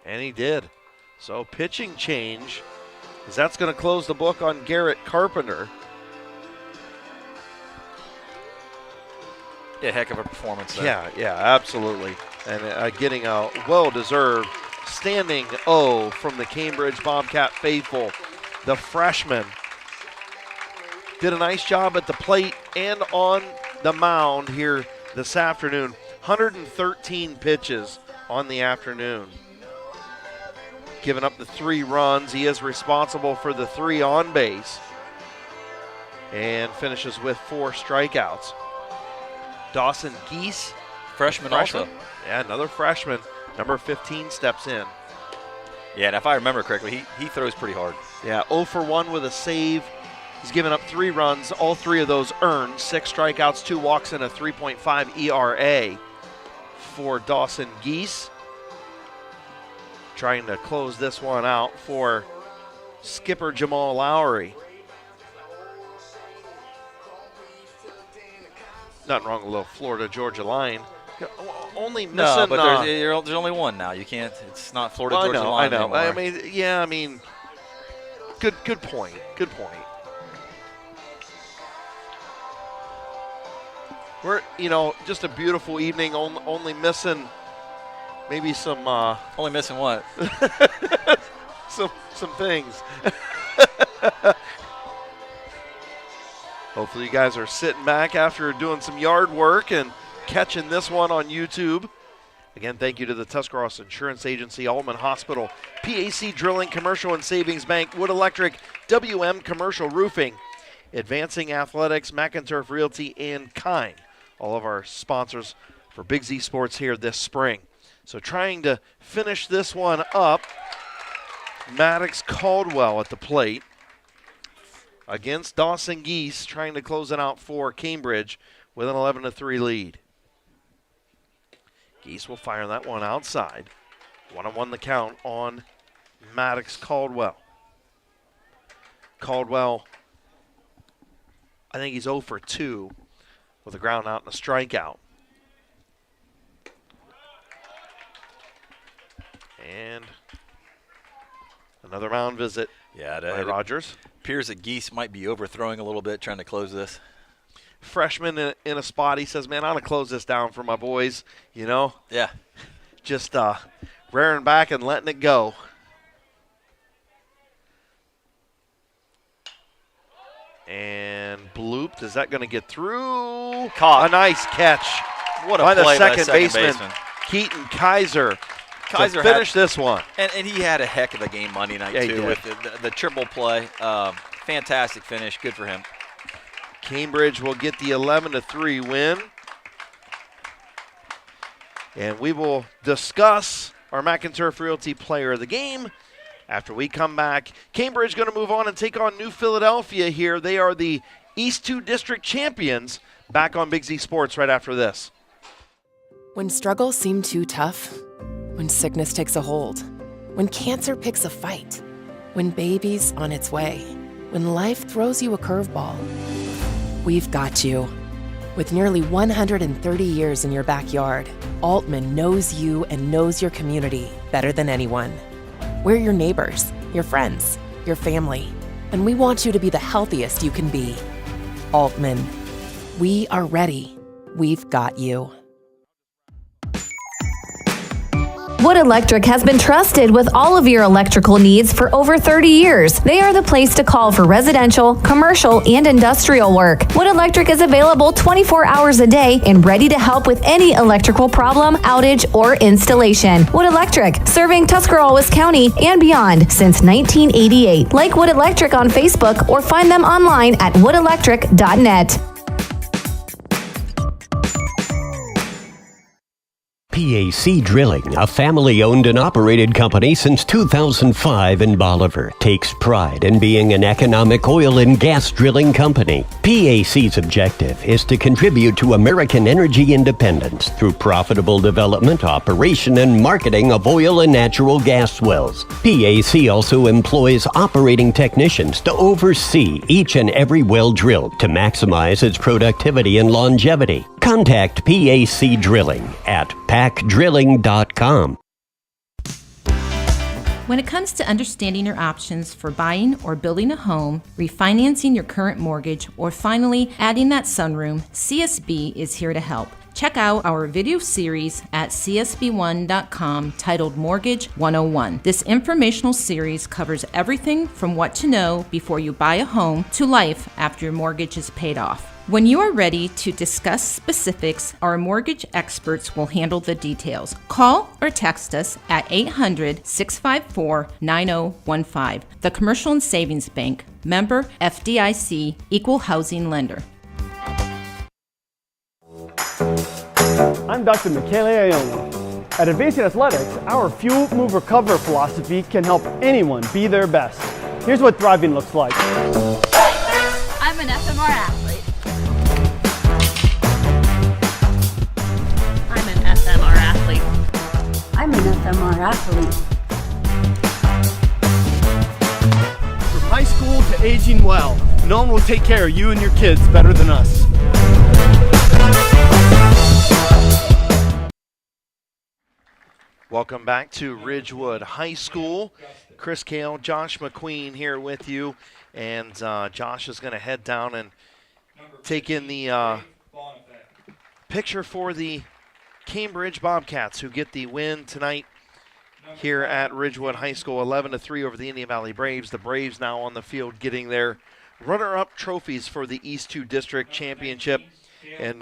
And he did. So pitching change, because that's going to close the book on Garrett Carpenter. Yeah, heck of a performance there. Yeah, absolutely. And getting a well-deserved standing O from the Cambridge Bobcat faithful. The freshman did a nice job at the plate and on the mound here this afternoon. 113 pitches on the afternoon. Giving up the 3 runs. He is responsible for the 3 on base. And finishes with 4 strikeouts. Dawson Geese. Freshman also. Yeah, another freshman. Number 15 steps in. Yeah, and if I remember correctly, he throws pretty hard. Yeah, 0 for 1 with a save. He's given up 3 runs, all 3 of those earned. 6 strikeouts, 2 walks, and a 3.5 ERA for Dawson Geese. Trying to close this one out for skipper Jamal Lowry. Nothing wrong with a little Florida-Georgia line. Only missing. No, but there's only one now. You can't. It's not Florida-Georgia line anymore. I mean, good point. Good point. We're, just a beautiful evening. Only missing maybe some. Only missing what? some things. Hopefully you guys are sitting back after doing some yard work and catching this one on YouTube. Again, thank you to the Tuscarawas Insurance Agency, Allman Hospital, PAC Drilling, Commercial and Savings Bank, Wood Electric, WM Commercial Roofing, Advancing Athletics, McInturf Realty, and Kine. All of our sponsors for Big Z Sports here this spring. So trying to finish this one up, Maddox Caldwell at the plate against Dawson Geese, trying to close it out for Cambridge with an 11-3 lead. Geese will fire that one outside. 1-1 the count on Maddox Caldwell. Caldwell, I think he's 0 for 2 with a ground out and a strikeout. And another mound visit by Rogers. Appears that Geese might be overthrowing a little bit, trying to close this. Freshman in a spot, he says, man, I want to close this down for my boys, Yeah. Just rearing back and letting it go. And blooped. Is that going to get through? Caught. A nice catch. What a by play the by the second baseman. Keaton Kaiser. Kaiser to finish this one. And he had a heck of a game Monday night, too, with the triple play. Fantastic finish. Good for him. Cambridge will get the 11-3 win. And we will discuss our McInturf Realty Player of the Game after we come back. Cambridge going to move on and take on New Philadelphia here. They are the East 2 District champions. Back on Big Z Sports right after this. When struggles seem too tough, when sickness takes a hold, when cancer picks a fight, when baby's on its way, when life throws you a curveball, we've got you. With nearly 130 years in your backyard, Altman knows you and knows your community better than anyone. We're your neighbors, your friends, your family, and we want you to be the healthiest you can be. Altman, we are ready. We've got you. Wood Electric has been trusted with all of your electrical needs for over 30 years. They are the place to call for residential, commercial, and industrial work. Wood Electric is available 24 hours a day and ready to help with any electrical problem, outage, or installation. Wood Electric, serving Tuscarawas County and beyond since 1988. Like Wood Electric on Facebook or find them online at woodelectric.net. PAC Drilling, a family-owned and operated company since 2005 in Bolivar, takes pride in being an economic oil and gas drilling company. PAC's objective is to contribute to American energy independence through profitable development, operation, and marketing of oil and natural gas wells. PAC also employs operating technicians to oversee each and every well drilled to maximize its productivity and longevity. Contact PAC Drilling at pacdrilling.com. When it comes to understanding your options for buying or building a home, refinancing your current mortgage, or finally adding that sunroom, CSB is here to help. Check out our video series at csb1.com titled Mortgage 101. This informational series covers everything from what to know before you buy a home to life after your mortgage is paid off. When you are ready to discuss specifics, our mortgage experts will handle the details. Call or text us at 800-654-9015. The Commercial and Savings Bank, member FDIC, equal housing lender. I'm Dr. Michele Iona. At Advancing Athletics, our Fuel, Move, Recover philosophy can help anyone be their best. Here's what thriving looks like. I'm an FMR athlete. I'm an FMR athlete. I'm an FMR athlete. From high school to aging well, no one will take care of you and your kids better than us. Welcome back to Ridgewood High School. Chris Kale, Josh McQueen here with you. And Josh is going to head down and take in the picture for the Cambridge Bobcats, who get the win tonight here at Ridgewood High School, 11-3 over the Indian Valley Braves. The Braves now on the field getting their runner-up trophies for the East 2 District Championship. And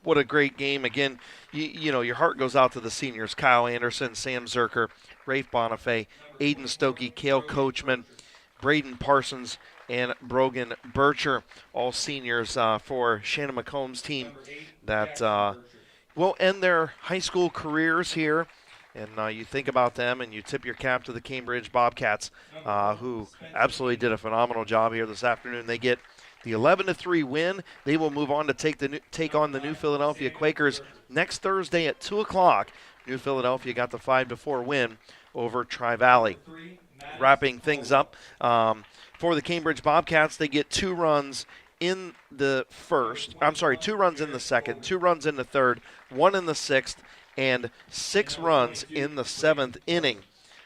what a great game. Again, you know, your heart goes out to the seniors. Kyle Anderson, Sam Zerker, Rafe Bonifay, Aiden Stokey, Cale Coachman, Braden Parsons, and Brogan Bircher, all seniors for Shannon McComb's team that will end their high school careers here. And you think about them and you tip your cap to the Cambridge Bobcats, who absolutely did a phenomenal job here this afternoon. They get the 11-3 win. They will move on to take on the New Philadelphia Quakers next Thursday at 2 o'clock. New Philadelphia got the 5-4 win over Tri-Valley. Wrapping things up for the Cambridge Bobcats, they get 2 runs in the first. I'm sorry, 2 runs in the second, 2 runs in the third, 1 in the sixth, and 6 runs in the 7th inning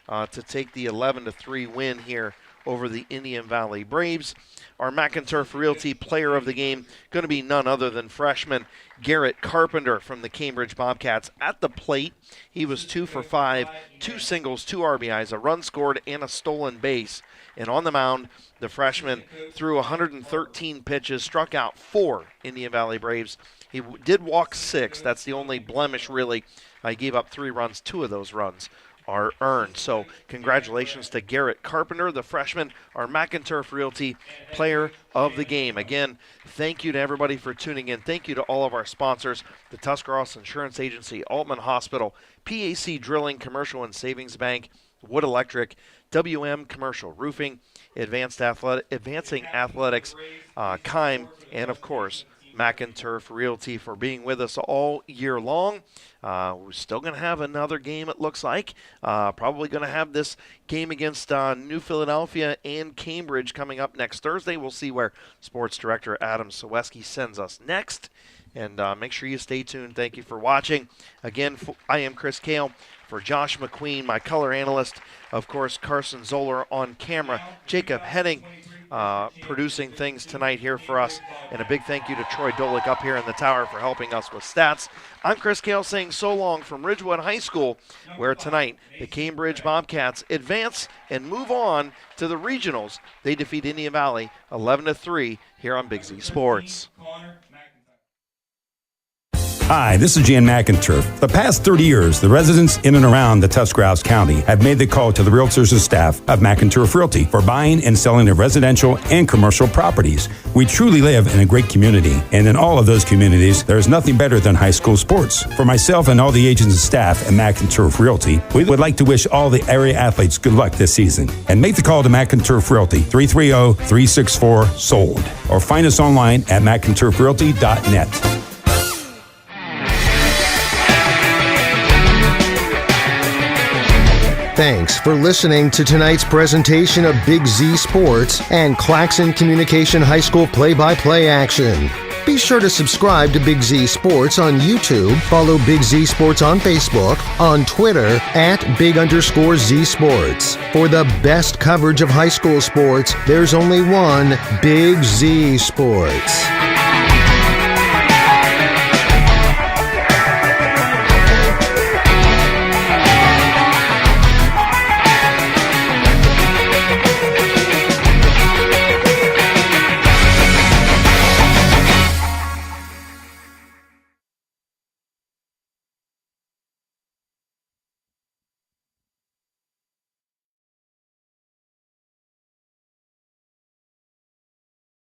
to take the 11-3 win here over the Indian Valley Braves. Our McInturf Realty player of the game going to be none other than freshman Garrett Carpenter from the Cambridge Bobcats. At the plate, he was 2 for 5, 2 singles, 2 RBIs, a run scored, and a stolen base. And on the mound, the freshman threw 113 pitches, struck out 4 Indian Valley Braves. He did walk 6. That's the only blemish, really. He gave up 3 runs. 2 of those runs are earned. So congratulations to Garrett Carpenter, the freshman, our McInturf Realty player of the game. Again, thank you to everybody for tuning in. Thank you to all of our sponsors, the Tuscarawas Insurance Agency, Altman Hospital, PAC Drilling, Commercial and Savings Bank, Wood Electric, WM Commercial Roofing, Advancing Athletics, Kime, and of course, McInturf Realty for being with us all year long. We're still going to have another game, it looks like. Probably going to have this game against New Philadelphia and Cambridge coming up next Thursday. We'll see where Sports Director Adam Saweski sends us next. And make sure you stay tuned. Thank you for watching. Again, I am Chris Kale. For Josh McQueen, my color analyst, of course, Carson Zoller on camera, Jacob Henning producing things tonight here for us, and a big thank you to Troy Dolick up here in the tower for helping us with stats. I'm Chris Kale saying so long from Ridgewood High School, where tonight the Cambridge Bobcats advance and move on to the regionals. They defeat Indian Valley 11-3 here on Big Z Sports. Hi, this is Jan McInturf. The past 30 years, the residents in and around the Tuscarawas County have made the call to the realtors and staff of McInturf Realty for buying and selling of residential and commercial properties. We truly live in a great community, and in all of those communities, there is nothing better than high school sports. For myself and all the agents and staff at McInturf Realty, we would like to wish all the area athletes good luck this season. And make the call to McInturf Realty, 330-364-SOLD, or find us online at McInturfRealty.net. Thanks for listening to tonight's presentation of Big Z Sports and Claxon Communication High School play-by-play action. Be sure to subscribe to Big Z Sports on YouTube, follow Big Z Sports on Facebook, on Twitter @Big_Z Sports. For the best coverage of high school sports, there's only one Big Z Sports.